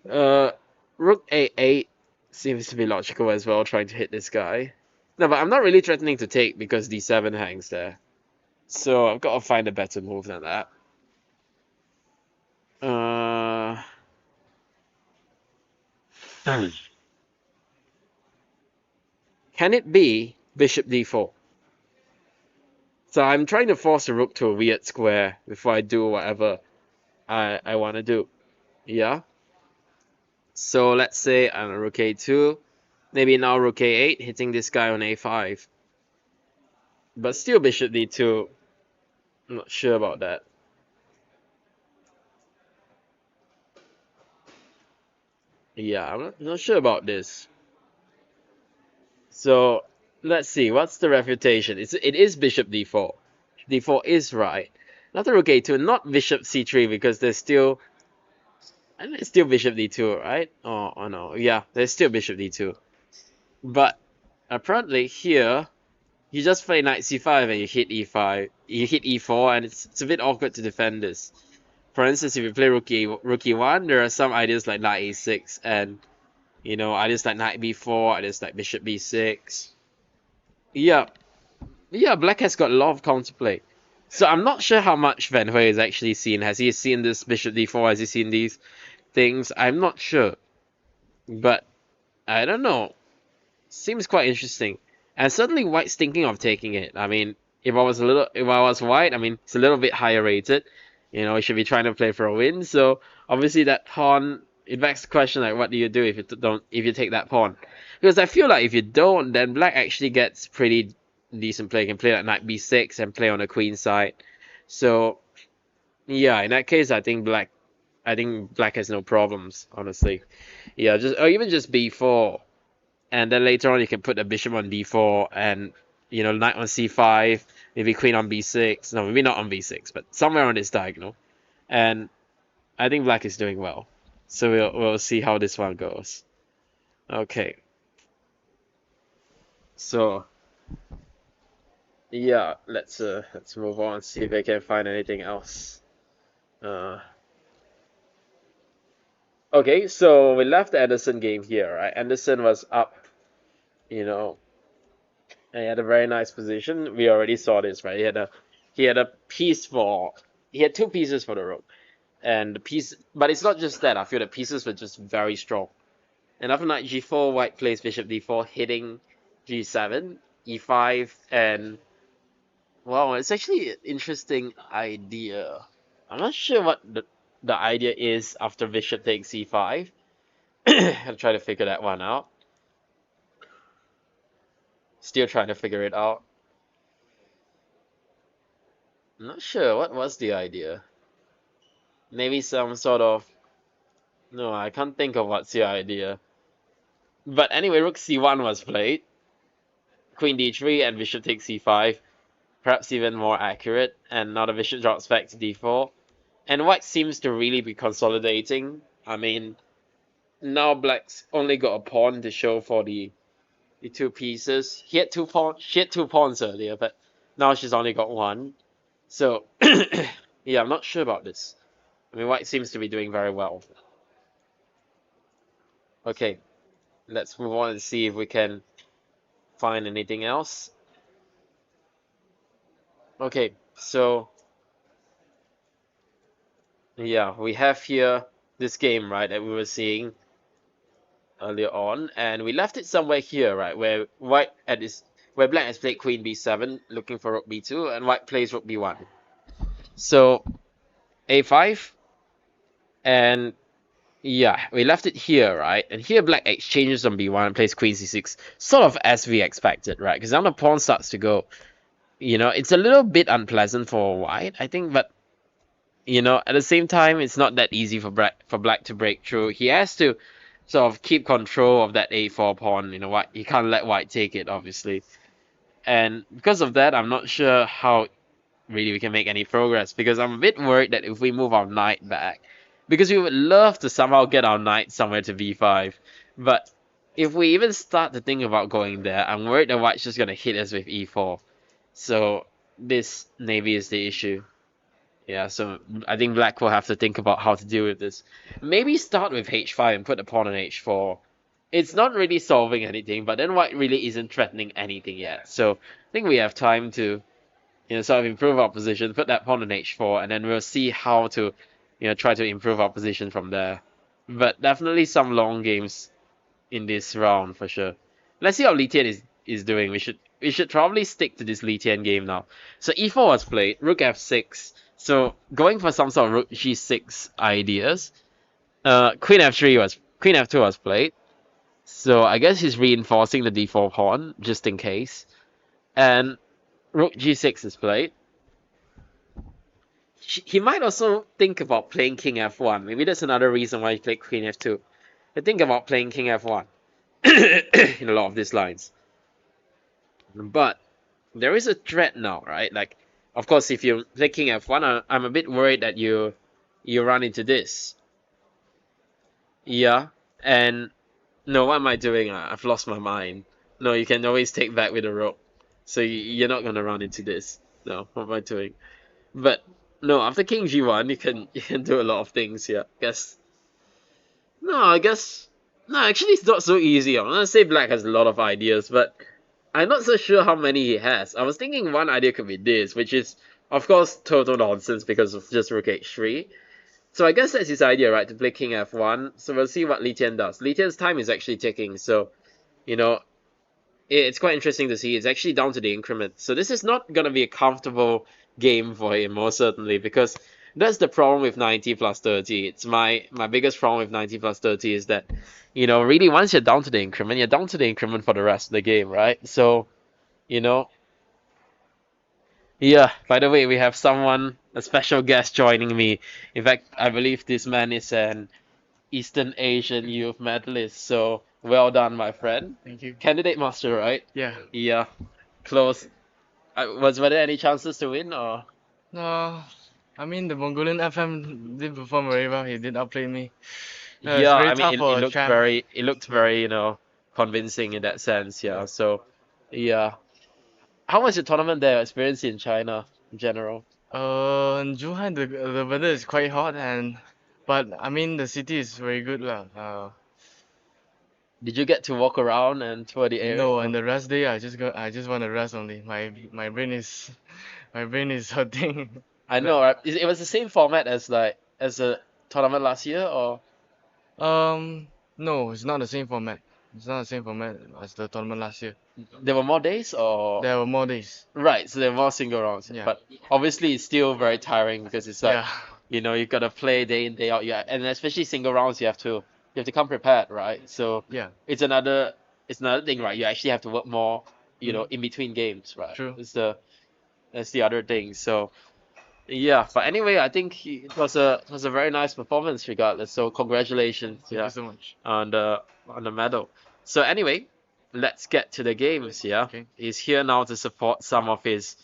Rook a8 seems to be logical as well, trying to hit this guy. No, but I'm not really threatening to take because d7 hangs there. So I've got to find a better move than that. Can it be bishop d4? So I'm trying to force the rook to a weird square before I do whatever I want to do. Yeah? So let's say I'm a rook a2. Maybe now rook a8, hitting this guy on a5. But still bishop d2. I'm not sure about that. Yeah, I'm not sure about this. So let's see, what's the refutation? It is bishop d4. d4 is right. Not the rook a2, not bishop c3 because there's still... And it's still bishop d2, right? Oh no, yeah, there's still bishop d2. But apparently here, you just play knight c5 and you hit e5. You hit e4 and it's a bit awkward to defend this. For instance, if you play rook e1, there are some ideas like knight a6 and, you know, ideas like knight b4, ideas like bishop b6. Yeah, black has got a lot of counterplay. So I'm not sure how much Van Hui has actually seen. Has he seen this bishop d4? Has he seen these things? I'm not sure. But I don't know. Seems quite interesting. And certainly white's thinking of taking it. I mean, if I was white, I mean, it's a little bit higher rated. You know, he should be trying to play for a win. So obviously that pawn, it begs the question like, what do you do if if you take that pawn? Because I feel like if you don't, then black actually gets pretty decent play. You can play like knight b6 and play on the queen side. So yeah, in that case, I think black has no problems, honestly. Yeah, or even just b4. And then later on you can put a bishop on d4 and, you know, knight on c5, maybe queen on b6. No, maybe not on b6, but somewhere on this diagonal. And I think black is doing well. So we'll see how this one goes. Okay. So yeah, let's move on, see if I can find anything else. Okay, so we left the Anderson game here, right? Anderson was up, you know, and he had a very nice position. We already saw this, right? He had a piece for he had two pieces for the rook. And the piece, but it's not just that. I feel the pieces were just very strong. And after knight g4, white plays bishop d4, hitting g7, e5, and wow, it's actually an interesting idea. I'm not sure what the idea is after bishop takes c5. I'll try to figure that one out. Still trying to figure it out. I'm not sure what was the idea. Maybe some sort of... No, I can't think of what's the idea. But anyway, rook c1 was played. Queen d3 and bishop takes c5. perhaps even more accurate, and now the bishop drops back to d4. And white seems to really be consolidating. I mean, now black's only got a pawn to show for the two pieces. She had 2 pawns earlier, but now she's only got one. So yeah, I'm not sure about this. I mean, white seems to be doing very well. Okay, let's move on and see if we can find anything else. Okay, so yeah, we have here this game, right, that we were seeing earlier on, and we left it somewhere here, right, where where black has played queen b7, looking for rook b2, and white plays rook b1. So a5, and yeah, we left it here, right? And here black exchanges on b1 and plays queen c6, sort of as we expected, right? Because now the pawn starts to go. It's a little bit unpleasant for white, I think, but at the same time, it's not that easy for black to break through. He has to sort of keep control of that a4 pawn. White, he can't let white take it, obviously. And because of that, I'm not sure how really we can make any progress, because I'm a bit worried that if we move our knight back, because we would love to somehow get our knight somewhere to b5, but if we even start to think about going there, I'm worried that white's just gonna hit us with e4. So this maybe is the issue. Yeah, so I think black will have to think about how to deal with this. Maybe start with h5 and put the pawn on h4. It's not really solving anything, but then white really isn't threatening anything yet. So I think we have time to sort of improve our position, put that pawn on h4, and then we'll see how to try to improve our position from there. But definitely some long games in this round for sure. Let's see how Li Tian is doing. We should probably stick to this Li Tian game now. So e4 was played, rook f6. So going for some sort of rook g6 ideas. Queen f2 was played. So I guess he's reinforcing the d4 pawn just in case. And rook g6 is played. He might also think about playing king f1. Maybe that's another reason why he played queen f2. I think about playing king f1 in a lot of these lines. But there is a threat now, right? Like, of course, if you play king f1, I'm a bit worried that you run into this. Yeah, and no, what am I doing? I've lost my mind. No, you can always take back with a rook. So you're not gonna run into this. No, what am I doing? But no, after king g1, you can do a lot of things here. I guess no, actually it's not so easy. I'm gonna say black has a lot of ideas, but I'm not so sure how many he has. I was thinking one idea could be this, which is of course total nonsense because of just rook h3. So I guess that's his idea, right? To play king f1. So we'll see what Li Tian does. Li Tian's time is actually ticking, so it's quite interesting to see. It's actually down to the increment. So this is not going to be a comfortable game for him, most certainly, because that's the problem with 90 plus 30. It's my biggest problem with 90 plus 30 is that, really once you're down to the increment, you're down to the increment for the rest of the game, right? So, you know, yeah, by the way, we have a special guest joining me. In fact, I believe this man is an Eastern Asian youth medalist, so well done, my friend. Thank you. Candidate master, right? Yeah. Yeah, close. Were there any chances to win, or? No, I mean the Mongolian FM did perform very well. He did outplay me. It's Yeah, very I mean tough for a champ. it looked very, convincing in that sense. Yeah. So, yeah. How was your tournament there? Experience in China in general? In Zhuhai the weather is quite hot but I mean the city is very good lah. Did you get to walk around and tour the area? No, and the rest day I just want to rest only. My brain is my brain is hurting. I know, right? It was the same format as a tournament last year, or? No, it's not the same format. It's not the same format as the tournament last year. There were more days, or? There were more days. Right, so there were more single rounds. Yeah. But obviously it's still very tiring because it's like, Yeah. you gotta play day in, day out. Yeah, and especially single rounds, you have to come prepared, right? So Yeah. it's another thing, right? You actually have to work more, in between games, right? True. That's the other thing. So yeah, but anyway, I think it was a very nice performance regardless. So congratulations, Thank you so much. on the medal. So anyway, let's get to the games. Yeah, Okay. he's here now to support some of his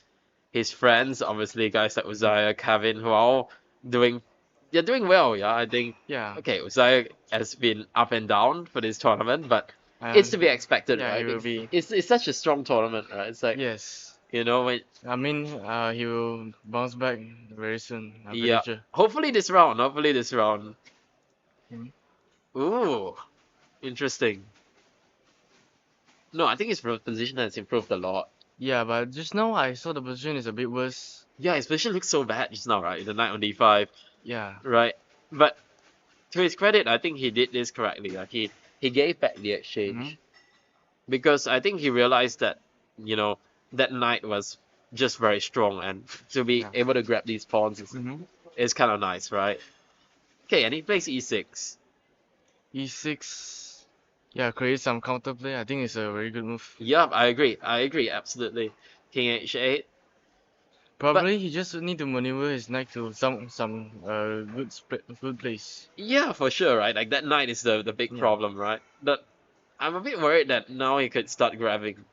his friends, obviously guys like Uzziah, Kevin, who are all doing they're doing well, yeah. I think Yeah. okay, Uzziah has been up and down for this tournament, but it's to be expected, Yeah, he right? will be. It's such a strong tournament, right? It's like Yes. you know when I mean, he will bounce back very soon. I'm yeah. pretty sure. Hopefully this round, hopefully this round. Mhm. Ooh, interesting. No, I think his position has improved a lot. Yeah, but just now I saw the position is a bit worse. Yeah, his position looks so bad just now, right? The knight on d5, Yeah. right? But to his credit, I think he did this correctly. Like he gave back the exchange because I think he realized that you know that knight was just very strong, and to be Yeah. able to grab these pawns Mm-hmm. is kind of nice, right? Okay, and he plays e6. E6. Yeah, create some counterplay. I think it's a very good move. Yup, I agree. I agree absolutely. King h8. Probably he just need to maneuver his knight to some good place. Yeah, for sure, right? Like that knight is the big Yeah. problem, right? But I'm a bit worried that now he could start grabbing.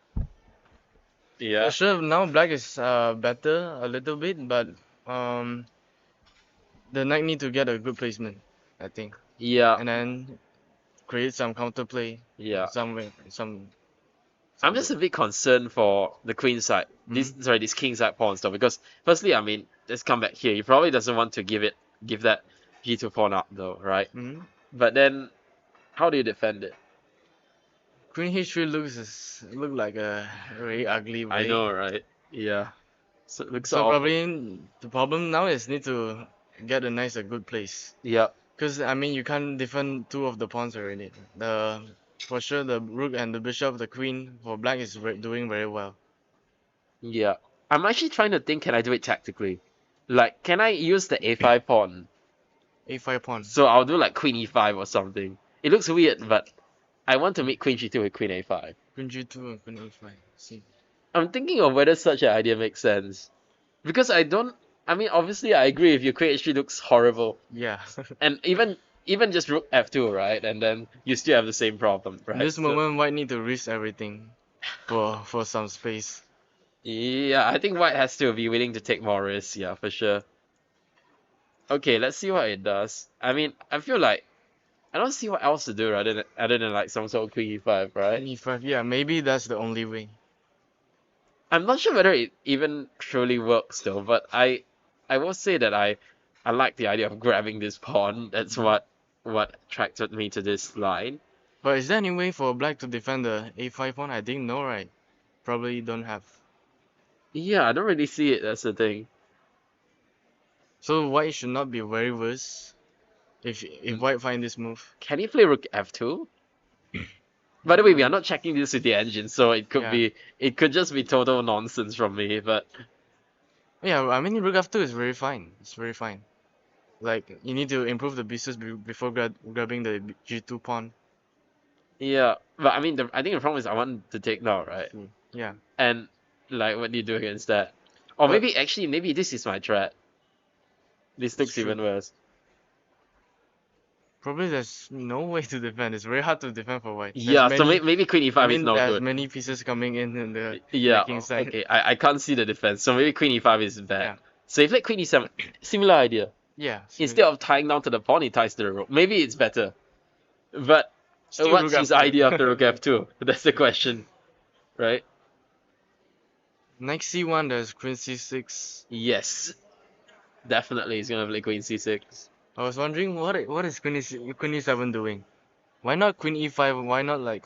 Yeah. For sure, now black is better a little bit, but um the knight need to get a good placement, I think, Yeah. and then create some counterplay. Yeah. Some way, some. I'm just a bit concerned for the queen side. This king side pawns though, because firstly, I mean, let's come back here. He probably doesn't want to give that g2 pawn up though, right? Mm-hmm. But then, how do you defend it? Queen h3 look like a very ugly I way. know, right? Yeah. So it looks So awful. probably the problem now is need to get the knight a good place. Yeah. Cause I mean you can't defend two of the pawns already. For sure the rook and the bishop, the queen for black is doing very well. Yeah. I'm actually trying to think, can I do it tactically? Like, can I use the a5 pawn? A5 pawn. So I'll do like queen e5 or something. It looks weird, but I want to make queen g2 with queen a5. Queen g2 and queen a5. See. I'm thinking of whether such an idea makes sense. Because I mean, obviously I agree if your queen h3 looks horrible. Yeah. And even just rook f2, right? And then you still have the same problem, right? In this So- moment, white need to risk everything for some space. Yeah, I think white has to be willing to take more risks, yeah, for sure. Okay, let's see what it does. I mean, I feel like I don't see what else to do other than like some sort of queen e5, right? Queen e5, yeah, maybe that's the only way. I'm not sure whether it even truly works though, but I will say that I like the idea of grabbing this pawn. That's what attracted me to this line. But is there any way for black to defend the a5 pawn? I think no, right? Probably don't have. Yeah, I don't really see it. That's the thing. So white should not be very worse if white find this move. Can he play rook f2? By the way, we are not checking this with the engine, so Yeah. it could just be total nonsense from me. But Yeah, I mean rook f2 is very fine. It's very fine. Like you need to improve the pieces before grabbing the g2 pawn. yeah, but I mean, I think the problem is I want to take now, right? Yeah. And like, what do you do against that? Or But- maybe this is my threat. This looks true. even worse. Probably there's no way to defend. It's very hard to defend for white. There's Yeah, so many- maybe queen e5 I mean, is not there's good. many pieces coming in the Yeah, king side. okay, I can't see the defense, so maybe queen e5 is bad. Yeah. So if like queen e7, similar idea. Yeah. Instead of tying down to the pawn, he ties to the rook. Maybe it's better. But Still what's rook his f2. idea after rook f2? That's the question, right? Next c1, there's queen c6. Yes, definitely he's gonna play queen c6. I was wondering what is queen e7 doing? Why not queen e5? Why not like?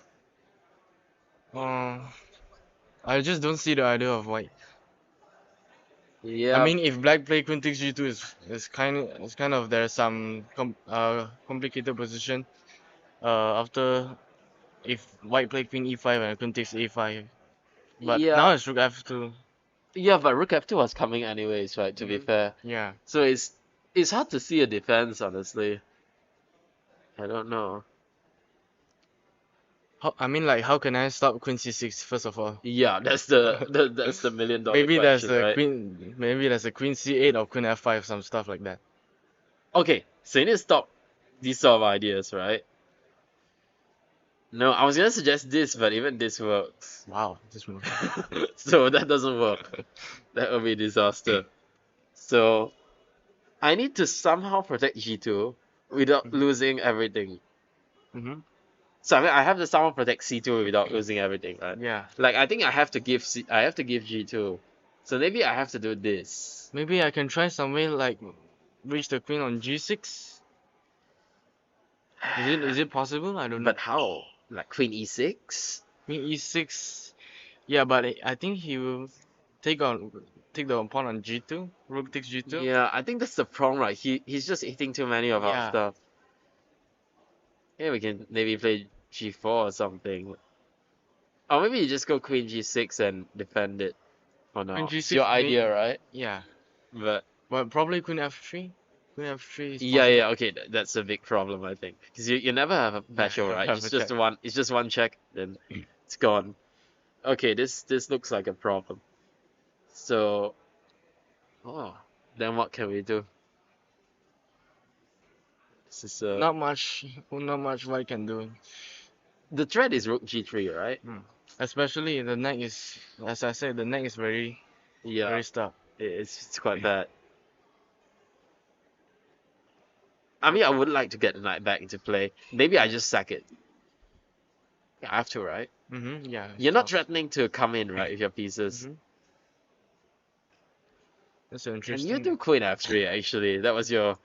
I just don't see the idea of white. Yeah, I mean, if black play queen takes g2 is kind of there's some complicated position. After if white play queen e5 and queen takes a5, but Yeah. now it's rook f2. yeah, but rook f2 was coming anyways, right? To be fair, Yeah. so it's hard to see a defense, honestly. I don't know. I mean, like, how can I stop queen c6 first of all? Yeah, that's that's the million dollar Maybe there's question, a right? queen c8 or queen f5, some stuff like that. Okay, so you need to stop these sort of ideas, right? No, I was gonna suggest this, but even this works. Wow, this move. So that doesn't work. That would be a disaster. So I need to somehow protect G2 without losing everything. Mm-hmm. So I mean, I have to somehow protect C2 without losing everything, right? Yeah. Like I think I have to give I have to give G2. So maybe I have to do this. Maybe I can try some way like reach the queen on G6. Is it possible? I don't know. But how? Like Queen E6? Queen E6. Yeah, but I think he will take on take the pawn on G2. Rook takes G2. Yeah, I think that's the problem, right? He's just eating too many of our Yeah. stuff. Yeah, we can maybe play G4 or something. Or maybe you just go Queen G6 and defend it. Or Queen not. It's G6 your may- idea, right? Yeah. But But probably Queen F3. Queen F3 is yeah, possible. yeah, okay, that's a big problem, I think, because you never have a special, never right? have It's a just check. one. It's just one check, then it's gone. Okay, this looks like a problem. So, oh, then what can we do? This is Not much. Not much White can do. the threat is Rook G3, right? Especially the neck is, as I said, the neck is very Yeah, stuck. it's quite bad. I mean, I would like to get the knight back into play. Maybe I just sack it. Yeah, I have to, right? Mm-hmm. Yeah. You're not tough. threatening to come in, right, with your pieces. Mhm. That's And interesting. you do Queen F3, actually. That was your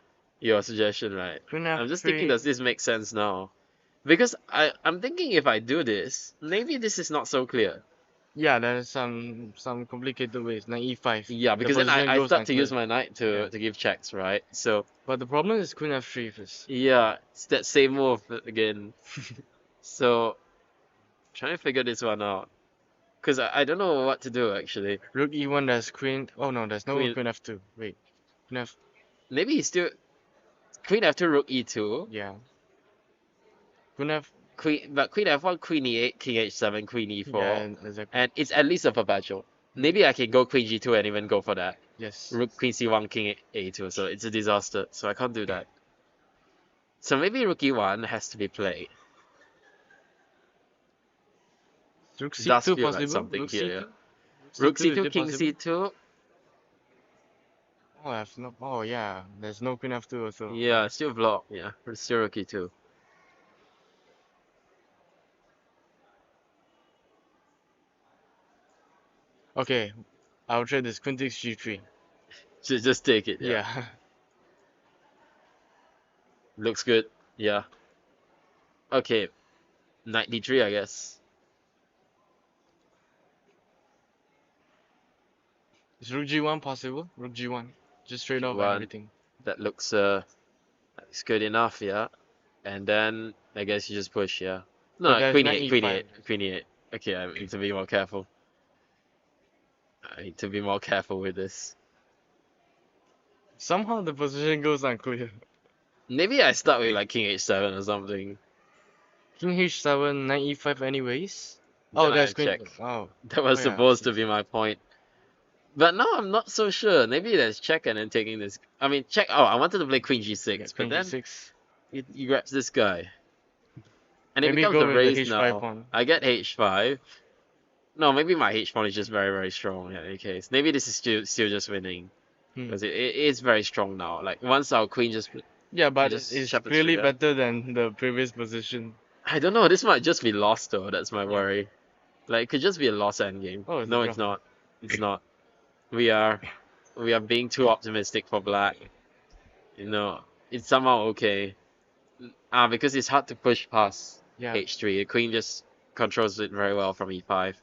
suggestion, right? Queen I'm just thinking, does F3. this make sense now? Because I'm thinking if I do this, maybe this is not so clear. Yeah, there's some complicated ways. Knight E5. Yeah, The because then position I goes start to use unclear. my knight to Yeah. give checks, right? So But the problem is Queen F3 first. yeah, it's that same move again. So trying to figure this one out. Because I don't know what to do actually. Rook E1, there's Queen. Oh no, there's no Queen- Queen F2. Wait. Queen F. Maybe he's still Queen F2, Rook E2. Yeah. Queen F. But Queen F1, Queen E8, King H7, Queen E4. Yeah, exactly. And it's at least a perpetual. Maybe I can go Queen G2 and even go for that. Yes. Rook Queen C1, King A2. So it's a disaster. So I can't do that. So maybe Rook E1 has to be played. Rook It does C2 feel like possible. something Rook here, C2. yeah. Rook C2, is C2, it King possible? C2. Oh, I have no. Oh yeah, there's no Queen F2 also. Yeah, still blocked. Yeah, still Rook E2. Okay, I'll try this Queen takes G3. Just take it. Yeah. Yeah. Looks good. Yeah. Okay. Knight D3, I guess. Is Rook G1 possible? Rook G1. Just straight off G1. everything. That looks that's good enough. Yeah. And then I guess you just push. Yeah. No, But there's Queen knight E8. Queen E5. E8. Queen E8. Okay, I need to be more careful. I need to be more careful with this. Somehow the position goes unclear. Maybe I start with like King H7 or something. King H7, Knight E5 anyways. Oh, Then I there's Queen. check. Oh. That was Oh, yeah, supposed to yes. be my point. But now I'm not so sure. Maybe there's check and then taking this. I mean, check. Oh, I wanted to play Queen G6, but Queen then G6. he grabs this guy. And it Maybe becomes go a with the race H5 now. pawn. I get H5. No, maybe my H pawn is just very, very strong in any case. Maybe this is still just winning. Because it is very strong now. Like, once our queen just... Yeah, but just it's shove it clearly through, yeah. better than the previous position. I don't know, this might just be lost though, that's my worry. Like, it could just be a lost endgame. Oh, it's No, a it's draw. not. It's not. We are being too optimistic for black. You know, it's somehow okay. Because it's hard to push past Yeah. H3. The queen just controls it very well from E5.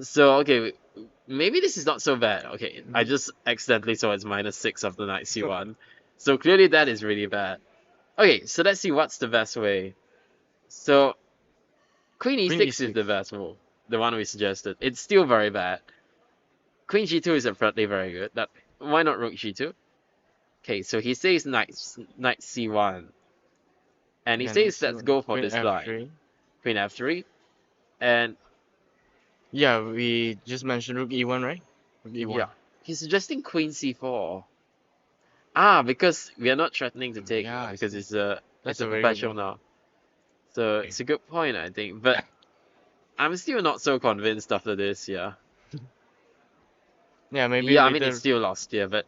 So, okay, maybe this is not so bad. Okay, I just accidentally saw it's -6 of the knight C1. So clearly that is really bad. Okay, so let's see what's the best way. So, Queen E6 is E6. the best move. The one we suggested. It's still very bad. Queen G2 is apparently very good. Why not Rook G2? Okay, so he says knight C1. And he Then says let's go for Queen this F3. line. Queen F3. And Yeah, we just mentioned Rook E1, right? Rook E1. yeah, he's suggesting Queen C4. Because we are not threatening to take Yeah, I because see. it's a That's it's a a very good perpetual move. now. So it's a good point, I think. But I'm still not so convinced after this, yeah. Yeah, maybe Yeah, I mean, later. it's still lost, yeah, but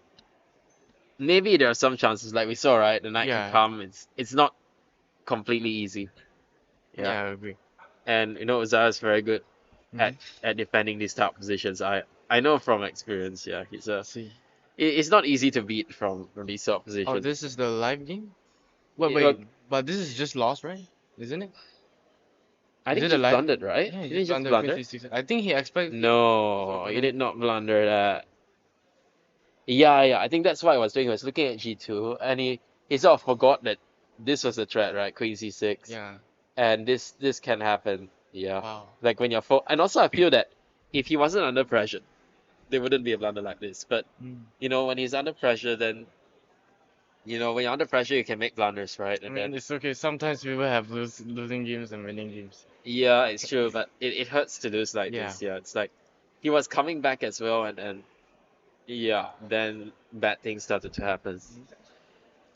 maybe there are some chances, like we saw, right? The knight can Yeah. come. It's not completely easy. Yeah, Yeah. I agree. And you know, Uzar is very good Mhm. at defending these top positions. I know from experience, yeah. See. It's not easy to beat from these top Oh, positions. this is the live game? Wait, Look, wait, but this is just lost, right? Isn't it? I Is think it he a live? blundered, right? Yeah, he Did just he just blundered Queen blunder? C6. I think he expected. No, he did not blunder that. Yeah, I think that's what he was doing. He was looking at G2 and he sort of forgot that this was a threat, right? Queen C6. Yeah. And this can happen. Yeah. Wow. Like when and also I feel that if he wasn't under pressure, there wouldn't be a blunder like this. But Mm. you know, when he's under pressure, then you know, when you're under pressure, you can make blunders, right? I And mean, then it's okay. Sometimes people have losing games and winning games. yeah, it's true, but it hurts to lose like Yeah. this. Yeah, it's like he was coming back as well, and yeah, then bad things started to happen.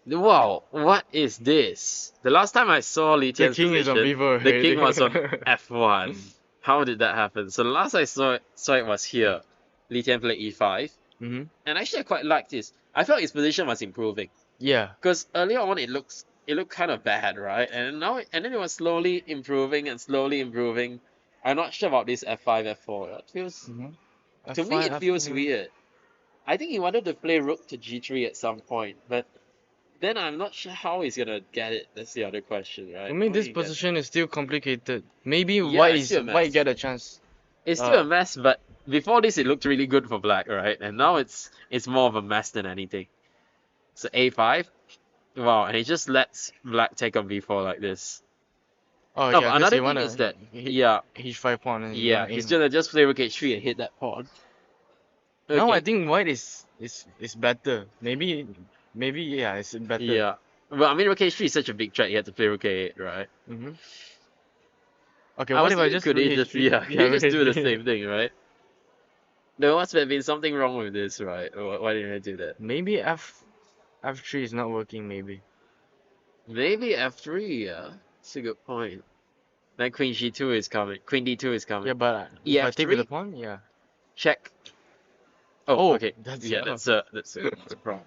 Wow, what is this? The last time I saw Li The Tian's king is on position, B4 the king was on already. F1. How did that happen? So the last I saw it was here. Li Tian played E5, Mm-hmm. and actually I quite liked this. I felt his position was improving Yeah. because earlier on it looked kind of bad, right? And then it was slowly improving and slowly improving. I'm not sure about this F5 F4. It feels Mm-hmm. to me it feels F4. weird. I think he wanted to play rook to G3 at some point, but then I'm not sure how he's gonna get it. That's the other question, right? For me, How this do you get it? position is still complicated. Maybe Yeah, it's still a mess. white get a chance. It's still a mess, but before this it looked really good for black, right? And now it's more of a mess than anything. So A5, wow, and he just lets black take on B4 like this. Oh No, yeah, but 'cause another you thing wanna is that he yeah, he's 5 pawn and you yeah, wanna he's aim. gonna just play rook H3 and hit that pawn. Now I Okay, think white is better. Maybe yeah, it's better. yeah. Well, I mean rook H3 is such a big threat. You have to play rook A8, right? Mm-hmm. Okay, I what was if I thinking, just could rook he just H3? could Yeah, he rook just do the H3. same thing, right? There must have been something wrong with this, right? Why didn't I do that? Maybe F3 is not working. Maybe. Maybe F3, yeah. That's a good point. Then Queen G2 is coming. Queen D2 is coming. Yeah, but if I take with the EF3, pawn, yeah. check. Oh, Oh, okay. that's Yeah, that's a problem.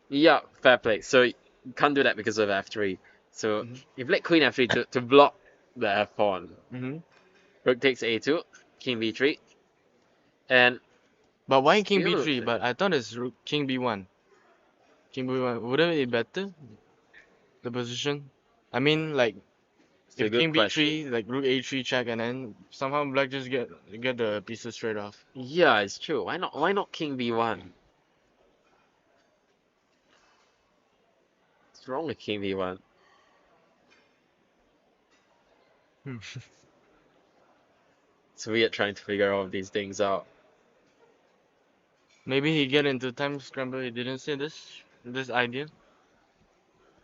Yeah, fair play. So you can't do that because of F3. So Mhm. you play Queen F3 to block the F pawn. Mm-hmm. Rook takes A2, King B3, and But why King still B3? But I thought it's King B1. King B1 wouldn't it be better? The position. I mean, like it's a if good King question. B3, like rook A3 check, and then somehow black just get the pieces straight off. Yeah, it's true. Why not King B1? What's wrong with King B1? Hmm. It's weird trying to figure all of these things out. Maybe he get into time scramble. He didn't say this idea.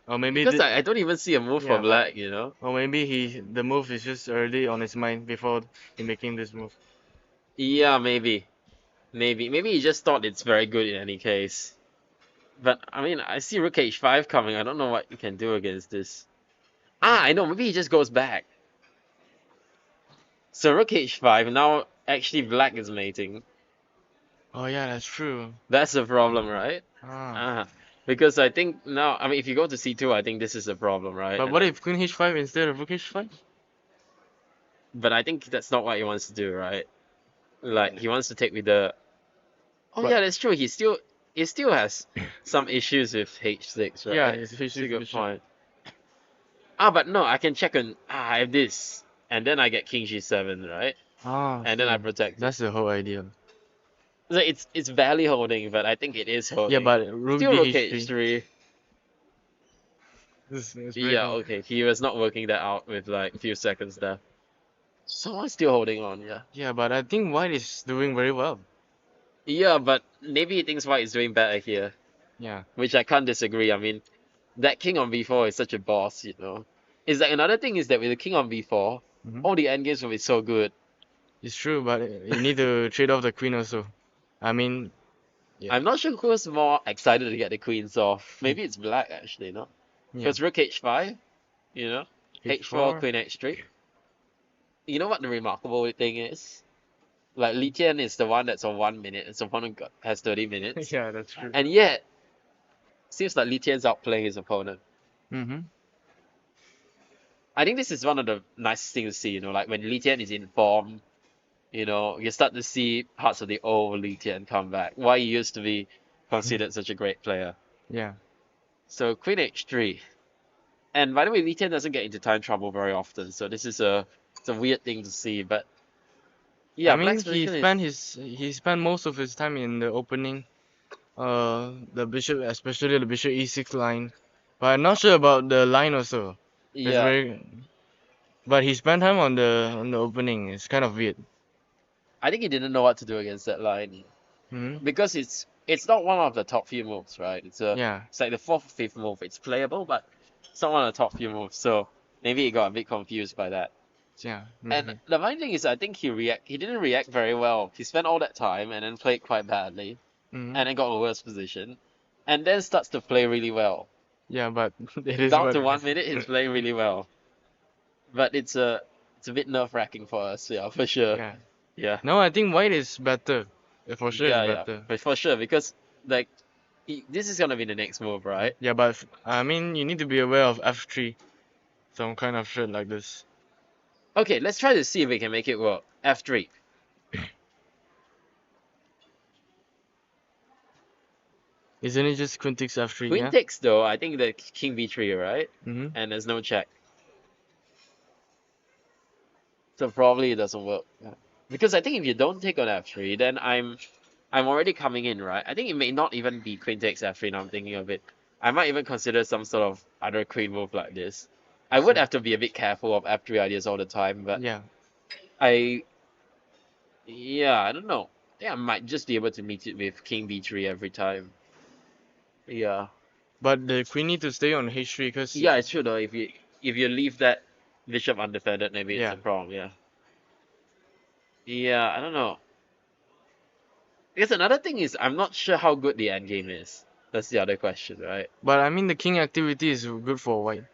Or maybe Because I don't even see a move for yeah, but black, you know? or maybe the move is just already on his mind before he making this move. Yeah, maybe. Maybe he just thought it's very good in any case. But I mean, I see Rook H5 coming. I don't know what you can do against this. Ah, I know. Maybe he just goes back. So Rook H5 now. Actually, Black is mating. Oh yeah, that's true. That's the problem, right? Ah. Because I think now. I mean, if you go to C2, I think this is the problem, right? But And what if Queen H5 instead of Rook H5? But I think that's not what he wants to do, right? Like he wants to take with the. Oh But- yeah, that's true. He still has some issues with H6, right? Yeah, it's That's a H6 good position. point. Ah, but no, I can check on. Ah, I have this, and then I get King G7, right? Ah, And then I okay. protect it. That's the whole idea. So it's barely holding, but I think it is holding. Yeah, but Rook Still Rook DH3. H3. It's very Yeah, hard. okay. He was not working that out with like a few seconds there. Someone's still holding on, yeah. Yeah, but I think white is doing very well. Yeah, but maybe he thinks white is doing better here, Yeah. which I can't disagree. I mean, that king on B4 is such a boss, you know. Is like another thing is that with the king on B4, Mhm. all the endgames will be so good. It's true, but you need to trade off the queen also. I mean, yeah. I'm not sure who's more excited to get the queens off. Maybe it's black actually, no? Yeah. Because Rook H5, you know? H4, Queen H3. You know what the remarkable thing is? Like Li Tian is the one that's on 1 minute, his opponent has 30 minutes. Yeah, that's true. And yet, seems like Li Tian's outplaying his opponent. Mm-hmm. I think this is one of the nicest things to see, you know, like when Li Tian is in form, you know, you start to see parts of the old Li Tian come back. Why he used to be considered such a great player. Yeah. So Queen H3. And by the way, Li Tian doesn't get into time trouble very often, so this is it's a weird thing to see, but yeah, I mean, Black's position is he spent most of his time in the opening, the bishop, especially the bishop e6 line. But I'm not sure about the line also. It's yeah. very, but he spent time on the opening. It's kind of weird. I think he didn't know what to do against that line Hmm. because it's not one of the top few moves, right? Yeah. It's like the fourth or fifth move. It's playable, but it's not one of the top few moves. So maybe he got a bit confused by that. Yeah. And Maybe. the main thing is, I think he didn't react very well. He spent all that time and then played quite badly, Hmm. and then got a worse position, and then starts to play really well. Yeah, but it is Down what to it 1 is. minute, he's playing really well. But it's a bit nerve-wracking for us, yeah, for sure. Yeah. Yeah. No, I think white is better. For sure, Yeah, it's yeah, better. but for sure, because like this is gonna be the next move, right? Yeah, but I mean, you need to be aware of f3, some kind of shit like this. Okay, let's try to see if we can make it work. F3. Isn't it just queen takes f3? Queen Yeah. takes though, I think the king b3, right? Mm-hmm. And there's no check. So probably it doesn't work. Yeah. Because I think if you don't take on f3, then I'm already coming in, right? I think it may not even be queen takes f3 now I'm thinking of it. I might even consider some sort of other queen move like this. I would have to be a bit careful of f3 ideas all the time, but Yeah. yeah, I don't know. Yeah, I might just be able to meet it with king b3 every time. Yeah. But the queen need to stay on h3 because Yeah, it's true though. If you leave that bishop undefended, maybe it's yeah. a problem. Yeah. Yeah, I don't know. Because another thing is, I'm not sure how good the endgame is. That's the other question, right? But I mean, the king activity is good for white.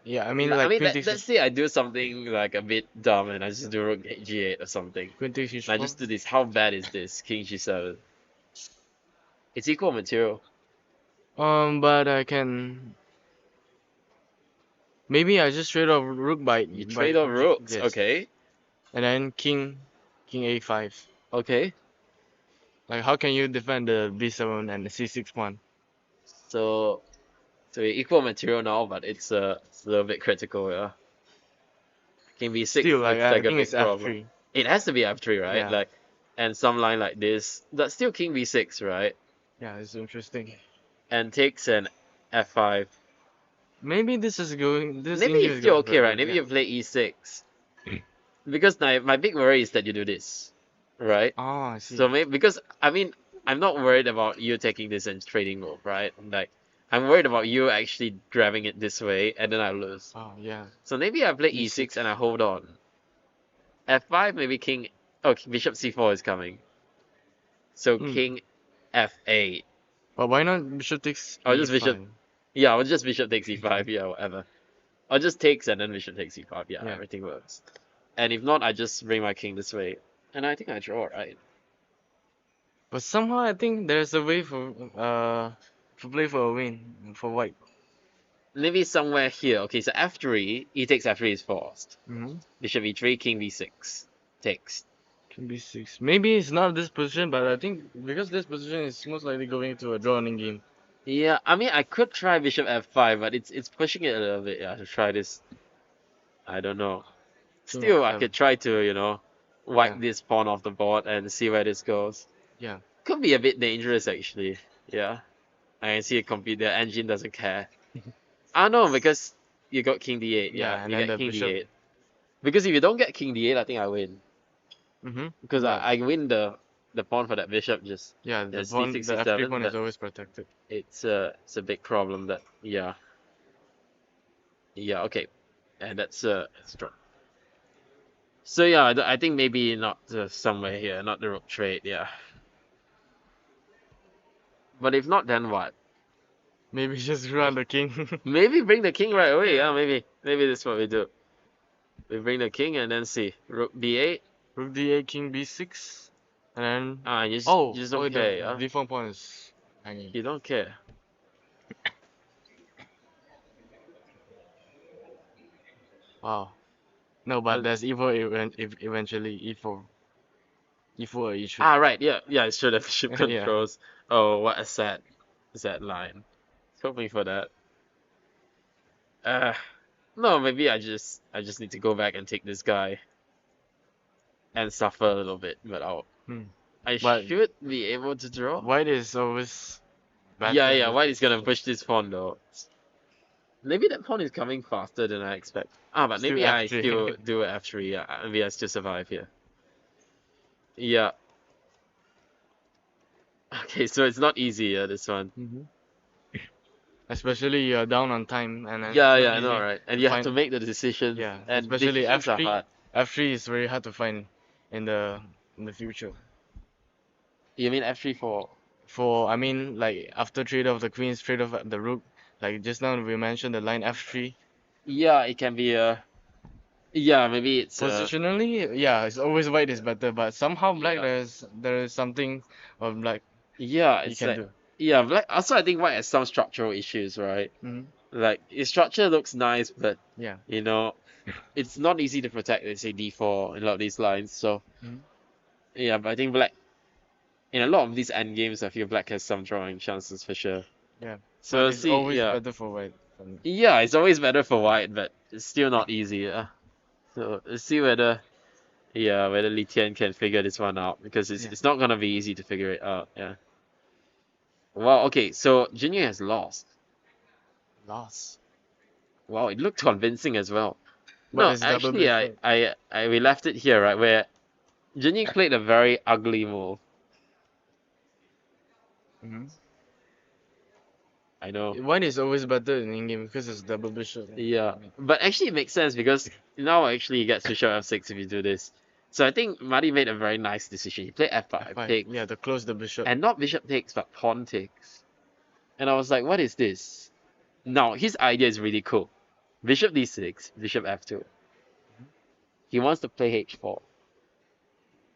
Yeah, I mean, I like mean, queen takes let's say I do something like a bit dumb and I just do rook g8 or something. queen takes And I h4. just do this. How bad is this? King g7. It's equal material. But I can maybe I just trade off rook You trade off rooks. yes. Okay. And then king a5. Okay. Like how can you defend the b7 and the c6 pawn? So we're equal material now, but it's a little bit critical, yeah. King b6 Still, like looks I like a think big it's problem. f3. It has to be f3, right? Yeah. Like, and some line like this. That's still king b6, right? Yeah, it's interesting. And takes an f5. Maybe this is going. This Maybe English it's is still going okay, right? better, Maybe yeah. you play e6. Because my big worry is that you do this, right? Oh, I see. So maybe because I mean I'm not worried about you taking this and trading move, right? Like I'm worried about you actually grabbing it this way and then I lose. Oh, yeah. So maybe I play e6 E6. and I hold on. f5 maybe king. Oh, bishop c4 is coming. So Hmm. king f8. But why not bishop takes Or just bishop. e5? Yeah, or just bishop takes e5. Yeah, whatever. Or just takes and then bishop takes e5. Yeah, Yeah. everything works. And if not, I just bring my king this way. And I think I draw, right? But somehow I think there's a way to play for a win for white. Maybe somewhere here. Okay, so f3, e takes f3 is forced. Mm-hmm. Bishop e3, king b6. Takes. Can be 6. Maybe it's not this position, but I think because this position is most likely going to a drawing game. Yeah, I mean, I could try bishop f5, but it's pushing it a little bit. Yeah, to try this. I don't know. King Still, I f7. could try to, you know, wipe Yeah. this pawn off the board and see where this goes. Yeah. Could be a bit dangerous, actually. Yeah. I can see it compete. The engine doesn't care. Ah, no, because you got king d8. Yeah, Yeah, and you then get the king bishop. d8. Because if you don't get king d8, I think I win. Mm-hmm. Because But I win the pawn for that bishop just. yeah, the It's pawn, d6, the f3 c7, pawn is but always protected. it's a big problem that yeah. Yeah, okay. And that's strong. So yeah, I think maybe not somewhere here, not the rook trade, yeah. But if not, then what? Maybe just run the king. Maybe bring the king right away. Yeah, maybe that's what we do. We bring the king and then see rook b8. Rook d8, king b6, and then Ah, you oh, just oh, don't care. Yeah? the d4 pawn is hanging. You don't care. Wow. No, but Uh, there's e4 eventually e4, e4 or e3. Ah, right. Yeah, yeah. It's true that bishop Yeah. controls. Oh, what a sad line. Hoping for that. Uh, no, maybe I just need to go back and take this guy and suffer a little bit, but Hmm. I But should be able to draw. white is always better. Yeah, yeah. White is gonna push this pawn though. Maybe that pawn is coming faster than I expect. Ah, but Still maybe I F3. still do it F3. Yeah, maybe I still survive here. Yeah. Okay, so it's not easy, this one. Especially you're down on time, and then Yeah, it's yeah, not I know, easy right? And to you have to find. make the decisions, Yeah, and especially decisions are F3. hard. F3 is very hard to find in the future. You mean F3 for? For I mean, like after trade off the queens, trade off the rook. Like just now we mentioned the line F3. Yeah, it can be yeah, maybe it's Positionally, yeah, it's always white is better, but somehow black Yeah. there is something of black yeah, he it's can like do. yeah, black. Also, I think white has some structural issues, right? Hmm. Like its structure looks nice, but Yeah. you know, it's not easy to protect. Let's say D4 in a lot of these lines. So Mhm. yeah, but I think black in a lot of these end games, I feel black has some drawing chances for sure. Yeah. So But we'll it's see. always Yeah, better for white. For me. yeah, it's always better for white, but it's still not easy. Yeah. So let's see whether whether Li Tian can figure this one out because Yeah. it's not gonna be easy to figure it out. Yeah. Wow. Okay. So Junior has lost. Loss. Wow. It looked convincing as well. But No, it's double actually, bishop. we left it here right where Junior played a very ugly move. Hmm. I know. White is always better in in-game because it's double bishop. Yeah. But actually, it makes sense because now actually he gets bishop f6 if you do this. So I think Madi made a very nice decision. He played f5, F5. takes, Yeah, to close the bishop. and not bishop takes, but pawn takes. And I was like, what is this? Now, his idea is really cool. Bishop d6, bishop f2. He wants to play h4.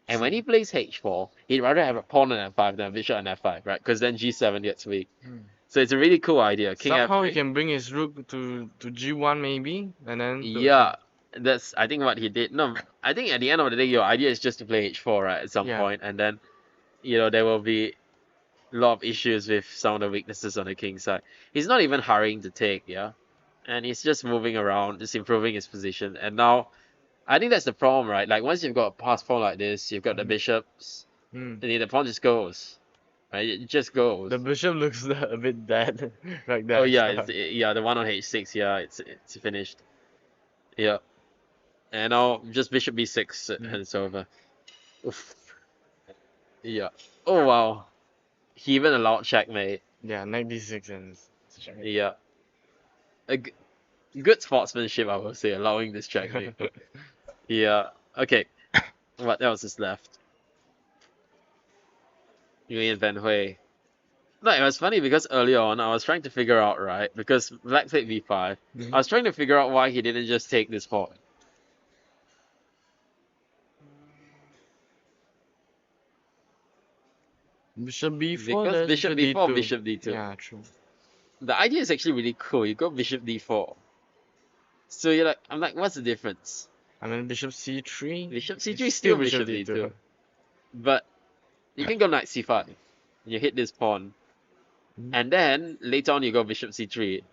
And when he plays h4, he'd rather have a pawn on f5 than a bishop on f5, right? Because then g7 gets weak. Hmm. So it's a really cool idea. King Somehow he f3. can bring his rook to g1 maybe, and then to Yeah, that's I think what he did. No, I think at the end of the day, your idea is just to play h4, right? At some Yeah. point, and then there will be a lot of issues with some of the weaknesses on the king side. He's not even hurrying to take, yeah, and he's just moving around, just improving his position. And now, I think that's the problem, right? Like once you've got a pass pawn like this, you've got the bishops, Hmm. and the pawn just goes, right? It just goes. The bishop looks a bit dead like that. Oh yeah, the one on h6, yeah, it's finished. Yeah, and now just bishop b6 and it's over. Oof. Yeah. Oh wow. He even allowed checkmate. Yeah, knight d6 and Yeah. Good sportsmanship, I will say, allowing this checkmate. Yeah. Okay. What else is left? Yuan Van Hui. No, it was funny because earlier on I was trying to figure out, right? Because black played v5. Mhm. I was trying to figure out why he didn't just take this pawn. Bishop b4. Because There's bishop b4, bishop d2. Yeah, true. The idea is actually really cool. You go bishop d4. So I'm like, what's the difference? I mean, bishop c3. Bishop c3 It's is still bishop d2. But you can go knight c5. And you hit this pawn. Mhm. And then later on you go bishop c3.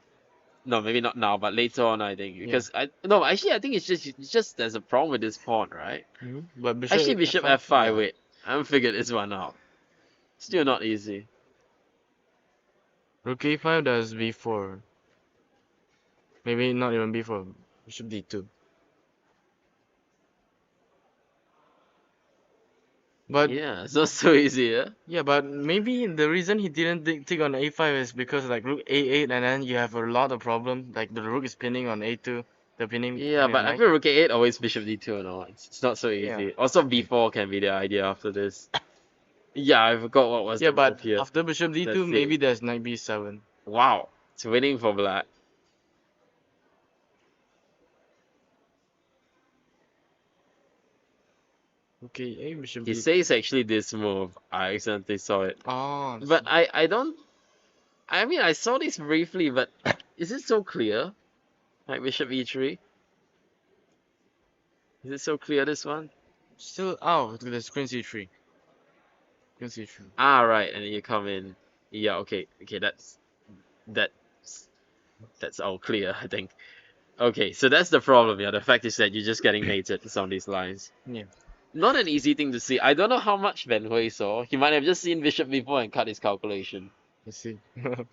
No, maybe not now, but later on I think. Because I think it's just there's a problem with this pawn, right? Mhm. But bishop Actually bishop f5, f5, yeah. wait. I haven't figured this one out. Still not easy. Rook a5 does b4. Maybe not even b4. Bishop d2. But Yeah, it's not so easy, yeah? yeah, but maybe the reason he didn't take on a5 is because like rook a8 and then you have a lot of problem. Like the rook is pinning on a2. The pinning. Yeah, but I knight. feel rook a8 always bishop d2 and all. It's not so easy. Yeah. Also b4 can be the idea after this. Yeah, I forgot what was Yeah, the move but here. after bishop Let's d2, see. maybe there's knight b7. Wow. It's winning for black. Okay, A bishop He D. says actually this move. I accidentally saw it. Oh, But I don't. I mean, I saw this briefly, but is it so clear? Like bishop e3? Is it so clear, this one? still. Oh, there's Queen C3. Queen C3. Ah, right, and then you come in. Yeah, okay, okay, that's that's all clear, I think. Okay, so that's the problem, yeah. The fact is that you're just getting mated to some of these lines. Yeah. Not an easy thing to see. I don't know how much Ben Hui saw. He might have just seen bishop before and cut his calculation. I see.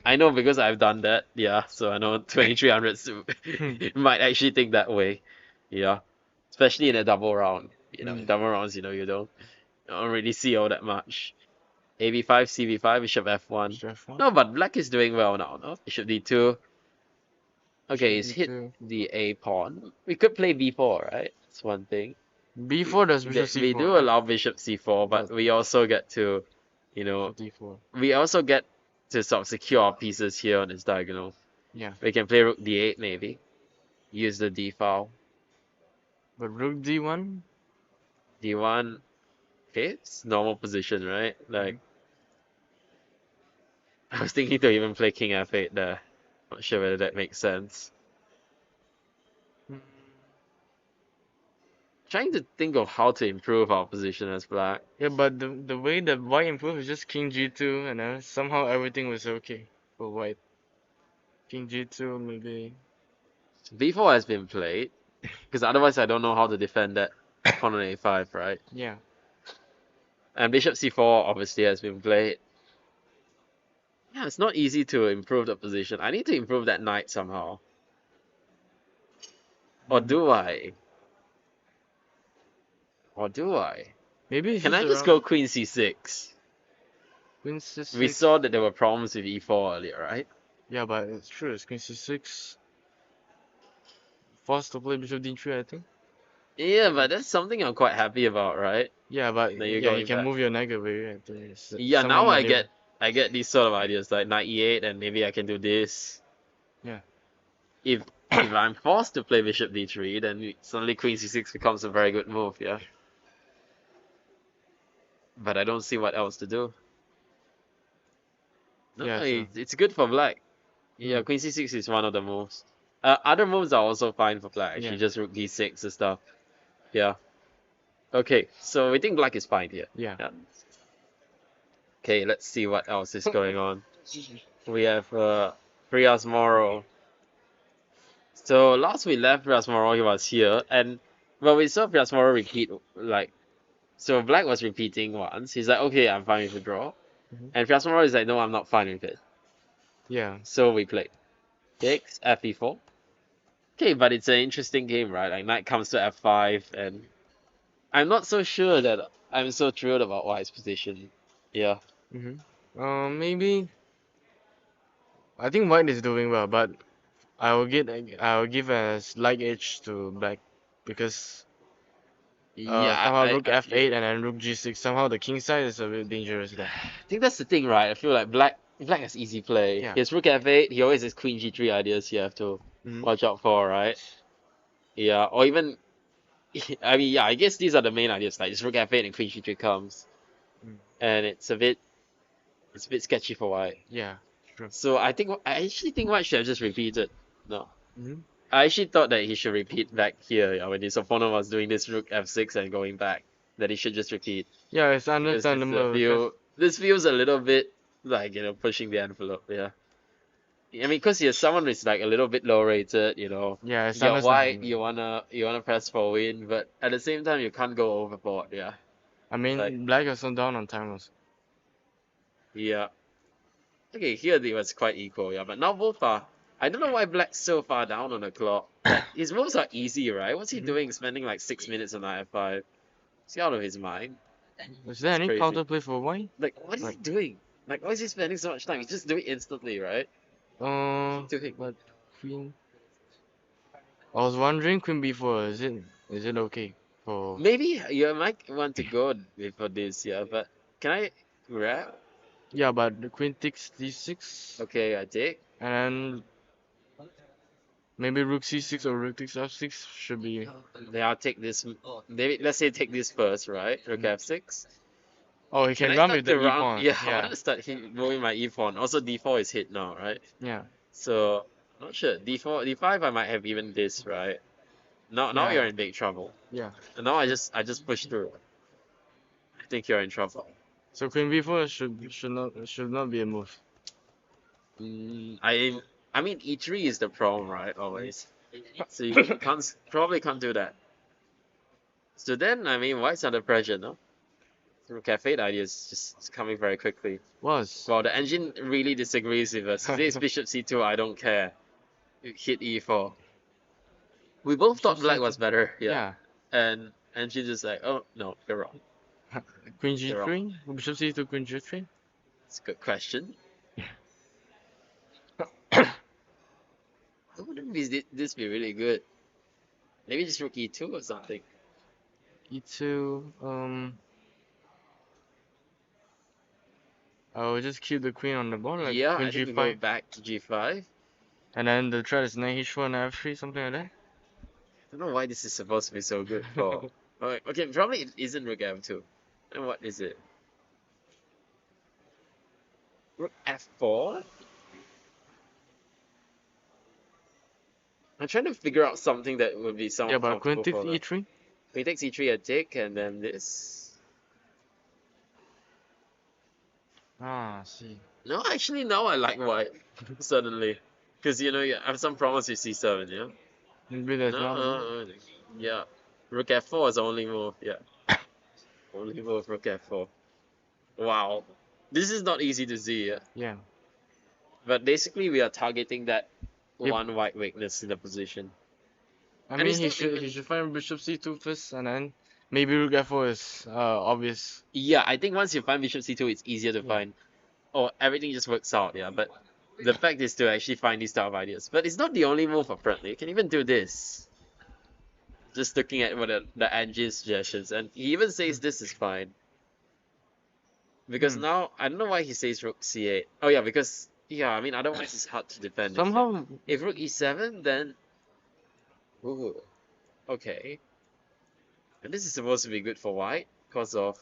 I know because I've done that, yeah. So I know 2300 might actually think that way, yeah. Especially in a double round. You know, in double rounds, you don't really see all that much. AB5, CB5, bishop F1. Chef one. No, but black is doing well now, no? Bishop D2. Okay, he's hit D2. the A pawn. We could play B4, right? That's one thing. B4 does bishop C4. We do allow bishop C4, but we also get to, D4. we also get to sort of secure our pieces here on this diagonal. Yeah. We can play rook D8 maybe. Use the D file. But rook D1. D1. Okay, it's normal position, right? Like, I was thinking to even play King F8 there. Not sure whether that makes sense. Trying to think of how to improve our position as black. Yeah, but the way that white improved is just King G2, and then somehow everything was okay for white. King G2 maybe. B4 has been played, because otherwise I don't know how to defend that pawn on A5, right? Yeah. And bishop C4 obviously has been played. Yeah, it's not easy to improve the position. I need to improve that knight somehow. Or do I? Or do I? Maybe it's Can I just around go Queen C6? Queen C6. We saw that there were problems with E4 earlier, right? Yeah, but it's true. It's Queen C6. Forced to play Bishop D3, I think. Yeah, but that's something I'm quite happy about, right? Yeah, but Then you're yeah, you going can back. move your knight away. I think it's Yeah, somehow now I manual. get these sort of ideas like knight E8 and maybe I can do this. Yeah. If I'm forced to play bishop D3, then suddenly Queen C6 becomes a very good move, yeah. But I don't see what else to do. No, Yeah, true. it's good for black. Yeah, Queen C6 is one of the moves. Other moves are also fine for black. Actually, Yeah. just rook D6 and stuff. Yeah. Okay, so we think black is fine here. Yeah. Okay, let's see what else is going on. We have Priya's Moro. So last we left Priya's Moro, he was here, and well, we saw Priya's Moro repeat, like, so black was repeating once. He's like, okay, I'm fine with the draw. And Priya's Moro is like, no, I'm not fine with it. Yeah. So we played. Takes F4. Okay, but it's an interesting game, right? Like knight comes to F5, and I'm not so sure that I'm so thrilled about white's position. Yeah. Maybe. I think white is doing well, but I'll give a slight edge to black because somehow rook F8 and then rook G6. Somehow the king side is a bit dangerous there. I think that's the thing, right? I feel like black has easy play. Yeah. He has rook F8. He always has Queen G3 ideas. You have to watch out for, right? Yeah, or even. I mean, yeah. I guess these are the main ideas. Like just rook F8 and Queen G3 comes, and it's a bit sketchy for white. Yeah. True. So I actually think white should have just repeated. No. I actually thought that he should repeat back here, yeah, when his opponent was doing this rook F6 and going back. That he should just repeat. Yeah, it's Because understandable. this feels a little bit like, pushing the envelope, yeah. I mean, because you're someone who's like a little bit low rated, Yeah, it's you're white, understandable. you wanna press for a win, but at the same time you can't go overboard, yeah. I mean, like- black is not down on time also. Yeah. Okay, here it was quite equal, yeah, but now both are. I don't know why black's so far down on the clock. His moves are easy, right? What's he doing? Spending like 6 minutes on knight F5. Is he out of his mind? Is there any crazy. counterplay for white? Like, what is he doing? Like, why is he spending so much time? He just do it instantly, right? Doing. But queen. I was wondering queen b4. Is it okay for? Maybe you might want to go for this, yeah, but can I grab? Yeah, but the queen takes d6. Okay, I take. and then maybe rook c6 or rook takes f6 should be. Then I'll take this. Maybe let's say take this first, right? Rook f6. Oh, he Can can I run start with the to e run? pawn. Yeah, I Yeah, want to start moving my e-pawn. Also, d4 is hit now, right? yeah, So not sure. D4, d5, I might have even this, right? Now yeah, you're in big trouble. yeah. And now I just push through. I think you're in trouble. So queen b4 should not be a move. I mean e3 is the problem, right? Always. So you probably can't do that. So then I mean white's under pressure, no? Rook f8 idea is just coming very quickly. Was. Well, the engine really disagrees with us. If it's bishop c2, I don't care. You hit e4. We both thought black was better, yeah. And engine just like, oh no, you're wrong. Queen You're wrong. g3, bishop c2, queen g3. It's a good question. Wouldn't this be really good? Maybe just rook e2 or something. e2. I will just keep the queen on the board like Yeah, queen I think we go g5, back to g5. and then the threat is knight h4 and f3, something like that. I don't know why this is supposed to be so good for. Okay, probably it isn't rook f2. And what is it? Rook f4? I'm trying to figure out something that would be somewhat Yeah, but queen comfortable takes for that. e3. Queen takes e3 a take, and then this. Ah, see. No, actually, now I like white suddenly, because you know I have some problems with c7. Yeah. Maybe there's No, not. yeah. Rook f4 is the only move. Yeah. Only move rook f4. Wow. This is not easy to see. Yeah. Yeah. But basically, we are targeting that Yep. one white weakness in the position. I And mean, it's he not should even- he should find bishop c2 first, and then maybe rook f4 is obvious. Yeah, I think once you find bishop c2, it's easier to Yeah. find. Or everything just works out. Yeah, but the fact is to actually find these type of ideas. But it's not the only move apparently. You can even do this. Just looking at what the Angie's suggestions, and he even says this is fine. Because now I don't know why he says rook c8. Oh yeah, because yeah, I mean otherwise it's hard to defend. isn't it? Somehow, If rook e7, then ooh, okay. And this is supposed to be good for white because of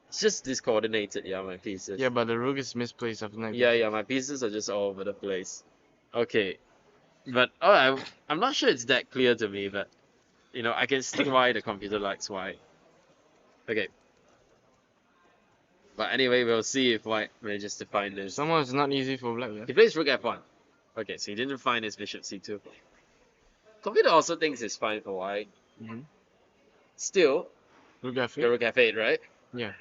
it's just discoordinated. Yeah, my pieces. yeah, but the rook is misplaced after knight. Yeah, my pieces are just all over the place. Okay, but I'm not sure it's that clear to me, but you know I can see why the computer likes white. Okay. But anyway, we'll see if white manages to find this. Somehow it's not easy for black. Yeah. He plays rook f1. Okay, so he didn't find his bishop c2. Computer also thinks it's fine for white. Mm-hmm. Still, Rook the f8. rook f8, right? Yeah.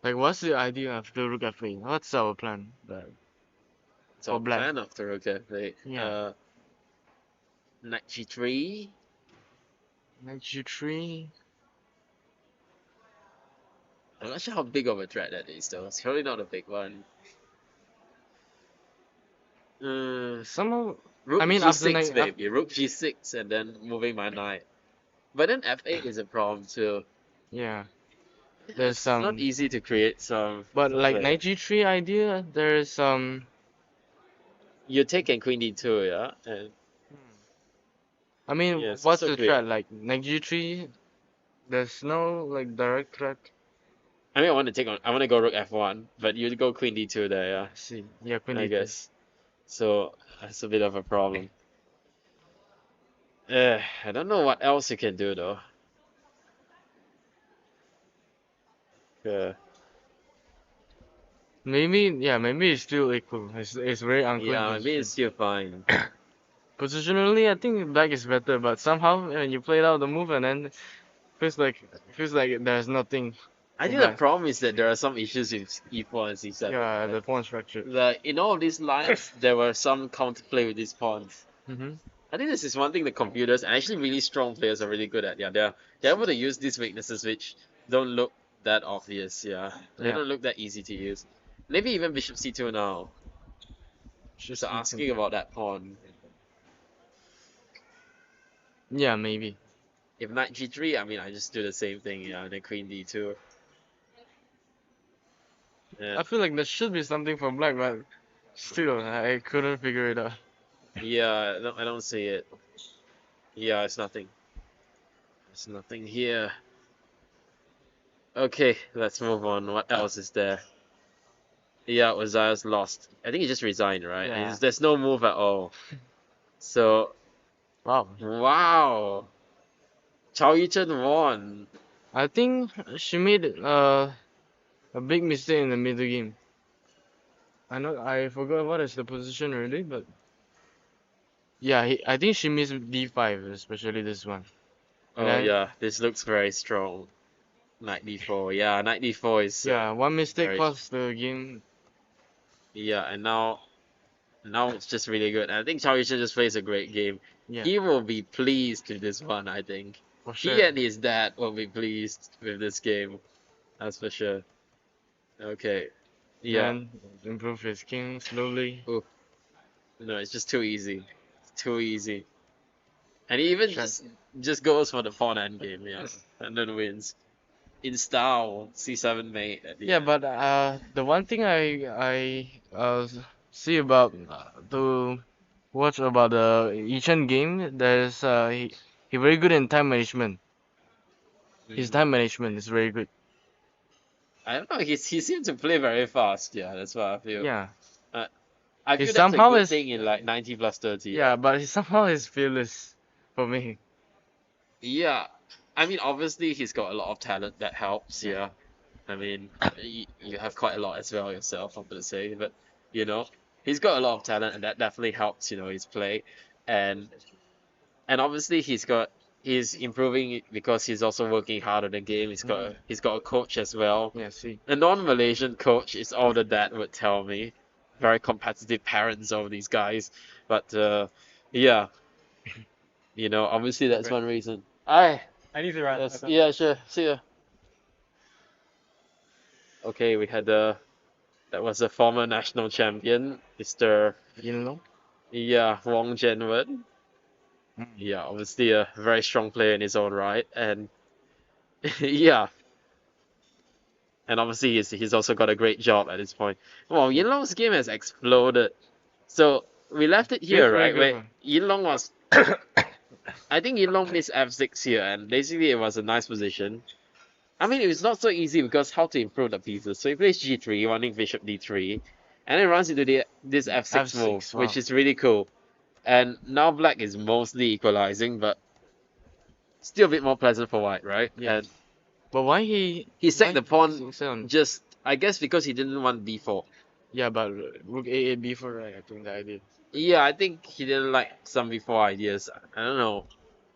Like, what's the idea of the rook f8? What's our plan? So For black. plan after rook f8. Yeah. Knight g3. Knight g3. I'm not sure how big of a threat that is though. It's probably not a big one. Somehow, Rook I mean, g6 after knight- maybe. Rook g6 and then moving my knight. But then f8 is a problem too. yeah. There's It's not some, easy to create some. but like play. knight g3 idea, there's some. You take and queen d2, yeah? And I mean, Yeah, it's what's also the great. threat? Like knight g3, there's no like direct threat. I mean, I want to go rook f1, but you go queen d2 there, yeah? I see. Yeah, queen I d2. guess. So that's a bit of a problem. I don't know what else you can do though. Yeah. Maybe it's still equal. It's very unclear. Yeah, maybe it's still fine. Positionally, I think black is better, but somehow when you played out the move and then feels like there's nothing. I think black. the problem is that there are some issues with e4 and c7. Yeah, the pawn structure. Like in all of these lines, there were some counterplay with these pawns. Mm-hmm. I think this is one thing the computers and actually really strong players are really good at. Yeah, they're able to use these weaknesses which don't look that obvious. Yeah, they Yeah. don't look that easy to use. Maybe even bishop c2 now. Just asking about that pawn. Yeah, maybe. if knight g3, I mean, I just do the same thing, yeah, and then queen d2. Yeah, I feel like there should be something for black, but still, I couldn't figure it out. yeah, I don't see it. Yeah, it's nothing. There's nothing here. Okay, let's move on. What else is there? Yeah, Ozias lost. I think he just resigned, right? And Yeah. there's no move at all. So, Wow. wow. Chao Yichen won. I think she made a big mistake in the middle game. I forgot what is the position already, but yeah, I think she missed d5, especially this one. And Oh then yeah, this looks very strong. Knight d4. Yeah, knight d4 is yeah, one mistake very cost the game. yeah, and now it's just really good. And I think Chao Yichen just plays a great game. Yeah, He will be pleased with this one, I think. for He sure. and his dad will be pleased with this game. That's for sure. Okay. Yeah. Then improve his king slowly. Ooh. No, it's just too easy. It's too easy. And he even Check. just goes for the pawn endgame, yeah. And then wins. In style, c7 mate at the Yeah, end. but the one thing I see about to watch about the Yichen game, there's he very good in time management. His time management is very good. I don't know, he seems to play very fast, yeah, that's what I feel. Yeah, Uh, I he feel that's a somehow good is thing in like 90 plus 30. yeah, but he somehow is fearless for me. Yeah. I mean, obviously he's got a lot of talent that helps, Yeah. yeah. I mean, you have quite a lot as well yourself, I'm gonna say, but you know, he's got a lot of talent and that definitely helps, his play. And obviously he's improving because he's also working hard on the game. He's got a coach as well. Yeah, see. A non-Malaysian coach is all the dad would tell me. Very competitive parents of these guys. But yeah, obviously that's one reason. I need to run. yes, yeah, sure. See ya. Okay, we had that was a former national champion, Mr. Yin Yeah, Wong Jianwen. Yeah, obviously a very strong player in his own right, and yeah, and obviously he's also got a great job at this point. Well, Yin Long's game has exploded. So we left it here, very right? good Where one. Yin Long was, I think Yin Long missed f6 here, and basically it was a nice position. I mean, it was not so easy because how to improve the pieces. So he plays g3, wanting bishop d3, and then runs into this f6 move, F6, which wow. is really cool. And now black is mostly equalizing, but still a bit more pleasant for white, right? Yeah. And But why he sacked the pawn on? just, I guess, because he didn't want d4. Yeah, but rook a8 b4, right? I think the idea. Yeah, I think he didn't like some before ideas. I don't know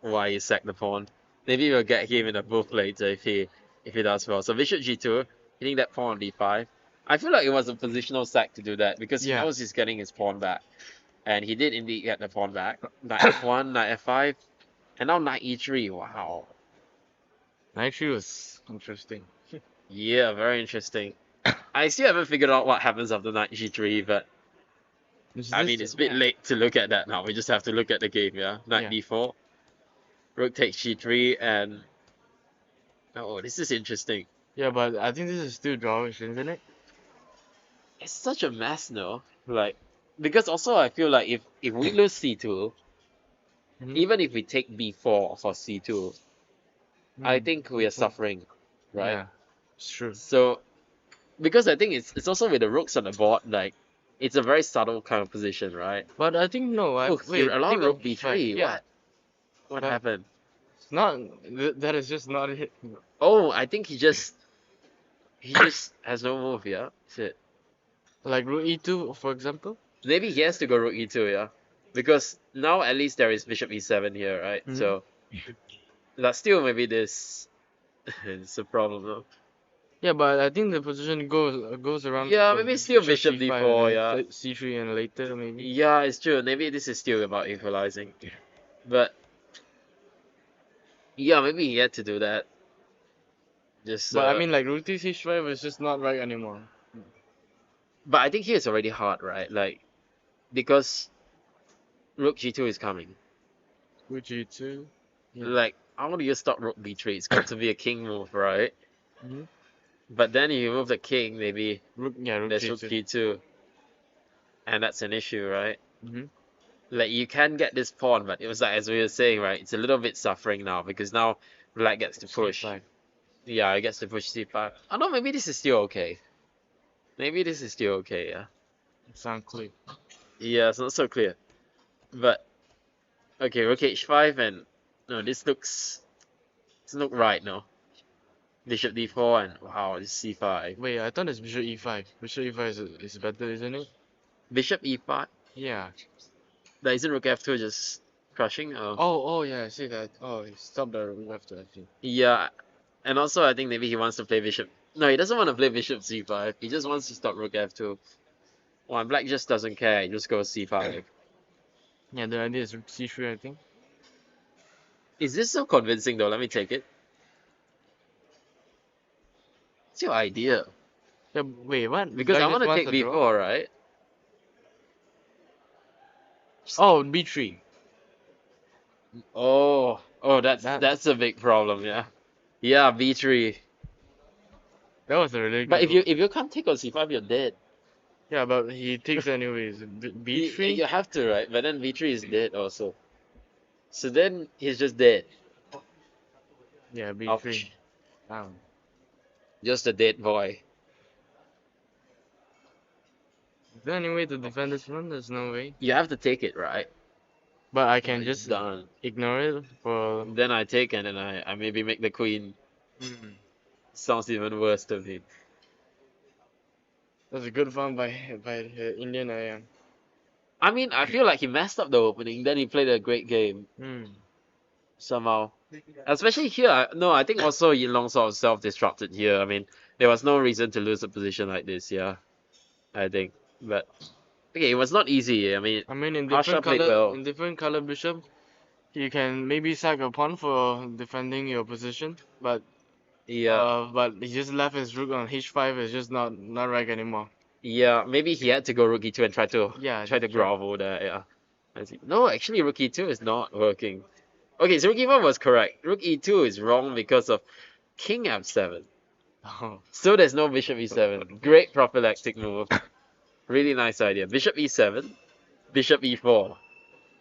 why he sacked the pawn. Maybe we'll get him in a booth later if he does well. So bishop g2, hitting that pawn on d5. I feel like it was a positional sack to do that because he Yeah. knows he's getting his pawn back. And he did indeed get the pawn back. Knight f1, knight f5, and now knight e3. Wow. Actually was interesting. Yeah, very interesting. I still haven't figured out what happens after knight g3, but I mean, it's a bit late to look at that now. We just have to look at the game, yeah? Knight d4. Rook takes g3, and oh, this is interesting. Yeah, but I think this is still drawish, isn't it? It's such a mess, no? Like, because also I feel like if we lose c2, Mhm. even if we take b4 for c2, I Hmm. think we are suffering, right? Yeah, it's true. So, because I think it's also with the rooks on the board, like, it's a very subtle kind of position, right? But I think no. Oh, he allowed think rook of b3. yeah, What but happened? it's not. That is just not it. Oh, I think he just has no move, yeah? Shit. Like rook e2, for example. Maybe he has to go rook e2, yeah? Because now at least there is bishop e7 here, right? Mhm. So, but still maybe this it's a problem, though. Yeah, but I think the position goes around. Yeah, maybe still bishop c5 d4, and yeah. then c3 and later maybe. Yeah, it's true. Maybe this is still about equalizing. But yeah, maybe he had to do that. Just But I mean, like rook c5 is just not right anymore. but I think here it's already hard, right? Like because rook g2 is coming. Rook g2. Yeah. Like how do you stop rook b3? It's got to be a king move, right? Mhm. But then if you move the king, maybe Rook, yeah, rook there's rook g2. g2, and that's an issue, right? Mm-hmm. Like you can get this pawn, but it was like as we were saying, right? It's a little bit suffering now because now black gets to push. C5. Yeah, it gets to push c5. Oh no, maybe this is still okay. Maybe this is still okay, yeah. It's unclear. Yeah, it's not so clear. But okay, rook h5 and no, this looks doesn't look right, no. Bishop d4 and wow, this c5. Wait, I thought it's bishop e5. Bishop e5 is better, isn't it? Bishop e5. Yeah. But isn't rook f2 just crushing? Oh, yeah, I see that. Oh, he stopped the rook after, I think. Yeah, and also I think maybe he wants to play bishop. No, he doesn't want to play bishop c5. He just wants to stop rook f2. Well, and black just doesn't care. He just goes c5. Yeah, the idea is rook c3, I think. Is this so convincing though? Let me take it. What's your idea? Yeah, wait, what? Because Black I just want to wants take a draw? b4, right? Oh, b3. Oh, that's a big problem, yeah. Yeah, b3. That was a really But good move. if you can't take on c5, you're dead. Yeah, but he takes anyways. B3? You have to, right? But then b3 is dead also. So then he's just dead. Yeah, b3. Ouch. Down. Just a dead boy. Is there any way to defend this one? There's no way. You have to take it, right? But I can It's just done. ignore it for... Then I take and then I maybe make the queen. Hmm. Sounds even worse to me. That's a good fun by the Indian I am. I mean, I feel like he messed up the opening, then he played a great game Hmm. somehow. Especially here. No, I think also Yin Long sort of self-destructed here. I mean, there was no reason to lose a position like this, yeah. I think. But okay, it was not easy. I mean, I mean, Harsha played well. in different color bishop, you can maybe sack a pawn for defending your position, but Yeah. he just left his rook on h5. It's just not right anymore. Yeah, maybe he had to go rook e2 and Yeah, try to that's true. grovel there, yeah. I see. No, actually rook e2 is not working. Okay, so rook e1 was correct. Rook e2 is wrong because of king f7. Oh. So there's no bishop e7. Great prophylactic move. Really nice idea. Bishop e7, bishop e4.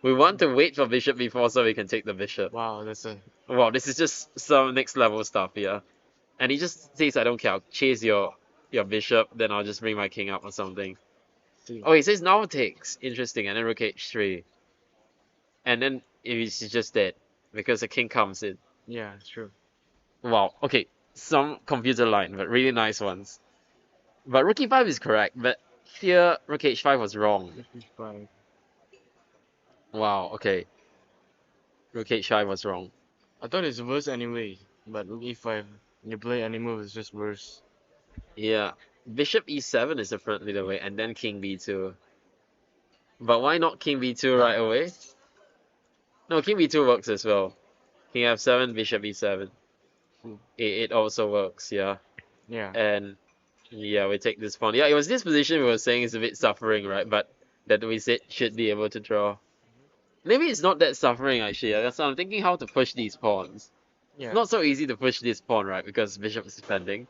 We want to wait for bishop e4 so we can take the bishop. Wow, that's a... Wow, this is just some next level stuff here. And he just says, I don't care, I'll chase your bishop, then I'll just bring my king up or something. See. Oh, he says now takes. Interesting. And then rook h3. And then he's just dead because the king comes in. Yeah, it's true. Wow. Okay. Some computer line, but really nice ones. But rook e5 is correct, but here rook h5 was wrong. h5. Wow. Okay. Rook h5 was wrong. I thought it's worse anyway, but rook e5, you play any move, it's just worse. Yeah. Bishop e7 is definitely the way, and then king b2. But why not king b2 right away? No, king b2 works as well. King f7, bishop e7. It also works, yeah. Yeah. And yeah, we take this pawn. Yeah, it was this position we were saying is a bit suffering, right? But that we said should be able to draw. Maybe it's not that suffering actually. That's why I'm thinking how to push these pawns. Yeah. It's not so easy to push this pawn, right? Because bishop is defending.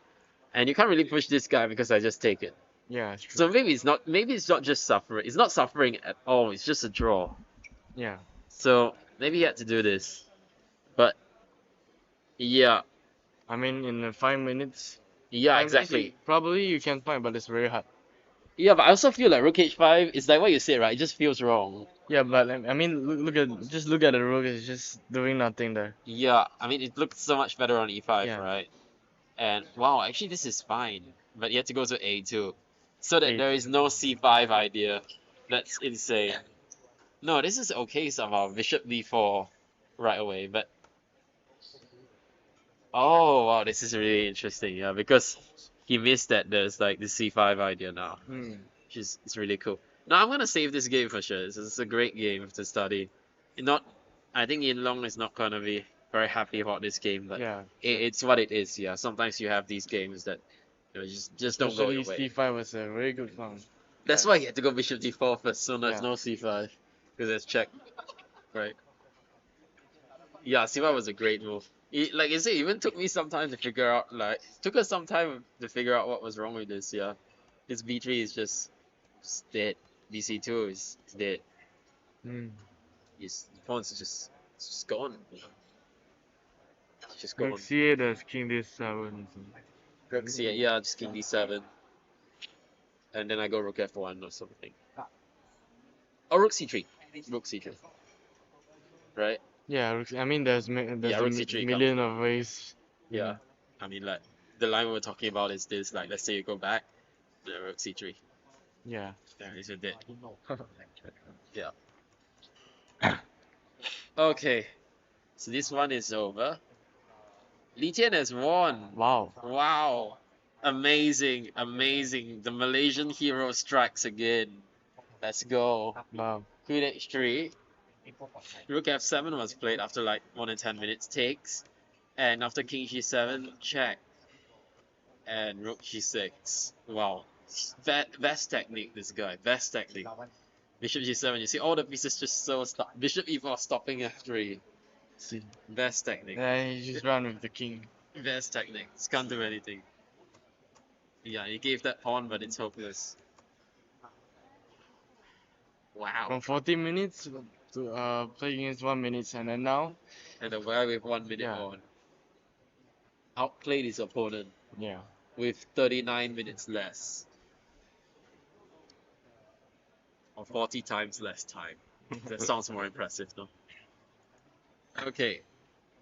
And you can't really push this guy because I just take it. Yeah, it's true. So maybe it's not just suffering. It's not suffering at all. It's just a draw. Yeah. So maybe he had to do this. But yeah. I mean, in 5 minutes. Yeah, 5 minutes, exactly. probably you can find, but it's very hard. Yeah, but I also feel like rook h5 is like what you said, right? It just feels wrong. Yeah, but I mean, look at the rook. It's just doing nothing there. Yeah, I mean it looks so much better on e5, Yeah. right? And wow, actually this is fine. But you have to go to a2. So that there is no c5 idea. That's insane. No, this is okay somehow. Bishop d4 right away, but oh wow, this is really interesting, yeah, because he missed that there's like the c5 idea now. Hmm. Which is it's really cool. No, I'm gonna save this game for sure. This is a great game to study. Not, I think Yin Long is not gonna be very happy about this game, but Yeah. it's what it is. Yeah, sometimes you have these games that just don't go Especially your way. c5 was a very good pawn. That's why you had to go bishop d4 first, so there's Yeah. no c5 because there's check, right? Yeah, c5 was a great move. Like I said, it even took me some time to figure out, like, took us some time to figure out what was wrong with this, yeah. This b3 is just dead. bc2 is dead. Mm. His pawn's just gone. It's just Rook gone. c8 as king d7. Rook c8, yeah, just king d7. And then I go rook f1 or something. Oh, rook c3. Rook c3. Right? Yeah, I mean there's Yeah, a rook c3 million of ways. Yeah. I mean, like, the line we were talking about is this, like, let's say you go back, rook c3. Yeah. There is a dead. Yeah. Okay. So this one is over. Li Tian has won. Wow. Wow. Amazing, amazing. The Malaysian hero strikes again. Let's go. Wow. Queen h3. Rook f7 was played after like more than 10 minutes takes. And after king g7, check. And rook g6. Wow. Best technique, this guy. Best technique. Bishop g7. You see all the pieces just so stuck. Bishop e4 stopping f3. See. Best technique. Then he just run with the king. Best technique. Just can't do anything. Yeah, he gave that pawn, but it's hopeless. Wow. From 40 minutes to play against 1 minute, and then now, And the guy with 1 minute Yeah. on outplayed his opponent yeah. with 39 minutes less. Or 40 times less time. That sounds more impressive, no? Okay.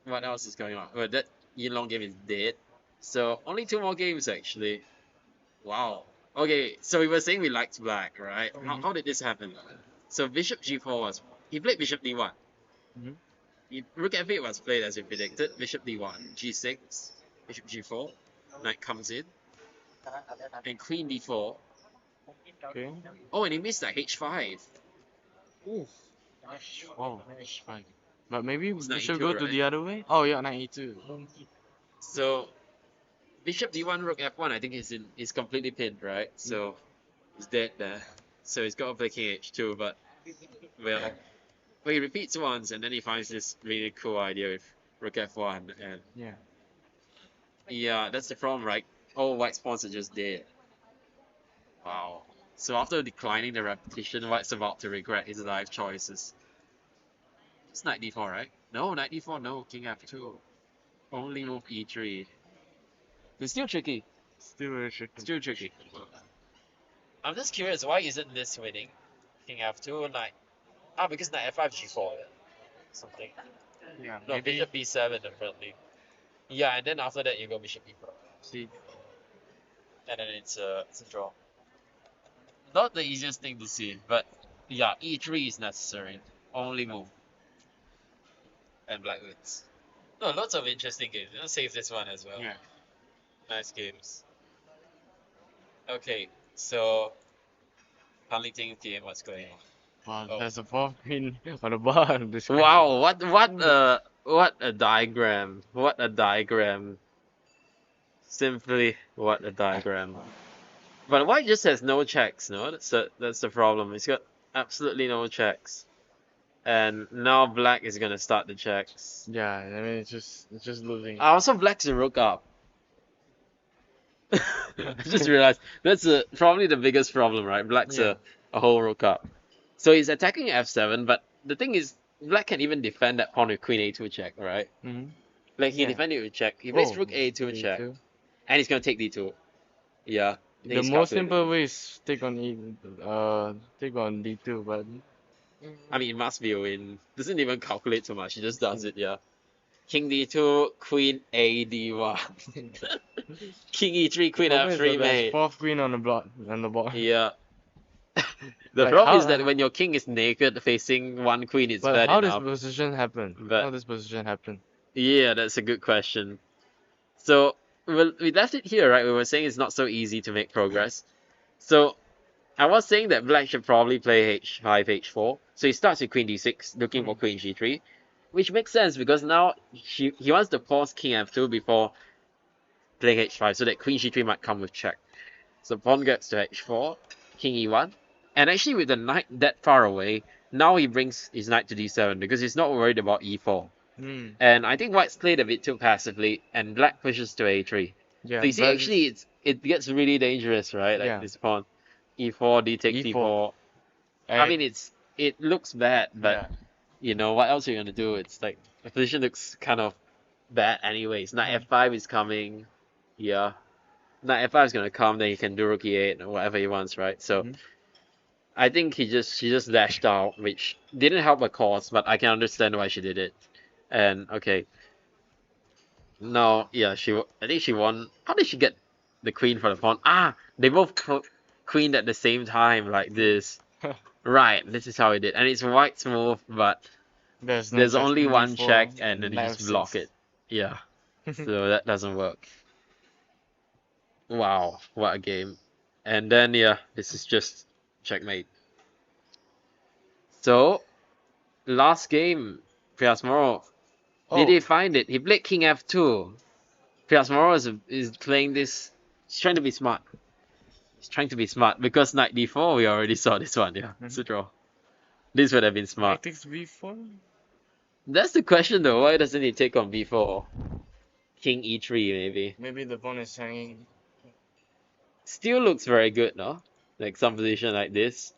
What else is going on? Well, that Yin Long game is dead. So, only 2 more games actually. Wow. Okay, so we were saying we liked black, right? How did this happen? So, bishop g4 was... He played bishop d1. Mhm. Rook f8 was played as we predicted. Bishop d1, g6, bishop g4. Knight comes in. And queen d4. Okay. Oh, and he missed like h5. Oof. Wow. H5. But maybe we knight should e2, go to right? the other way. Oh yeah, knight e2. So, bishop d1, rook f1, I think he's completely pinned, right? So, he's dead there. So he's got to play king h2, but, well, he repeats once and then he finds this really cool idea with rook f1. And Yeah. yeah, that's the problem, right? All white's pawns are just dead. Wow. So after declining the repetition, white's about to regret his life choices. It's knight d4, right? No, knight d4, no, king f2. Only move e3. It's still tricky. Still very tricky. Still tricky. I'm just curious, why isn't this winning? King f2, knight... Ah, because knight f5, g4. Something. Yeah. No, Maybe. bishop b7 definitely. Yeah, and then after that you go bishop e4. See. And then it's a draw. Not the easiest thing to see, but yeah, e3 is necessary. Only move. And black wins. No, lots of interesting games. Let's save this one as well. Yeah. Nice games. Okay, so Huntington game, what's going on? Wow. Oh. There's a 4th queen on the bar. This guy. Wow, what a diagram. What a diagram. Simply what a diagram. But white just has no checks, no? That's the problem. He's got absolutely no checks. And now black is gonna start the checks. Yeah. I mean it's just losing. Also black's a rook up. I just realized that's probably the biggest problem, right? Black's Yeah. a whole rook up. So he's attacking f7, but the thing is, black can even defend that pawn with queen a2 check, right? Mhm. Like he Yeah. defended it with check. He plays Oh, rook a2 check, A2. and he's gonna take d2. Yeah. The he's most calculated. simple way is take on take on d2, but I mean, it must be a win. Doesn't even calculate too much. He just does it, yeah. King d2, queen a d1. King e3, queen problem is that f3, there's mate. 4th queen on the board. Yeah. The Like, problem how- is that when your king is naked facing one queen, it's But bad how enough. does position happen? But- How does position happen? Yeah, that's a good question. So, well, we left it here, right? We were saying it's not so easy to make progress. So, I was saying that black should probably play h5, h4. So he starts with queen d6, looking for queen g3. Which makes sense because now he wants to pause king f2 before playing h5 so that queen g3 might come with check. So pawn gets to h4, king e1. And actually with the knight that far away, now he brings his knight to d7 because he's not worried about e4. Mm. And I think white's played a bit too passively, and black pushes to a3. Yeah, So you see, but actually, it gets really dangerous, right? Like yeah, this pawn, e4, d takes e4. e4. I And mean, it looks bad, but yeah, you know what else are you gonna do? It's like the position looks kind of bad anyways. Knight yeah. f5 is coming. Yeah, knight f5 is gonna come. Then you can do rook e8 or whatever he wants, right? So Mhm. I think she just dashed out, which didn't help her cause, but I can understand why she did it. And okay, no, yeah, I think she won. How did she get the queen for the pawn? Ah, they both queened at the same time like this. Right, this is how it did, and it's white's move, but There's no there's check only king one check, b4 and and then you knight just block f6. it. Yeah, so that doesn't work. Wow, what a game! And then yeah, this is just checkmate. So last game, Piasmoro, did Oh, he find it? He played king f2. Piasmoro is playing this. He's trying to be smart. He's trying to be smart because knight d4 we already saw this one. Yeah, it's a draw. This would have been knight smart. takes b4. That's the question though. Why doesn't he take on b4? King e3 maybe. Maybe the pawn is hanging. Still looks very good, no? Like some position like this.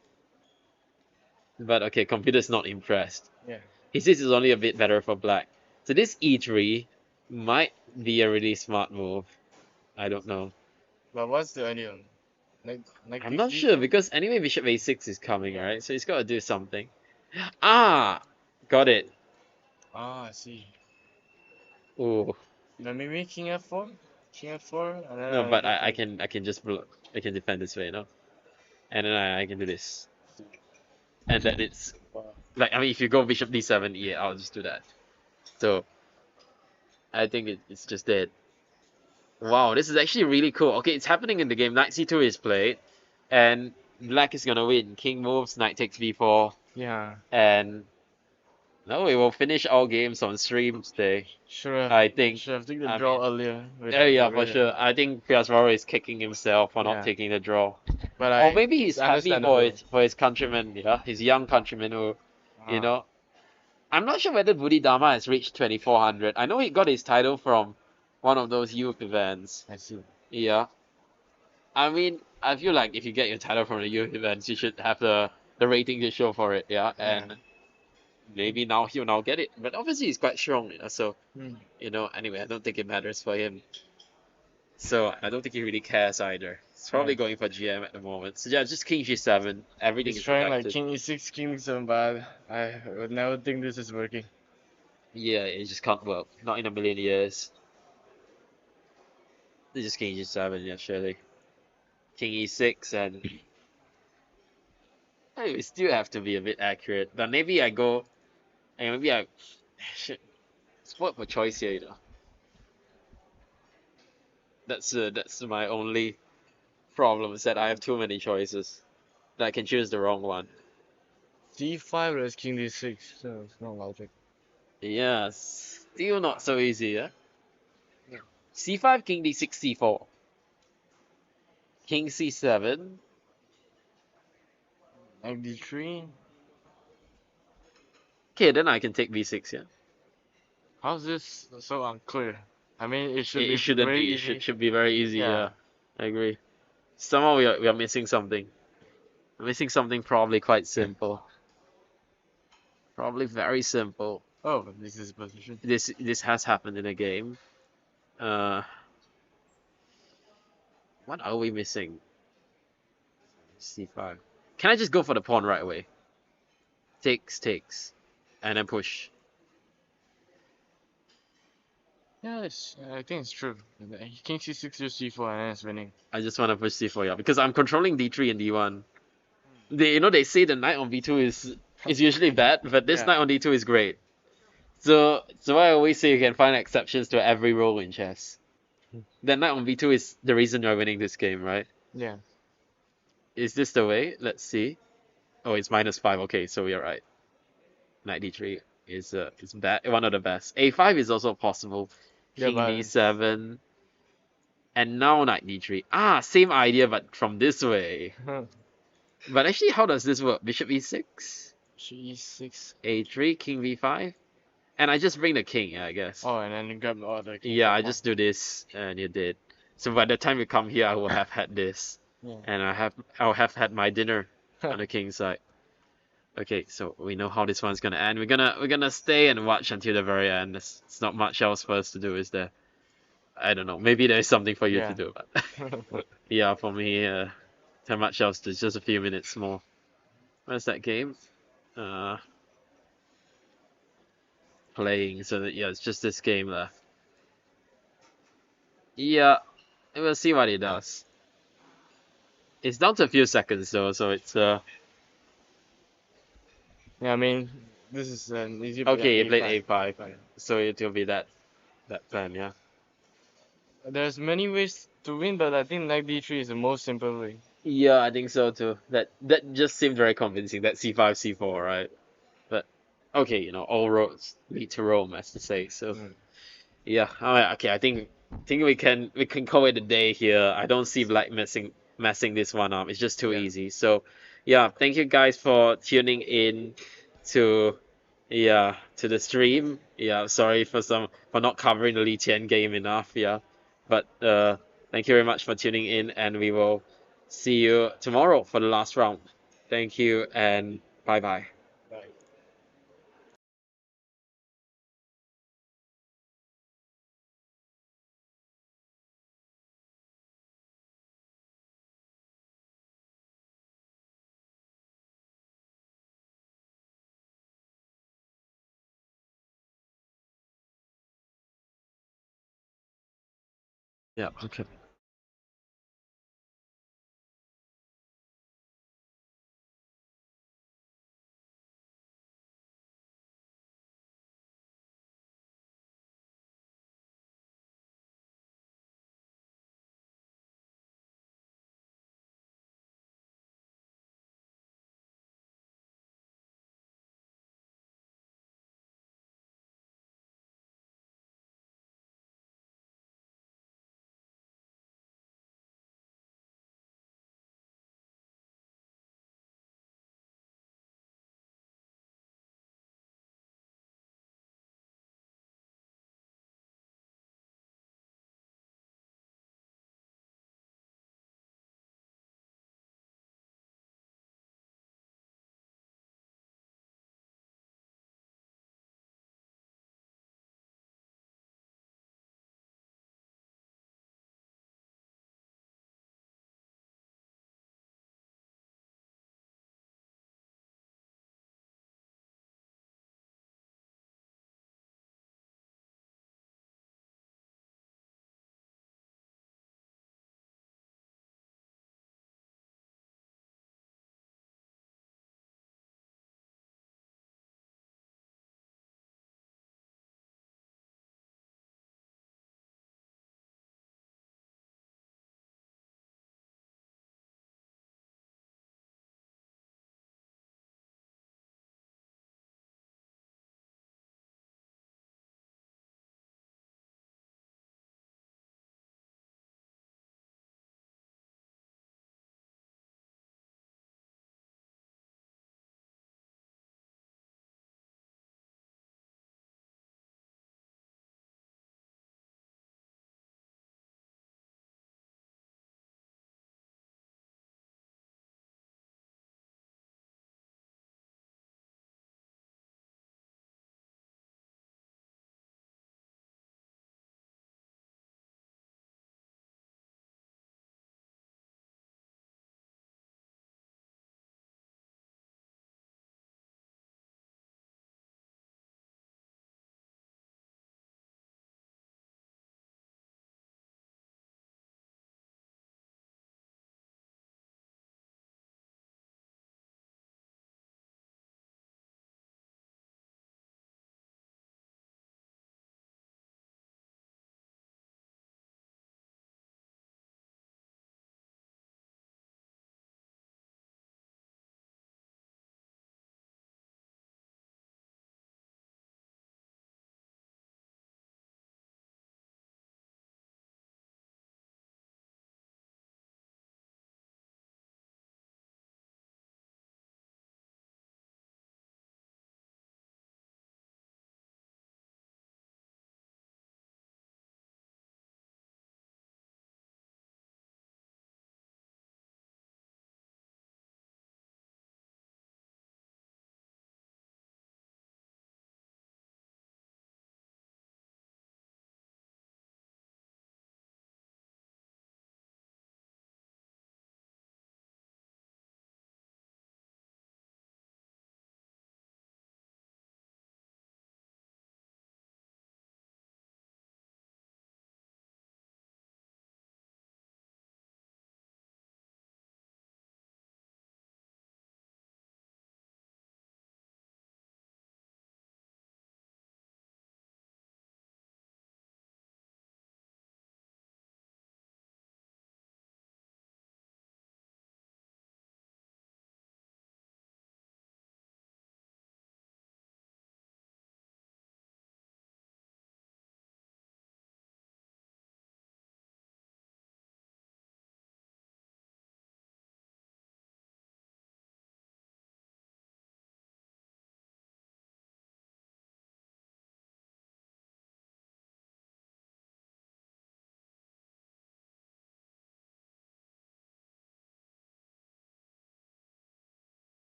But okay, computer's not impressed. Yeah. He says it's only a bit better for black. So this e3 might be a really smart move. I don't know. But what's the idea? Knight I'm takes not sure b4? because anyway bishop a6 is coming, right? So he's got to do something. Ah, got it. Ah, I see. Ooh, Then maybe king f4? King f4 and then no, but I take. can just block. I can defend this way, no? And then I can do this. And then it's like, I mean, if you go bishop d7, yeah, I'll just do that. So I think it's just dead. Wow, this is actually really cool. Okay, it's happening in the game. Knight c2 is played, and black is gonna win. King moves, knight takes b4, Yeah. and no, we will finish all games on stream today. I think. Should have taken the I draw mean, earlier with yeah, yeah, for with sure. I think Piazmaro is kicking himself for not yeah. taking the draw. But Or maybe it's he's happy for understandable. his countrymen, yeah, his young countrymen who, you Ah, know, I'm not sure whether Budidama has reached 2400. I know he got his title from one of those youth events. I see. Yeah. I mean, I feel like if you get your title from the youth events, you should have the rating to show for it, yeah. Yeah. And maybe now he'll now get it. But obviously he's quite strong, you know, so Hmm. anyway, I don't think it matters for him. So I don't think he really cares either. He's probably Yeah. going for GM at the moment. So yeah, just King G7. Everything He's is trying like protected. king e6, king e7, but I would never think this is working. Yeah, it just can't work. Not in a million years. This is King G7, yeah, surely. King E6 and hey, we still have to be a bit accurate. But maybe I go and maybe I shit. Spoiled for choice here, you know. That's my only problem is that I have too many choices. That I can choose the wrong one. d5 versus king d6, so it's not logic. Yeah, still not so easy, yeah? C5, King D6, C4. King C7. Knight d3. Okay, then I can take B6, yeah? How's this so unclear? I mean, it should It be shouldn't very be. It easy. should be very easy, Yeah. yeah. I agree. Somehow we are missing something. We're missing something probably quite simple. Probably very simple. Oh, this is position. This has happened in a game. Uh, what are we missing? C5. Can I just go for the pawn right away? Takes, and then push. Yeah, I think it's true. King c6 to c4 and then it's winning. I just want to push C4, yeah, because I'm controlling D3 and D1. They say the knight on B2 is usually bad, but this Yeah. knight on D2 is great. So I always say you can find exceptions to every rule in chess. The knight on B2 is the reason you're winning this game, right? Yeah. Is this the way? Let's see. Oh, it's -5. Okay, so we are right. Knight D3 is bad, one of the best. A5 is also possible. Yeah, King but D7, and now Knight D3. Ah, same idea, but from this way. But actually, how does this work? Bishop E6, e6. A3, King V5, And I just bring the king, yeah, I guess. Oh, and then you grab all the kings. Yeah, I just do this, and you did. So by the time you come here, I will have had this, Yeah. and I'll have had my dinner on the king side. Okay, so we know how this one's gonna end. We're gonna stay and watch until the very end. It's not much else for us to do, is there? I don't know. Maybe there's something for you to Yeah. do, but yeah, for me, not much else. There's just a few minutes more. Where's that game? Uh, Playing. So that, yeah, it's just this game left. Yeah, we'll see what he does. It's down to a few seconds though, so it's Yeah, I mean, this is an easy okay. He played A5. a5, so it will be that plan, yeah. There's many ways to win, but I think knight d3 is the most simple way. Yeah, I think so too. That just seemed very convincing. That c5, c4, right? But okay, all roads lead to Rome, as to say. So Mm. yeah, all right, okay. I think we can call it a day here. I don't see Black messing this one up. It's just too Yeah. easy. So yeah, thank you guys for tuning in to to the stream. Yeah, sorry for not covering the Li Qian game enough. Yeah, but thank you very much for tuning in, and we will see you tomorrow for the last round. Thank you and bye bye. Bye. Yeah, okay.